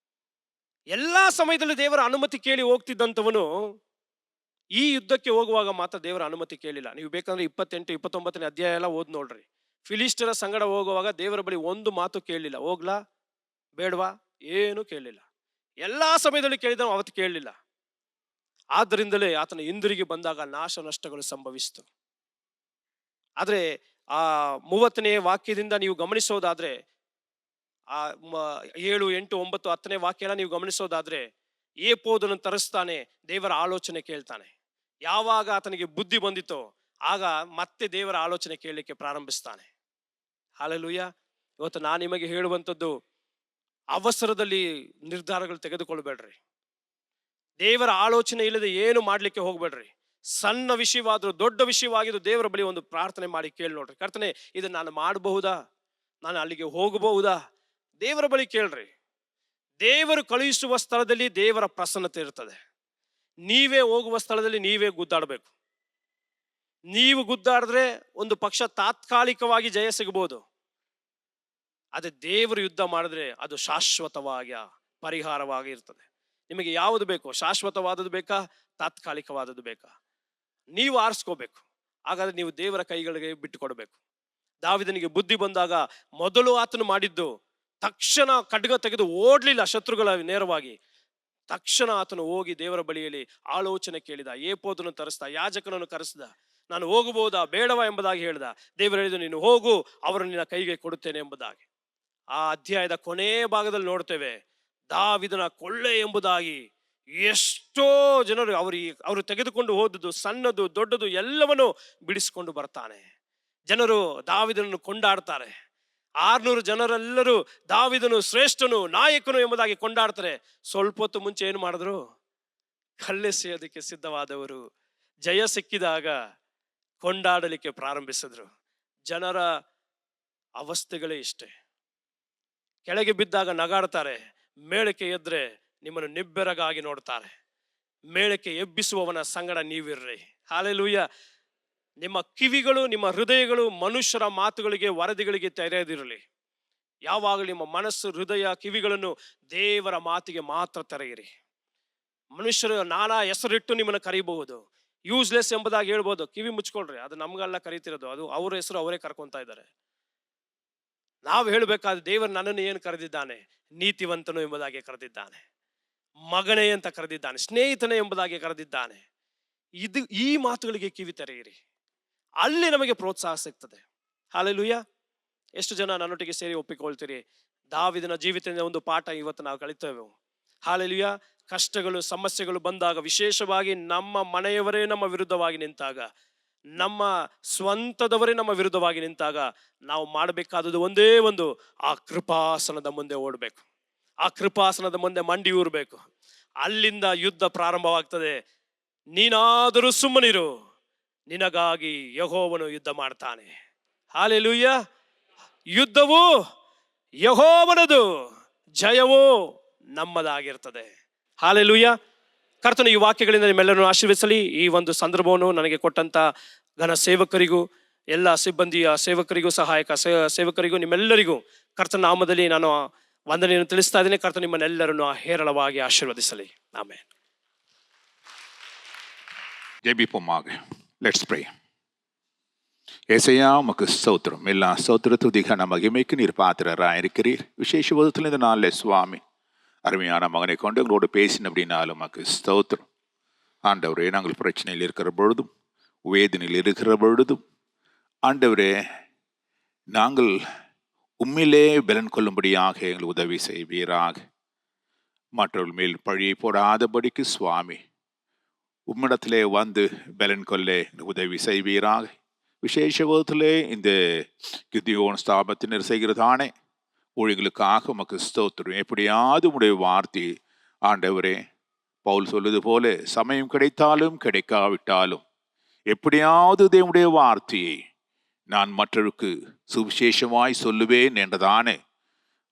ಎಲ್ಲಾ ಸಮಯದಲ್ಲಿ ದೇವರ ಅನುಮತಿ ಕೇಳಿ ಹೋಗ್ತಿದ್ದಂಥವನು ಈ ಯುದ್ಧಕ್ಕೆ ಹೋಗುವಾಗ ಮಾತ್ರ ದೇವರ ಅನುಮತಿ ಕೇಳಿಲ್ಲ. ನೀವು ಬೇಕಂದ್ರೆ 28, 29ನೇ ಅಧ್ಯಾಯ ಎಲ್ಲ ಓದ್ ನೋಡ್ರಿ. ಫಿಲಿಸ್ಟರ ಸಂಗಡ ಹೋಗುವಾಗ ದೇವರ ಬಳಿ ಒಂದು ಮಾತು ಕೇಳಲಿಲ್ಲ. ಹೋಗ್ಲಾ ಬೇಡವಾ ಏನು ಕೇಳಲಿಲ್ಲ. ಎಲ್ಲಾ ಸಮಯದಲ್ಲಿ ಕೇಳಿದ, ಅವತ್ತು ಕೇಳಲಿಲ್ಲ. ಆದ್ದರಿಂದಲೇ ಆತನ ಹಿಂದಿರುಗಿ ಬಂದಾಗ ನಾಶ ನಷ್ಟಗಳು ಸಂಭವಿಸಿತು. ಆದ್ರೆ ಆ 30ನೇ ವಾಕ್ಯದಿಂದ ನೀವು ಗಮನಿಸೋದಾದ್ರೆ, ಆ 7, 8, 9, 10ನೇ ವಾಕ್ಯ ಎಲ್ಲ ನೀವು ಗಮನಿಸೋದಾದ್ರೆ, ಏಪೋದನ್ನು ತರಿಸ್ತಾನೆ, ದೇವರ ಆಲೋಚನೆ ಕೇಳ್ತಾನೆ. ಯಾವಾಗ ಆತನಿಗೆ ಬುದ್ಧಿ ಬಂದಿತೋ ಆಗ ಮತ್ತೆ ದೇವರ ಆಲೋಚನೆ ಕೇಳಲಿಕ್ಕೆ ಪ್ರಾರಂಭಿಸ್ತಾನೆ. ಹಲ್ಲೆಲೂಯ. ಇವತ್ತು ನಾನು ನಿಮಗೆ ಹೇಳುವಂಥದ್ದು, ಅವಸರದಲ್ಲಿ ನಿರ್ಧಾರಗಳು ತೆಗೆದುಕೊಳ್ಬೇಡ್ರಿ. ದೇವರ ಆಲೋಚನೆ ಇಲ್ಲದೆ ಏನು ಮಾಡ್ಲಿಕ್ಕೆ ಹೋಗ್ಬೇಡ್ರಿ. ಸಣ್ಣ ವಿಷಯವಾದ್ರೂ ದೊಡ್ಡ ವಿಷಯವಾಗಿದ್ದು ದೇವರ ಬಳಿ ಒಂದು ಪ್ರಾರ್ಥನೆ ಮಾಡಿ ಕೇಳಿ ನೋಡ್ರಿ. ಕರ್ತನೆ, ಇದನ್ನ ನಾನು ಮಾಡಬಹುದಾ, ನಾನು ಅಲ್ಲಿಗೆ ಹೋಗಬಹುದಾ, ದೇವರ ಬಳಿ ಕೇಳ್ರಿ. ದೇವರು ಕಳುಹಿಸುವ ಸ್ಥಳದಲ್ಲಿ ದೇವರ ಪ್ರಸನ್ನತೆ ಇರ್ತದೆ. ನೀವೇ ಹೋಗುವ ಸ್ಥಳದಲ್ಲಿ ನೀವೇ ಗುದ್ದಾಡಬೇಕು. ನೀವು ಗುದ್ದಾಡಿದ್ರೆ ಒಂದು ಪಕ್ಷ ತಾತ್ಕಾಲಿಕವಾಗಿ ಜಯ ಸಿಗಬಹುದು. ಅದೇ ದೇವರು ಯುದ್ಧ ಮಾಡಿದ್ರೆ ಅದು ಶಾಶ್ವತವಾಗಿ ಪರಿಹಾರವಾಗಿ ಇರ್ತದೆ. ನಿಮಗೆ ಯಾವುದು ಬೇಕೋ, ಶಾಶ್ವತವಾದದ್ದು ಬೇಕಾ, ತಾತ್ಕಾಲಿಕವಾದದ್ದು ಬೇಕಾ, ನೀವು ಆರಿಸ್ಕೋಬೇಕು. ಹಾಗಾದ್ರೆ ನೀವು ದೇವರ ಕೈಗಳಿಗೆ ಬಿಟ್ಟು ಕೊಡಬೇಕು. ದಾವೀದನಿಗೆ ಬುದ್ಧಿ ಬಂದಾಗ ಮೊದಲು ಆತನು ಮಾಡಿದ್ದು, ತಕ್ಷಣ ಖಡ್ಗ ತೆಗೆದು ಓಡ್ಲಿಲ್ಲ ಶತ್ರುಗಳ ನೇರವಾಗಿ. ತಕ್ಷಣ ಆತನು ಹೋಗಿ ದೇವರ ಬಳಿಯಲ್ಲಿ ಆಲೋಚನೆ ಕೇಳಿದ, ಏಪೋದನ್ನು ತರಿಸ್ದ, ಯಾಜಕನನ್ನು ಕರೆಸಿದ. ನಾನು ಹೋಗಬಹುದಾ ಬೇಡವಾ ಎಂಬುದಾಗಿ ಹೇಳಿದ. ದೇವರು ಹೇಳಿದ, ನೀನು ಹೋಗು, ಅವರನ್ನು ನಿನ್ನ ಕೈಗೆ ಕೊಡುತ್ತೇನೆ ಎಂಬುದಾಗಿ. ಆ ಅಧ್ಯಾಯದ ಕೊನೆ ಭಾಗದಲ್ಲಿ ನೋಡ್ತೇವೆ, ದಾವೀದನ ಕೊಳ್ಳೆ ಎಂಬುದಾಗಿ ಎಷ್ಟೋ ಜನರು ಅವರು ತೆಗೆದುಕೊಂಡು ಹೋದದ್ದು ಸಣ್ಣದು ದೊಡ್ಡದು ಎಲ್ಲವನ್ನು ಬಿಡಿಸಿಕೊಂಡು ಬರ್ತಾನೆ. ಜನರು ದಾವೀದನನ್ನು ಕೊಂಡಾಡ್ತಾರೆ. 600 ಜನರೆಲ್ಲರೂ ದಾವೀದನು ಶ್ರೇಷ್ಠನು, ನಾಯಕನು ಎಂಬುದಾಗಿ ಕೊಂಡಾಡ್ತಾರೆ. ಸ್ವಲ್ಪ ಹೊತ್ತು ಮುಂಚೆ ಏನು ಮಾಡಿದ್ರು? ಕಲ್ಲೆಸೆಯೋದಕ್ಕೆ ಸಿದ್ಧವಾದವರು ಜಯ ಸಿಕ್ಕಿದಾಗ ಕೊಂಡಾಡಲಿಕ್ಕೆ ಪ್ರಾರಂಭಿಸಿದ್ರು. ಜನರ ಅವಸ್ಥೆಗಳೇ ಇಷ್ಟೇ. ಕೆಳಗೆ ಬಿದ್ದಾಗ ನಗಾಡ್ತಾರೆ, ಮೇಳಕ್ಕೆ ಎದ್ರೆ ನಿಮ್ಮನ್ನು ನಿಬ್ಬೆರಗಾಗಿ ನೋಡ್ತಾರೆ. ಮೇಳಕ್ಕೆ ಎಬ್ಬಿಸುವವನ ಸಂಗಡ ನೀವಿರ್ರಿ. ಹಲ್ಲೆಲೂಯ. ನಿಮ್ಮ ಕಿವಿಗಳು, ನಿಮ್ಮ ಹೃದಯಗಳು ಮನುಷ್ಯರ ಮಾತುಗಳಿಗೆ, ವರದಿಗಳಿಗೆ ತೆರೆಯದಿರಲಿ. ಯಾವಾಗಲೂ ನಿಮ್ಮ ಮನಸ್ಸು, ಹೃದಯ, ಕಿವಿಗಳನ್ನು ದೇವರ ಮಾತಿಗೆ ಮಾತ್ರ ತೆರೆಯಿರಿ. ಮನುಷ್ಯರು ನಾನಾ ಹೆಸರಿಟ್ಟು ನಿಮ್ಮನ್ನು ಕರೀಬಹುದು, ಯೂಸ್ಲೆಸ್ ಎಂಬುದಾಗಿ ಹೇಳ್ಬೋದು. ಕಿವಿ ಮುಚ್ಕೊಳ್ರಿ, ಅದು ನಮ್ಗೆಲ್ಲ ಕರೀತಿರೋದು, ಅದು ಅವ್ರ ಹೆಸರು ಅವರೇ ಕರ್ಕೊಂತ ಇದ್ದಾರೆ. ನಾವು ಹೇಳಬೇಕಾದ್ರೆ ದೇವರು ನನ್ನನ್ನು ಏನು ಕರೆದಿದ್ದಾನೆ? ನೀತಿವಂತನು ಎಂಬುದಾಗಿ ಕರೆದಿದ್ದಾನೆ, ಮಗನೇ ಅಂತ ಕರೆದಿದ್ದಾನೆ, ಸ್ನೇಹಿತನೇ ಎಂಬುದಾಗಿ ಕರೆದಿದ್ದಾನೆ. ಈ ಮಾತುಗಳಿಗೆ ಕಿವಿ ತೆರೆಯಿರಿ, ಅಲ್ಲಿ ನಮಗೆ ಪ್ರೋತ್ಸಾಹ ಸಿಗ್ತದೆ. ಹಲ್ಲೆಲೂಯ. ಎಷ್ಟು ಜನ ನನ್ನೊಟ್ಟಿಗೆ ಸೇರಿ ಒಪ್ಪಿಕೊಳ್ತೀರಿ? ದಾವೀದನ ಜೀವಿತದಿಂದ ಒಂದು ಪಾಠ ಇವತ್ತು ನಾವು ಕಲಿತೇವೆ. ಹಲ್ಲೆಲೂಯ. ಕಷ್ಟಗಳು, ಸಮಸ್ಯೆಗಳು ಬಂದಾಗ, ವಿಶೇಷವಾಗಿ ನಮ್ಮ ಮನೆಯವರೇ ನಮ್ಮ ವಿರುದ್ಧವಾಗಿ ನಿಂತಾಗ, ನಮ್ಮ ಸ್ವಂತದವರೇ ನಮ್ಮ ವಿರುದ್ಧವಾಗಿ ನಿಂತಾಗ, ನಾವು ಮಾಡಬೇಕಾದದ್ದು ಒಂದೇ ಒಂದು, ಆ ಕೃಪಾಸನದ ಮುಂದೆ ಓಡಬೇಕು. ಆ ಕೃಪಾಸನದ ಮುಂದೆ ಮಂಡಿ ಊರಬೇಕು. ಅಲ್ಲಿಂದ ಯುದ್ಧ ಪ್ರಾರಂಭವಾಗ್ತದೆ. ನೀನಾದರೂ ಸುಮ್ಮನಿರು, ನಿನಗಾಗಿ ಯೆಹೋವನು ಯುದ್ಧ ಮಾಡ್ತಾನೆ. ಹಲ್ಲೆಲೂಯ. ಯುದ್ಧವು ಯೆಹೋವನದು, ಜಯವೂ ನಮ್ಮದಾಗಿರ್ತದೆ. ಹಲ್ಲೆಲೂಯ. ಕರ್ತನ ಈ ವಾಕ್ಯಗಳಿಂದ ನಿಮ್ಮೆಲ್ಲರನ್ನು ಆಶೀರ್ವದಿಸಲಿ. ಈ ಒಂದು ಸಂದರ್ಭವನ್ನು ನನಗೆ ಕೊಟ್ಟಂತ ಘನ ಸೇವಕರಿಗೂ, ಎಲ್ಲ ಸಿಬ್ಬಂದಿಯ ಸೇವಕರಿಗೂ, ಸಹಾಯಕ ಸೇವಕರಿಗೂ, ನಿಮ್ಮೆಲ್ಲರಿಗೂ ಕರ್ತನ ನಾಮದಲ್ಲಿ ನಾನು ವಂದನೆಯನ್ನು ತಿಳಿಸ್ತಾ ಇದ್ದೇನೆ. ಕರ್ತ ನಿಮ್ಮನ್ನೆಲ್ಲರನ್ನು ಹೇರಳವಾಗಿ ಆಶೀರ್ವದಿಸಲಿ. ಆಮೆನ್. ஜெபிப்போமாக. Let's pray. ஏசையா உமக்கு ஸ்தோத்திரம். எல்லா ஸ்தோத்திர துதிகான மகிமைக்கு நீர் பாத்திரராக இருக்கிறீர். விசேஷ விதத்தில் இந்த நாளில் சுவாமி அருமையான மகனை கொண்டு எங்களோடு பேசின அப்படின்னாலும் உமக்கு ஸ்தோத்திரம். ஆண்டவரே, நாங்கள் பிரச்சனையில் இருக்கிற பொழுதும், வேதனையில் இருக்கிற பொழுதும், ஆண்டவரே, நாங்கள் உண்மையிலே பலன் கொள்ளும்படியாக எங்கள் உதவி செய்வீராக. மற்றவர்கள் மேல் பழியை போடாதபடிக்கு சுவாமி உம்மிடத்திலே வந்து பலன் கொள்ள உதவி செய்வீராக. விசேஷ விதத்திலே இந்த கிதியோன் ஸ்தாபத்தினர் செய்கிறதானே ஊழியர்களுக்காக உமக்கு ஸ்தோத்திரம். எப்படியாவது உடைய வார்த்தை ஆண்டவரே, பவுல் சொல்வது போல சமயம் கிடைத்தாலும் கிடைக்காவிட்டாலும் எப்படியாவது தேவனுடைய வார்த்தையை நான் மற்றவருக்கு சுவிசேஷமாய் சொல்லுவேன் என்றதானே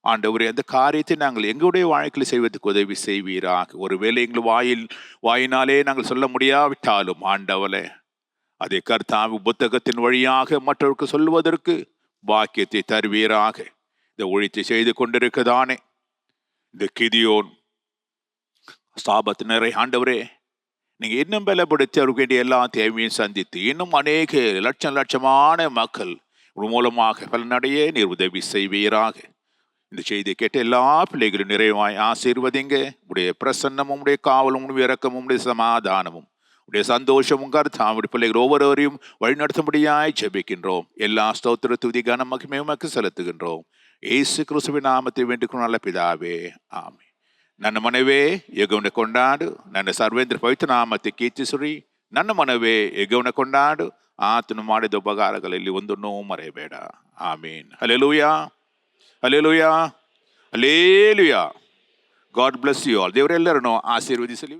ஆண்டவரே அந்த காரியத்தை நாங்கள் எங்களுடைய வாழ்க்கையில் செய்வதற்கு உதவி செய்வீராக. ஒருவேளை எங்கள் வாயினாலே நாங்கள் சொல்ல முடியாவிட்டாலும் ஆண்டவரே, அதை கர்த்தாவி புத்தகத்தின் வழியாக மற்றவருக்கு சொல்வதற்கு பாக்கியத்தை தருவீராக. இந்த ஒழித்தை செய்து கொண்டிருக்கதானே இந்த கிதியோன் சாபத்தினரை ஆண்டவரே, நீங்க இன்னும் பலப்படுத்தி அவருக்கு வேண்டிய எல்லா தேவையும் சந்தித்து இன்னும் அநேக லட்சமான மக்கள் மூலமாக பலனடைய நீர் உதவி செய்வீராக. இந்த செய்தியை கேட்ட எல்லா பிள்ளைகளும் நிறைவாய் ஆசீர்வதிங்க. உடைய பிரசன்னமும் உடைய காவலும் உடைய இரக்கமும் உடைய சமாதானமும் உடைய சந்தோஷமும் கர்த்தாவுடைய பிள்ளைகள் ஒவ்வொருவரையும் வழிநடத்தும்படியாய் ஜெபிக்கின்றோம். எல்லா ஸ்தோத்திர துதி கன மகிமையும் உமக்கு செலுத்துகின்றோம். இயேசு கிறிஸ்துவின் நாமத்தை வேண்டிக் நல்ல பிதாவே, ஆமென். ನನ್ನ ಮನವೇ ಯೆಹೋವನ ಕೊಂಡಾಡು, ನನ್ನ ಸರ್ವೇಂದ್ರ ಪವಿತ್ರ ನಾಮத்தை ಕೀರ್ತಿಸಿರಿ. ನನ್ನ ಮನವೇ ಯೆಹೋವನ ಕೊಂಡಾಡು, ಆತನು ಮಾಡಿದ ಉಪಕಾರಗಳಲ್ಲಿ ಒಂದನ್ನೂ ಮರೆಯಬೇಡ. ಆಮೀನ್. ಹಲ್ಲೆಲೂಯಾ, ಹಲ್ಲೆಲೂಯಾ, ಹಲ್ಲೆಲೂಯಾ. God bless you all. ದೇವರೆಲ್ಲರನ್ನು ಆಶೀರ್ವದಿಸಲಿ.